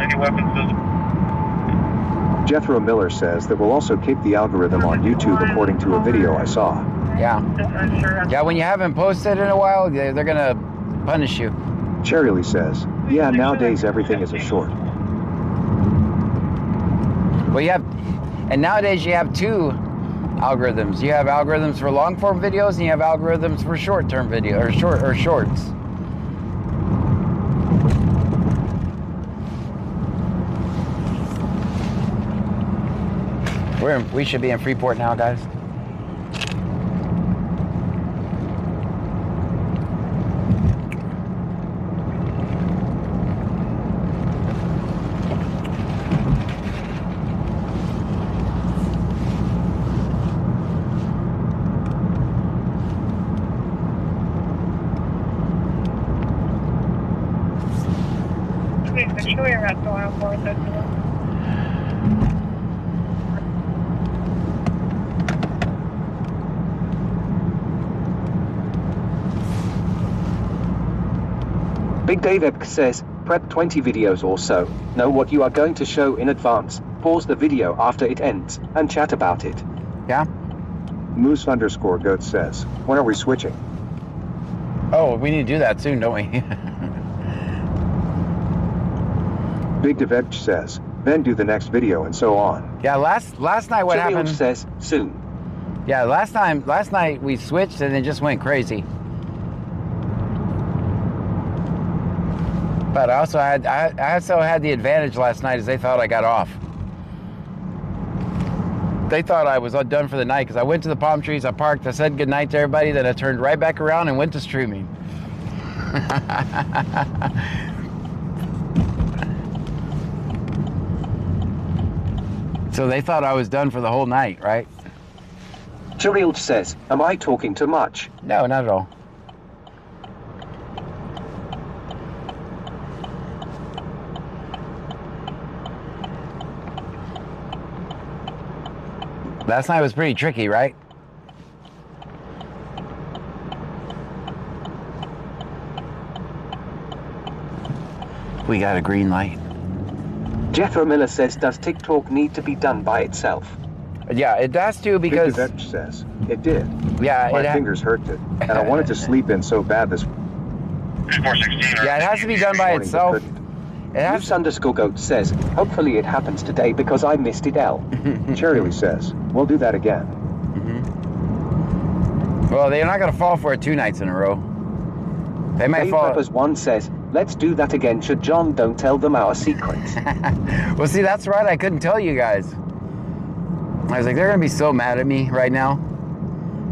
Any weapons visible? Jethro Miller says that we'll also kick the algorithm on YouTube according to a video I saw. Yeah. Yeah, when you haven't posted in a while, they're gonna punish you. Cherry says, yeah, nowadays everything is a short. Well, and nowadays you have two algorithms. You have algorithms for long form videos and you have algorithms for short term video or shorts. We should be in Freeport now, guys. Big Dave Epk says, prep 20 videos or so, know what you are going to show in advance, pause the video after it ends, and chat about it. Yeah? Moose _ Goat says, when are we switching? Oh, we need to do that soon, don't we? Big Devech says, then do the next video and so on. Yeah, last night what happened says, soon. Yeah, last night we switched and it just went crazy. But I also had the advantage last night is they thought I got off. They thought I was done for the night because I went to the palm trees, I parked, I said goodnight to everybody, then I turned right back around and went to streaming. So they thought I was done for the whole night, right? Cheryl says, am I talking too much? No, not at all. Last night was pretty tricky, right? We got a green light. Jethro Miller says, does TikTok need to be done by itself? Yeah, it has to because... Big Devech says, it did. Yeah, my fingers hurt it, and I wanted to sleep in so bad this... 416. Yeah, it has to be done by itself. Moose _ Goat says, hopefully it happens today because I missed it, L. Cherry says, we'll do that again. Well, they're not going to fall for it 2 nights in a row. They might fall... Peppers 1 says, let's do that again should John don't tell them our secrets. Well, see, that's right. I couldn't tell you guys. I was like, they're going to be so mad at me right now.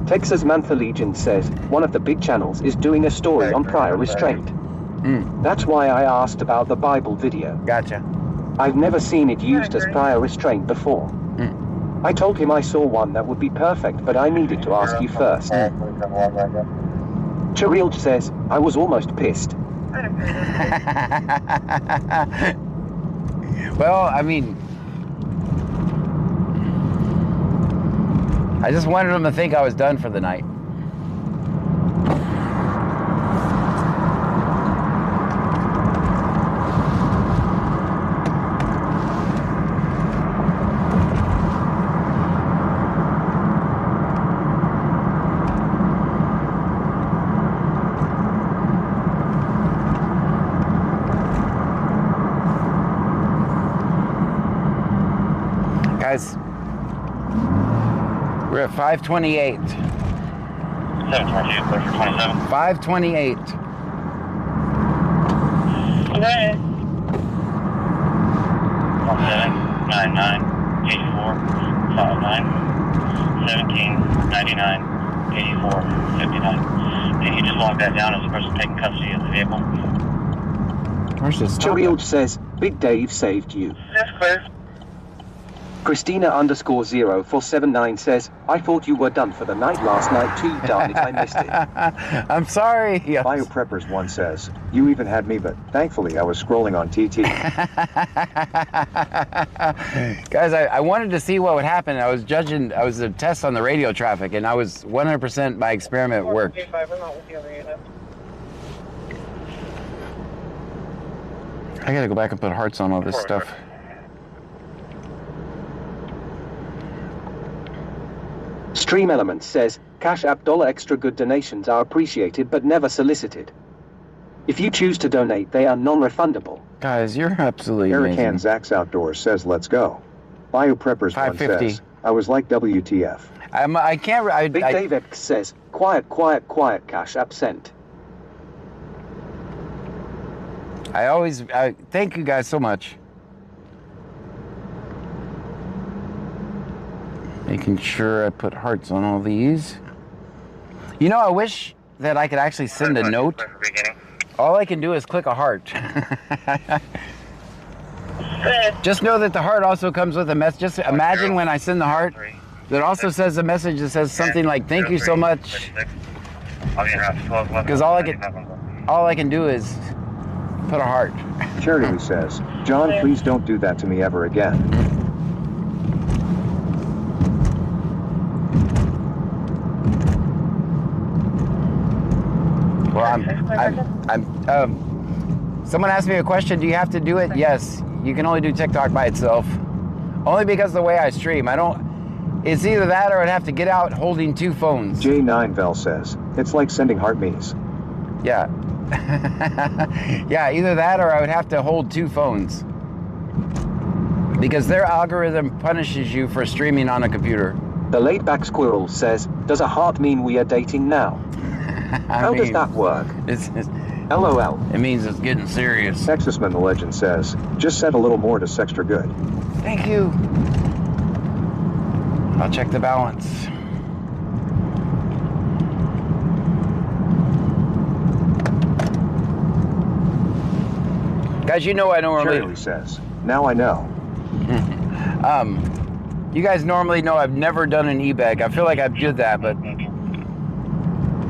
Texas Mantha Legion says, one of the big channels is doing a story on prior restraint. That's why I asked about the Bible video. Gotcha. I've never seen it used as prior restraint before. I told him I saw one that would be perfect, but I needed to ask you first. Cheryl says, I was almost pissed. Well, I mean, I just wanted them to think I was done for the night. guys. We're at 528. 722, clear for 27. 528. Okay. 1799 84 59 1799 84 59. And you just log that down as the person taking custody of the vehicle. Where's this? Cheryl says, Big Dave saved you. That's clear. Christina_0479 says, I thought you were done for the night last night too. Darn it, I missed it. I'm sorry. BioPreppers1 says, you even had me, but thankfully I was scrolling on TT. Guys, I wanted to see what would happen. I was a test on the radio traffic, and I was 100% my experiment worked. I'm not with you over here. I gotta go back and put hearts on all this stuff. Stream Elements says, Cash App $extra good donations are appreciated but never solicited. If you choose to donate, they are non-refundable. Guys, you're absolutely Eric amazing. Han Zach's Outdoors says, let's go. BioPreppers1 says, I was like WTF. Big Dave X says, quiet, Cash App sent. Thank you guys so much. Making sure I put hearts on all these. You know, I wish that I could actually send a note. All I can do is click a heart. Just know that the heart also comes with a message. Just imagine when I send the heart, that also says a message that says something like, thank you so much. Because all I can do is put a heart. Charity says, John, please don't do that to me ever again. Well, someone asked me a question, do you have to do it? Yes, you can only do TikTok by itself. Only because of the way I stream. It's either that or I'd have to get out holding two phones. J9Vel says, it's like sending heart me's. Yeah. Yeah, either that or I would have to hold two phones. Because their algorithm punishes you for streaming on a computer. The laid-back squirrel says, does a heart mean we are dating now? How does that work? LOL. It means it's getting serious. Texasman the Legend says, just said a little more to Sextra Good. Thank you. I'll check the balance. Guys, you know I normally... Shirley says, now I know. You guys normally know I've never done an e-bag. I feel like I've did that, but...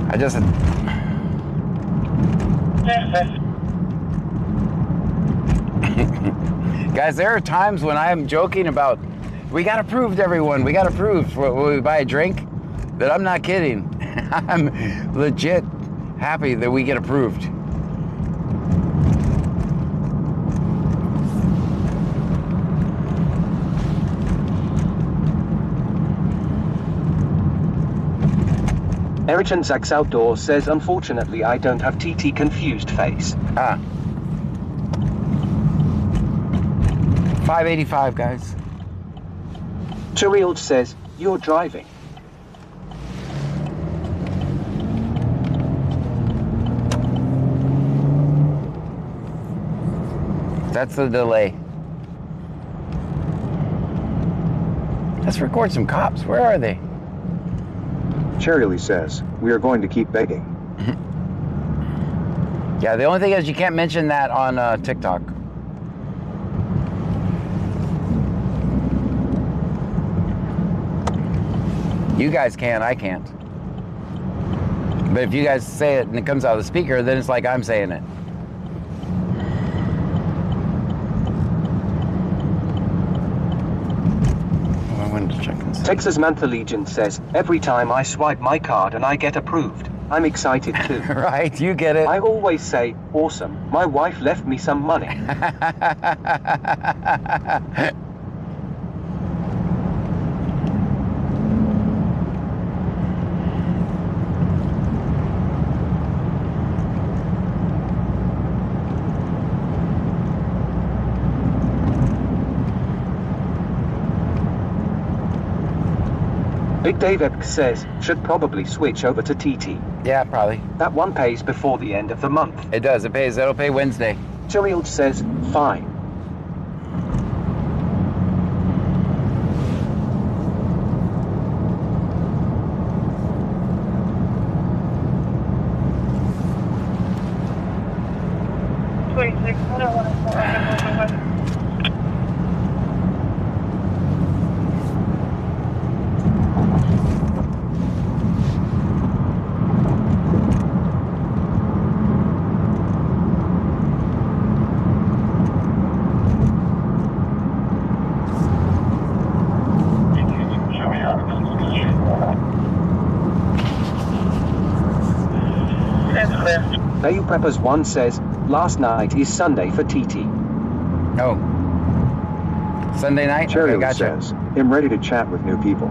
I just... Guys, there are times when I am joking about, we got approved, everyone. We got approved when we buy a drink. But I'm not kidding. I'm legit happy that we get approved. Eric Zach's Outdoors says, unfortunately, I don't have TT confused face. 585, guys. Cheryl says, you're driving. That's the delay. Let's record some cops. Where are they? Charity says, we are going to keep begging. Yeah, the only thing is you can't mention that on TikTok. You guys can, I can't. But if you guys say it and it comes out of the speaker, then it's like I'm saying it. Texas Mantha Legion says, every time I swipe my card and I get approved, I'm excited too. Right, you get it. I always say, awesome, my wife left me some money. Big Dave X says, should probably switch over to TT. Yeah, probably. That one pays before the end of the month. It does. It pays. That'll pay Wednesday. Cheryl says, fine. Bayou Preppers 1 says, last night is Sunday for TT. Oh. Sunday night? Cheryl Okay, gotcha. says, I'm ready to chat with new people.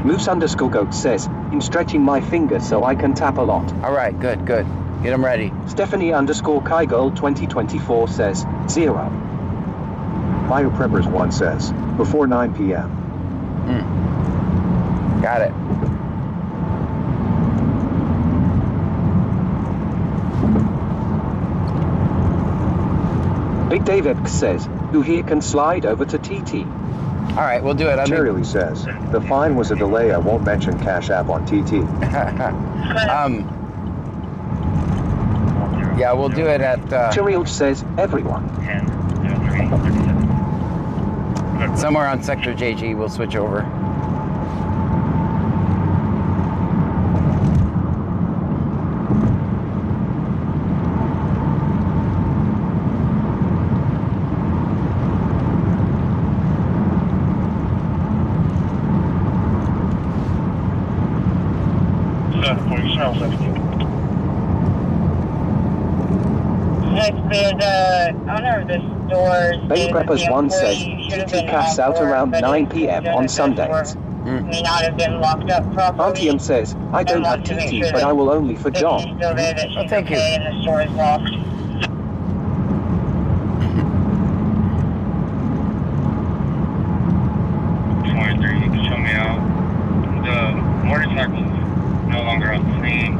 Moose_goat says, I'm stretching my fingers so I can tap a lot. All right, good, good. Get them ready. Stephanie_Kygirl 2024 says, 0. Bayou Preppers 1 says, before 9 p.m. Got it. Big Dave X says, who here can slide over to TT? All right, we'll do it. Cheryl says, the fine was a delay. I won't mention Cash App on TT. Yeah, we'll do it at... Cheryl says, everyone. Somewhere on Sector JG, we'll switch over. Bay Preppers 1 says, TT casts out around 9 p.m. on Sundays. May not have been locked up properly. Auntium says, I don't have TT, but I will only for John. Still there that Oh, thank you. And the store is locked. You can show me out. The motorcycle is no longer on the scene,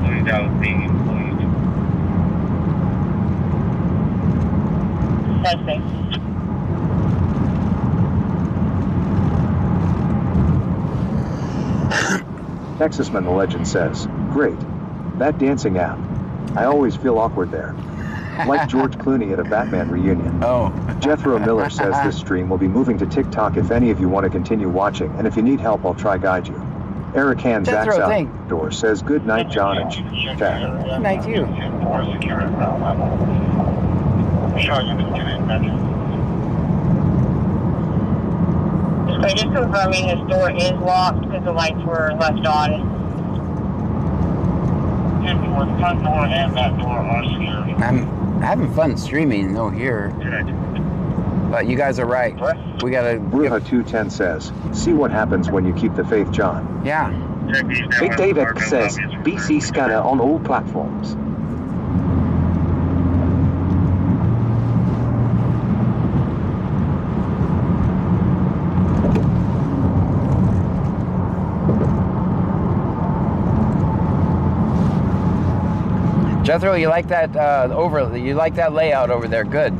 so that was being employed. That's it. Texasman the Legend says, great. That dancing app. I always feel awkward there. Like George Clooney at a Batman reunion. Oh. Jethro Miller says this stream will be moving to TikTok if any of you want to continue watching, and if you need help, I'll try guide you. Eric Hand backs outdoor says, good night, John and Chad. Good night, you. Just confirming the store is locked because the lights were left on. The front door and that door are secure. I'm having fun streaming, no here. But you guys are right. We gotta... Bruja 210 says, see what happens when you keep the faith, John. Yeah. Big Dave X says, BC scanner on all platforms. Jethro, you like that you like that layout over there? Good.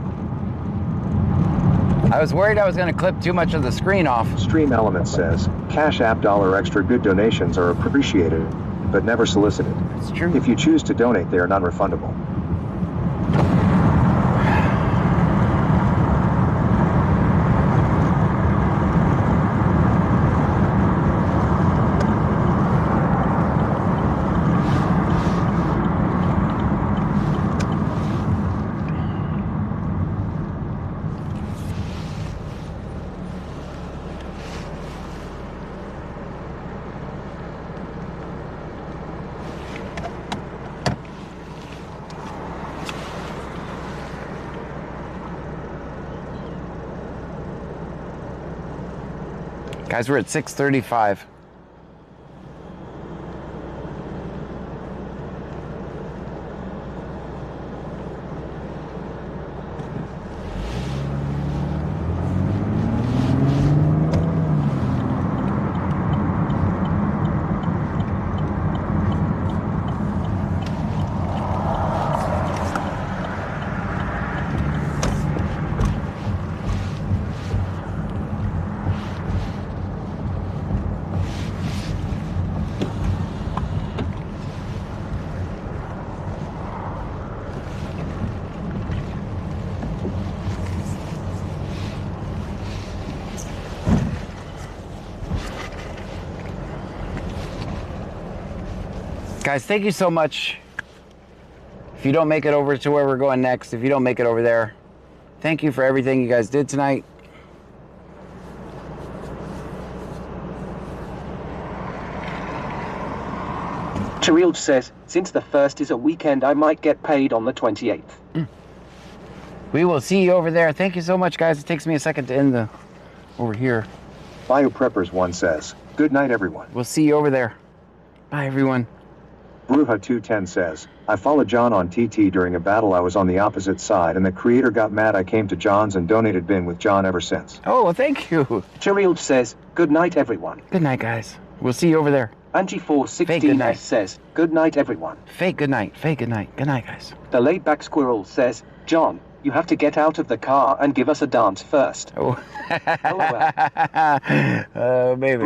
I was worried I was going to clip too much of the screen off. Stream Element says, Cash App $1 extra good donations are appreciated, but never solicited. It's true. If you choose to donate, they are non-refundable. Guys, we're at 6:35. Guys, thank you so much. If you don't make it over to where we're going next, if you don't make it over there, thank you for everything you guys did tonight. Cherilge says, since the 1st is a weekend, I might get paid on the 28th. We will see you over there. Thank you so much, guys. It takes me a second to end the over here. BioPreppers1 says, good night, everyone. We'll see you over there. Bye, everyone. Bruja210 says, I followed John on TT during a battle. I was on the opposite side, and the creator got mad. I came to John's and donated. Been with John ever since. Oh, well, thank you. Cherilge says, good night, everyone. Good night, guys. We'll see you over there. Angie416 says, good night, everyone. Fake good night. Fake good night. Good night, guys. The laid-back squirrel says, John, you have to get out of the car and give us a dance first. Oh. LOL. Maybe.